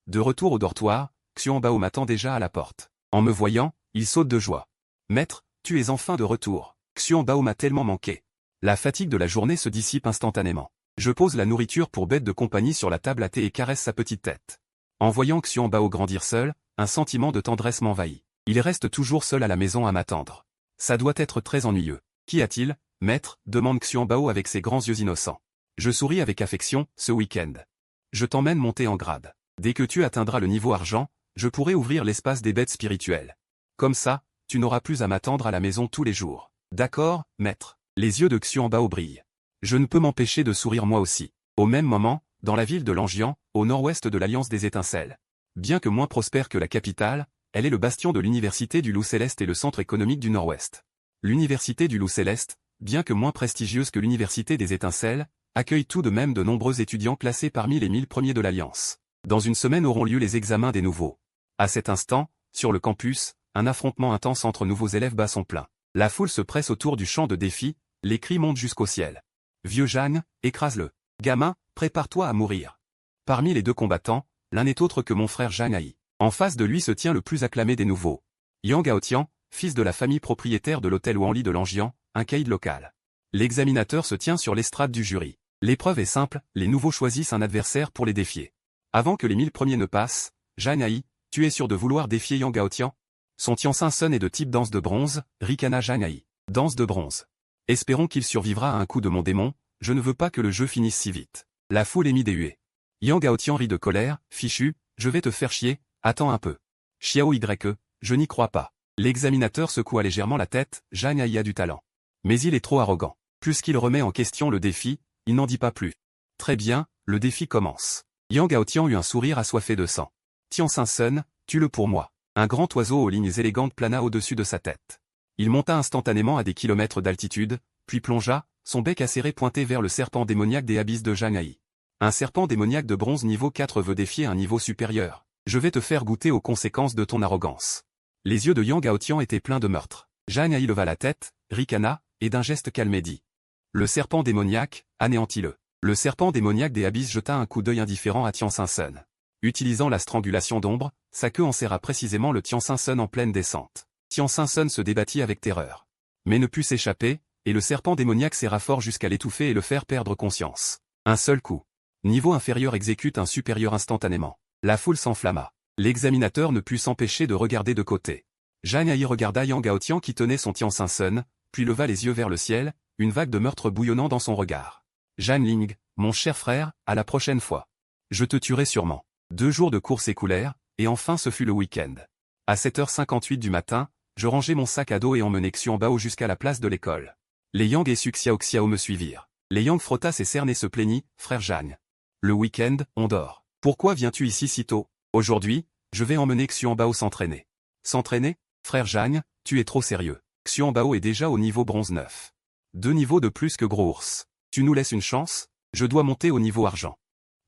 De retour au dortoir, Xuanbao m'attend déjà à la porte. En me voyant, il saute de joie. « Maître, tu es enfin de retour. Xuanbao m'a tellement manqué. » La fatigue de la journée se dissipe instantanément. Je pose la nourriture pour bête de compagnie sur la table à thé et caresse sa petite tête. En voyant Xuanbao grandir seul, un sentiment de tendresse m'envahit. Il reste toujours seul à la maison à m'attendre. Ça doit être très ennuyeux. Qu'y a-t-il, maître, demande Xuanbao avec ses grands yeux innocents. Je souris avec affection, ce week-end. Je t'emmène monter en grade. Dès que tu atteindras le niveau argent, je pourrai ouvrir l'espace des bêtes spirituelles. Comme ça, tu n'auras plus à m'attendre à la maison tous les jours. D'accord, maître. Les yeux de Xuanbao brillent. Je ne peux m'empêcher de sourire moi aussi. Au même moment, dans la ville de Lanjian, au nord-ouest de l'Alliance des Étincelles. Bien que moins prospère que la capitale, elle est le bastion de l'Université du Loup Céleste et le centre économique du Nord-Ouest. L'Université du Loup Céleste, bien que moins prestigieuse que l'Université des Étincelles, accueille tout de même de nombreux étudiants classés parmi les 1000 premiers de l'Alliance. Dans une semaine auront lieu les examens des nouveaux. À cet instant, sur le campus, un affrontement intense entre nouveaux élèves bat son plein. La foule se presse autour du champ de défi, les cris montent jusqu'au ciel. Vieux Jeanne, écrase-le. Gamin, prépare-toi à mourir. Parmi les deux combattants, l'un n'est autre que mon frère Jeanne Ai. En face de lui se tient le plus acclamé des nouveaux. Yang Gaotian, fils de la famille propriétaire de l'hôtel Wanli de Lanjian, un caïd local. L'examinateur se tient sur l'estrade du jury. L'épreuve est simple, les nouveaux choisissent un adversaire pour les défier. Avant que les 1000 premiers ne passent, Jeanne Ai, tu es sûr de vouloir défier Yang Gaotian? Son Tianxin Sun est de type danse de bronze, ricana Jeanne Ai. Danse de bronze. Espérons qu'il survivra à un coup de mon démon, je ne veux pas que le jeu finisse si vite. La foule émit des huées. Yang Gaotian rit de colère, fichu, je vais te faire chier, attends un peu. Xiao Y, je n'y crois pas. L'examinateur secoua légèrement la tête, Jeanne Ai a du talent. Mais il est trop arrogant. Puisqu'il remet en question le défi, il n'en dit pas plus. Très bien, le défi commence. Yang Gaotian eut un sourire assoiffé de sang. Tianxin Sun, tue-le pour moi. Un grand oiseau aux lignes élégantes plana au-dessus de sa tête. Il monta instantanément à des kilomètres d'altitude, puis plongea, son bec acéré pointé vers le serpent démoniaque des abysses de Jeanne Ai. Un serpent démoniaque de bronze niveau 4 veut défier un niveau supérieur. Je vais te faire goûter aux conséquences de ton arrogance. Les yeux de Yang Gaotian étaient pleins de meurtre. Jeanne Ai leva la tête, ricana, et d'un geste calmé dit. Le serpent démoniaque, anéantis-le. Le serpent démoniaque des abysses jeta un coup d'œil indifférent à Tianxin Sun. Utilisant la strangulation d'ombre, sa queue enserra précisément le Tianxin Sun en pleine descente. Tianxin Sun se débattit avec terreur. Mais ne put s'échapper, et le serpent démoniaque serra fort jusqu'à l'étouffer et le faire perdre conscience. Un seul coup. Niveau inférieur exécute un supérieur instantanément. La foule s'enflamma. L'examinateur ne put s'empêcher de regarder de côté. Jeanne Ai regarda Yang Gaotian qui tenait son Tianxin Sun, puis leva les yeux vers le ciel, une vague de meurtre bouillonnant dans son regard. Jeanne Ling, mon cher frère, à la prochaine fois. Je te tuerai sûrement. 2 jours de course écoulèrent, et enfin ce fut le week-end. À 7h58 du matin, je rangeai mon sac à dos et emmenai Xuanbao jusqu'à la place de l'école. Les Yang et Su Xiao me suivirent. Les Yang frotta ses cernes et se plaignit, frère Jeanne. Le week-end, on dort. Pourquoi viens-tu ici si tôt? Aujourd'hui, je vais emmener Xuanbao s'entraîner. S'entraîner? Frère Jeanne, tu es trop sérieux. Xuanbao est déjà au niveau bronze 9. 2 niveaux de plus que Gros Ours. Tu nous laisses une chance? Je dois monter au niveau argent.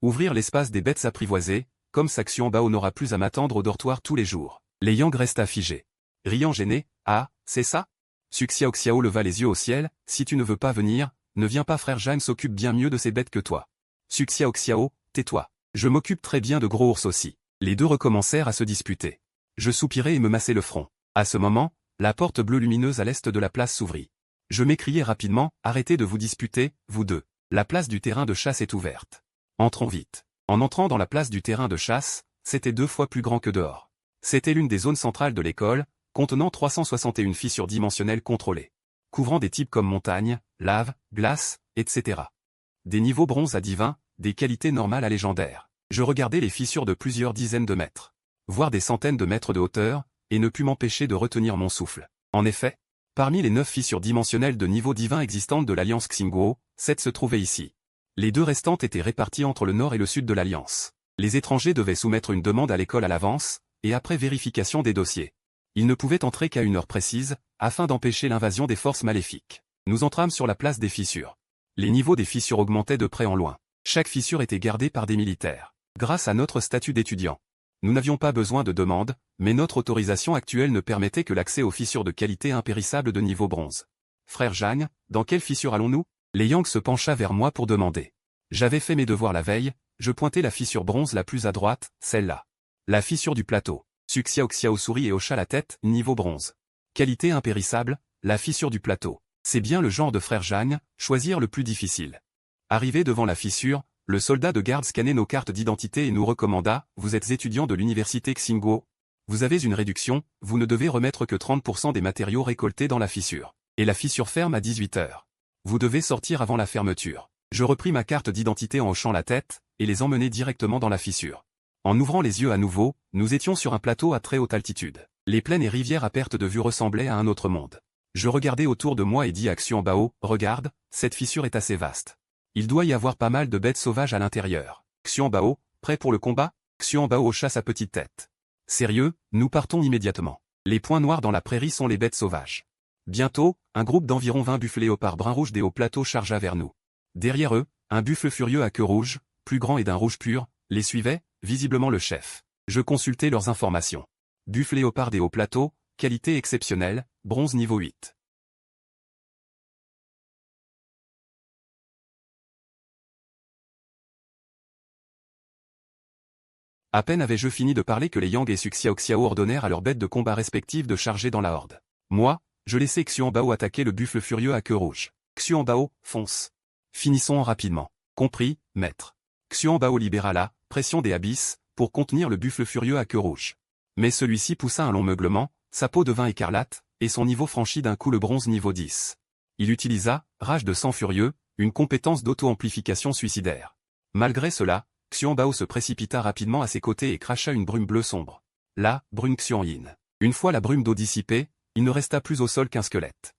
Ouvrir l'espace des bêtes apprivoisées, comme ça Xuanbao n'aura plus à m'attendre au dortoir tous les jours. Les Yang resta figés. Riant gêné, ah, c'est ça? Su Xiao leva les yeux au ciel, si tu ne veux pas venir, ne viens pas frère Jeanne s'occupe bien mieux de ces bêtes que toi. Su Xiao, tais-toi. Je m'occupe très bien de Gros Ours aussi. Les deux recommencèrent à se disputer. Je soupirai et me massai le front. À ce moment, la porte bleue lumineuse à l'est de la place s'ouvrit. Je m'écriai rapidement, arrêtez de vous disputer, vous deux. La place du terrain de chasse est ouverte. Entrons vite. En entrant dans la place du terrain de chasse, c'était 2 fois plus grand que dehors. C'était l'une des zones centrales de l'école, contenant 361 fissures dimensionnelles contrôlées, couvrant des types comme montagne, lave, glace, etc. Des niveaux bronze à divin, des qualités normales à légendaires. Je regardais les fissures de plusieurs dizaines de mètres, voire des centaines de mètres de hauteur, et ne pus m'empêcher de retenir mon souffle. En effet, parmi les 9 fissures dimensionnelles de niveau divin existantes de l'Alliance Xingguo, 7 se trouvaient ici. Les 2 restantes étaient réparties entre le nord et le sud de l'Alliance. Les étrangers devaient soumettre une demande à l'école à l'avance, et après vérification des dossiers. Ils ne pouvaient entrer qu'à une heure précise, afin d'empêcher l'invasion des forces maléfiques. Nous entrâmes sur la place des fissures. Les niveaux des fissures augmentaient de près en loin. Chaque fissure était gardée par des militaires. Grâce à notre statut d'étudiant, nous n'avions pas besoin de demande, mais notre autorisation actuelle ne permettait que l'accès aux fissures de qualité impérissable de niveau bronze. Frère Zhang, dans quelle fissure allons-nous? Lei Yang se pencha vers moi pour demander. J'avais fait mes devoirs la veille, je pointai la fissure bronze la plus à droite, celle-là. La fissure du plateau. Su Xiaoxiao sourit et hocha la tête, niveau bronze. Qualité impérissable, la fissure du plateau. C'est bien le genre de frère Zhang, choisir le plus difficile. Arrivé devant la fissure, le soldat de garde scannait nos cartes d'identité et nous recommanda, vous êtes étudiant de l'université Xingguo. Vous avez une réduction, vous ne devez remettre que 30% des matériaux récoltés dans la fissure. Et la fissure ferme à 18 heures. Vous devez sortir avant la fermeture. Je repris ma carte d'identité en hochant la tête, et les emmenai directement dans la fissure. En ouvrant les yeux à nouveau, nous étions sur un plateau à très haute altitude. Les plaines et rivières à perte de vue ressemblaient à un autre monde. Je regardai autour de moi et dis à Xianbao, regarde, cette fissure est assez vaste. Il doit y avoir pas mal de bêtes sauvages à l'intérieur. Xianbao, prêt pour le combat? Xianbao hocha sa petite tête. Sérieux, nous partons immédiatement. Les points noirs dans la prairie sont les bêtes sauvages. Bientôt, un groupe d'environ 20 buffles léopards brun rouge des hauts plateaux chargea vers nous. Derrière eux, un buffle furieux à queue rouge, plus grand et d'un rouge pur, les suivait, visiblement le chef. Je consultai leurs informations. Buffle léopard des hauts plateaux, qualité exceptionnelle, bronze niveau 8. À peine avais-je fini de parler que les Yang et Su Xiaoxiao ordonnèrent à leurs bêtes de combat respectives de charger dans la horde. Moi, je laissai Xianbao attaquer le buffle furieux à queue rouge. Xianbao, fonce. Finissons rapidement. Compris, maître. Xianbao libéra la pression des abysses pour contenir le buffle furieux à queue rouge. Mais celui-ci poussa un long meuglement, sa peau devint écarlate, et son niveau franchit d'un coup le bronze niveau 10. Il utilisa, rage de sang furieux, une compétence d'auto-amplification suicidaire. Malgré cela, Xianbao se précipita rapidement à ses côtés et cracha une brume bleue sombre. Là, Brune Xianyin. Une fois la brume d'eau dissipée, il ne resta plus au sol qu'un squelette.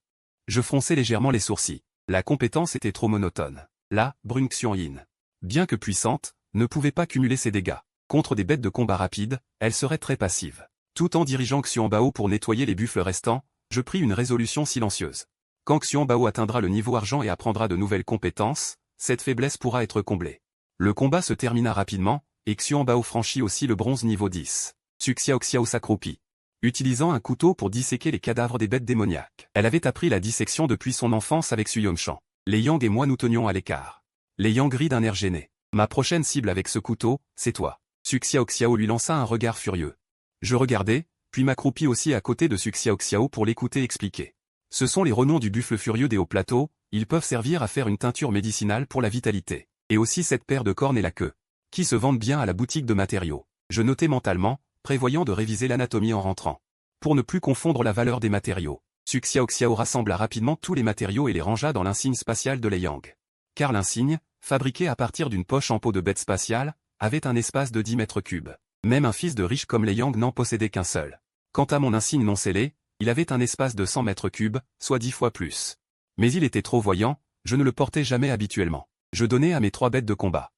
Je fronçai légèrement les sourcils. La compétence était trop monotone. Là, Brune Xianyin, bien que puissante, ne pouvait pas cumuler ses dégâts. Contre des bêtes de combat rapides, elle serait très passive. Tout en dirigeant Xianbao pour nettoyer les buffles restants, je pris une résolution silencieuse. Quand Xianbao atteindra le niveau argent et apprendra de nouvelles compétences, cette faiblesse pourra être comblée. Le combat se termina rapidement, et Xianbao franchit aussi le bronze niveau 10. Su Xiaoxiao s'accroupit, utilisant un couteau pour disséquer les cadavres des bêtes démoniaques. Elle avait appris la dissection depuis son enfance avec Su Yongshan. Les Yang et moi nous tenions à l'écart. Les Yang rit d'un air gêné. Ma prochaine cible avec ce couteau, c'est toi. Su Xiaoxiao lui lança un regard furieux. Je regardai, puis m'accroupis aussi à côté de Su Xiaoxiao pour l'écouter expliquer. Ce sont les renoms du buffle furieux des hauts plateaux, ils peuvent servir à faire une teinture médicinale pour la vitalité. Et aussi cette paire de cornes et la queue, qui se vendent bien à la boutique de matériaux. Je notai mentalement, prévoyant de réviser l'anatomie en rentrant. Pour ne plus confondre la valeur des matériaux, Su Xiaoxiao rassembla rapidement tous les matériaux et les rangea dans l'insigne spatial de Lei Yang. Car l'insigne, fabriqué à partir d'une poche en peau de bête spatiale, avait un espace de 10 mètres cubes. Même un fils de riche comme Lei Yang n'en possédait qu'un seul. Quant à mon insigne non scellé, il avait un espace de 100 mètres cubes, soit 10 fois plus. Mais il était trop voyant, je ne le portais jamais habituellement. Je donnai à mes 3 bêtes de combat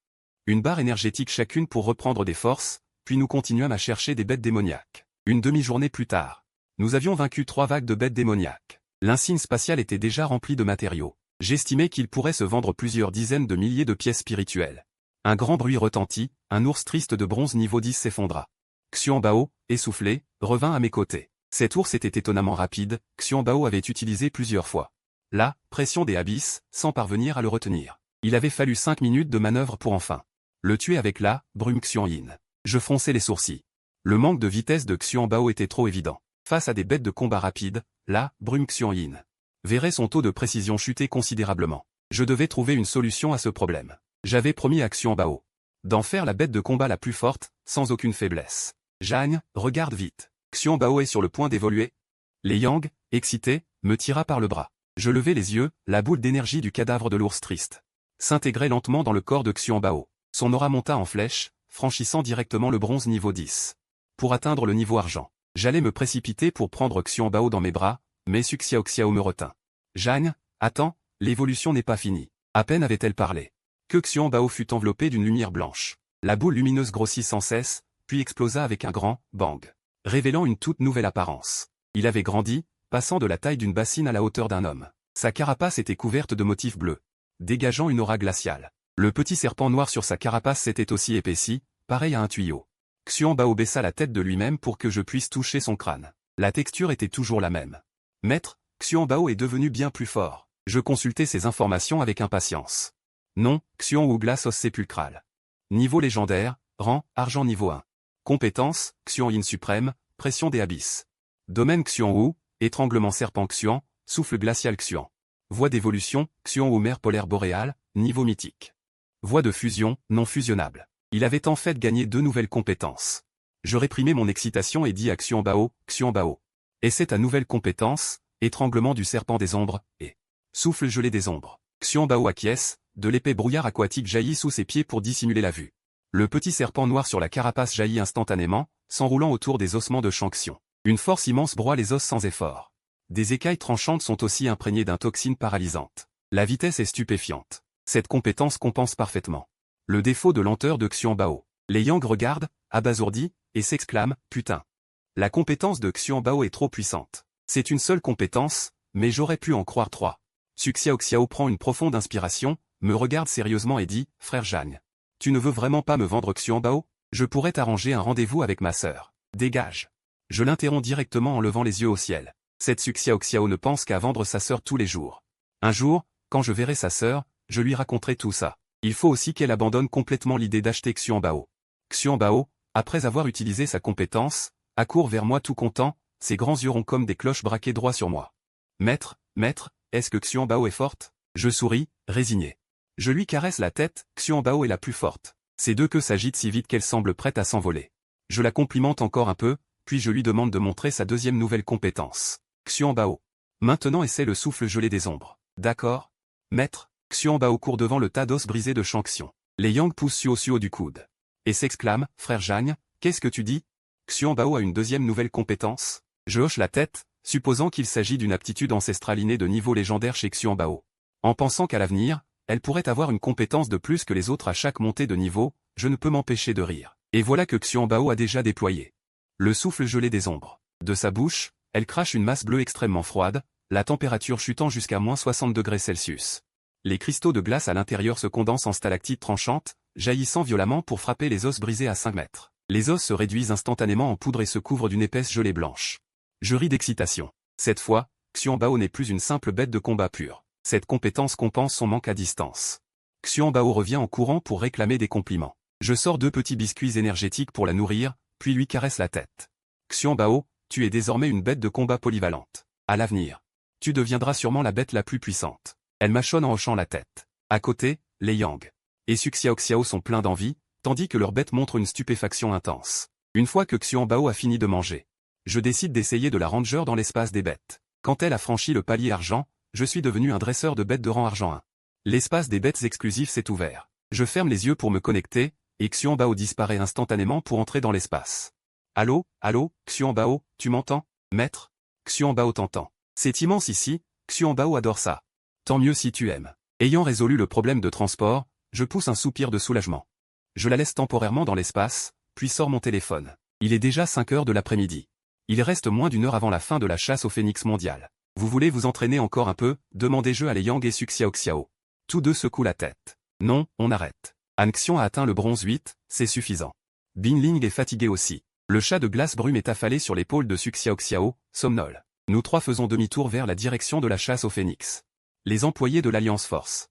une barre énergétique chacune pour reprendre des forces, puis nous continuâmes à chercher des bêtes démoniaques. Une demi-journée plus tard, nous avions vaincu 3 vagues de bêtes démoniaques. L'insigne spatial était déjà rempli de matériaux. J'estimais qu'il pourrait se vendre plusieurs dizaines de milliers de pièces spirituelles. Un grand bruit retentit, un ours triste de bronze niveau 10 s'effondra. Xianbao, essoufflé, revint à mes côtés. Cet ours était étonnamment rapide, Xianbao avait utilisé plusieurs fois la pression des abysses, sans parvenir à le retenir. Il avait fallu 5 minutes de manœuvre pour enfin le tuer avec la brume Xianyin. Je fronçai les sourcils. Le manque de vitesse de Xianbao était trop évident. Face à des bêtes de combat rapides, la brume Xianyin verrait son taux de précision chuter considérablement. Je devais trouver une solution à ce problème. J'avais promis à Xianbao d'en faire la bête de combat la plus forte, sans aucune faiblesse. Jeanne, regarde vite. Xian Bao est sur le point d'évoluer. Lei Yang, excité, me tira par le bras. Je levai les yeux, la boule d'énergie du cadavre de l'ours triste s'intégrait lentement dans le corps de Xian Bao. Son aura monta en flèche, franchissant directement le bronze niveau 10. Pour atteindre le niveau argent, j'allais me précipiter pour prendre Xian Bao dans mes bras, mais Su Xiaoxiao me retint. Jeanne, attends, l'évolution n'est pas finie. À peine avait-elle parlé que Xian Bao fut enveloppé d'une lumière blanche. La boule lumineuse grossit sans cesse, puis explosa avec un grand bang, révélant une toute nouvelle apparence. Il avait grandi, passant de la taille d'une bassine à la hauteur d'un homme. Sa carapace était couverte de motifs bleus, dégageant une aura glaciale. Le petit serpent noir sur sa carapace s'était aussi épaissi, pareil à un tuyau. Xian Bao baissa la tête de lui-même pour que je puisse toucher son crâne. La texture était toujours la même. Maître, Xian Bao est devenu bien plus fort. Je consultais ces informations avec impatience. Nom, Xian Wu glace os sépulcrale. Niveau légendaire, rang, argent niveau 1. Compétence, Xian Yin suprême, pression des abysses. Domaine Xian Wu, étranglement serpent Xian, souffle glacial Xian. Voie d'évolution, Xian Wu mer polaire boréale, niveau mythique. Voie de fusion, non fusionnable. Il avait en fait gagné 2 nouvelles compétences. Je réprimai mon excitation et dis à Xian Bao, et c'est ta nouvelle compétence, étranglement du serpent des ombres, et souffle gelé des ombres. Xian Bao acquiesce, de l'épais brouillard aquatique jaillit sous ses pieds pour dissimuler la vue. Le petit serpent noir sur la carapace jaillit instantanément, s'enroulant autour des ossements de Shang-Xion. Une force immense broie les os sans effort. Des écailles tranchantes sont aussi imprégnées d'une toxine paralysante. La vitesse est stupéfiante. Cette compétence compense parfaitement le défaut de lenteur de Xian Bao. Lei Yang regarde, abasourdi, et s'exclame, putain. La compétence de Xian Bao est trop puissante. C'est une seule compétence, mais j'aurais pu en croire 3. Su Xiaoxiao prend une profonde inspiration, me regarde sérieusement et dit, frère Jeanne. Tu ne veux vraiment pas me vendre Xian Bao? Je pourrais t'arranger un rendez-vous avec ma sœur. Dégage. Je l'interromps directement en levant les yeux au ciel. Cette Su Xiaoxiao ne pense qu'à vendre sa sœur tous les jours. Un jour, quand je verrai sa sœur, je lui raconterai tout ça. Il faut aussi qu'elle abandonne complètement l'idée d'acheter Xian Bao. Xian Bao, après avoir utilisé sa compétence, accourt vers moi tout content, ses grands yeux ronds comme des cloches braqués droit sur moi. Maître, est-ce que Xian Bao est forte? Je souris, résigné. Je lui caresse la tête, Xian Bao est la plus forte. Ces deux queues s'agitent si vite qu'elle semble prête à s'envoler. Je la complimente encore un peu, puis je lui demande de montrer sa deuxième nouvelle compétence. Xian Bao. Maintenant essaie le souffle gelé des ombres. D'accord? Maître, Xian Bao court devant le tas d'os brisés de Shang-Xion. Lei Yang pousse Suo du coude. Et s'exclame, frère Jeanne, qu'est-ce que tu dis? Xian Bao a une deuxième nouvelle compétence? Je hoche la tête, supposant qu'il s'agit d'une aptitude ancestrale innée de niveau légendaire chez Xian Bao. En pensant qu'à l'avenir, elle pourrait avoir une compétence de plus que les autres à chaque montée de niveau, je ne peux m'empêcher de rire. Et voilà que Xian Bao a déjà déployé le souffle gelé des ombres. De sa bouche, elle crache une masse bleue extrêmement froide, la température chutant jusqu'à -60°C. Les cristaux de glace à l'intérieur se condensent en stalactites tranchantes, jaillissant violemment pour frapper les os brisés à 5 mètres. Les os se réduisent instantanément en poudre et se couvrent d'une épaisse gelée blanche. Je ris d'excitation. Cette fois, Xian Bao n'est plus une simple bête de combat pure. Cette compétence compense son manque à distance. Xian Bao revient en courant pour réclamer des compliments. Je sors 2 petits biscuits énergétiques pour la nourrir, puis lui caresse la tête. Xian Bao, tu es désormais une bête de combat polyvalente. À l'avenir, tu deviendras sûrement la bête la plus puissante. Elle mâchonne en hochant la tête. À côté, Lei Yang et Su Xiaoxiao sont pleins d'envie, tandis que leur bête montre une stupéfaction intense. Une fois que Xian Bao a fini de manger, je décide d'essayer de la ranger dans l'espace des bêtes. Quand elle a franchi le palier argent, je suis devenu un dresseur de bêtes de rang argent 1. L'espace des bêtes exclusifs s'est ouvert. Je ferme les yeux pour me connecter, et Xian Bao disparaît instantanément pour entrer dans l'espace. Allô, Xian Bao, tu m'entends? Maître? Xian Bao t'entend. C'est immense ici, Xian Bao adore ça. Tant mieux si tu aimes. Ayant résolu le problème de transport, je pousse un soupir de soulagement. Je la laisse temporairement dans l'espace, puis sors mon téléphone. Il est déjà 5 heures de l'après-midi. Il reste moins d'1 heure avant la fin de la chasse au phénix mondial. Vous voulez vous entraîner encore un peu? Demandai-je à Lei Yang et Su Xiaoxiao. Tous deux secouent la tête. Non, on arrête. Han Xion a atteint le bronze 8, c'est suffisant. Bin Ling est fatigué aussi. Le chat de glace brume est affalé sur l'épaule de Su Xiaoxiao, somnole. Nous 3 faisons demi-tour vers la direction de la chasse au phénix. Les employés de l'Alliance Force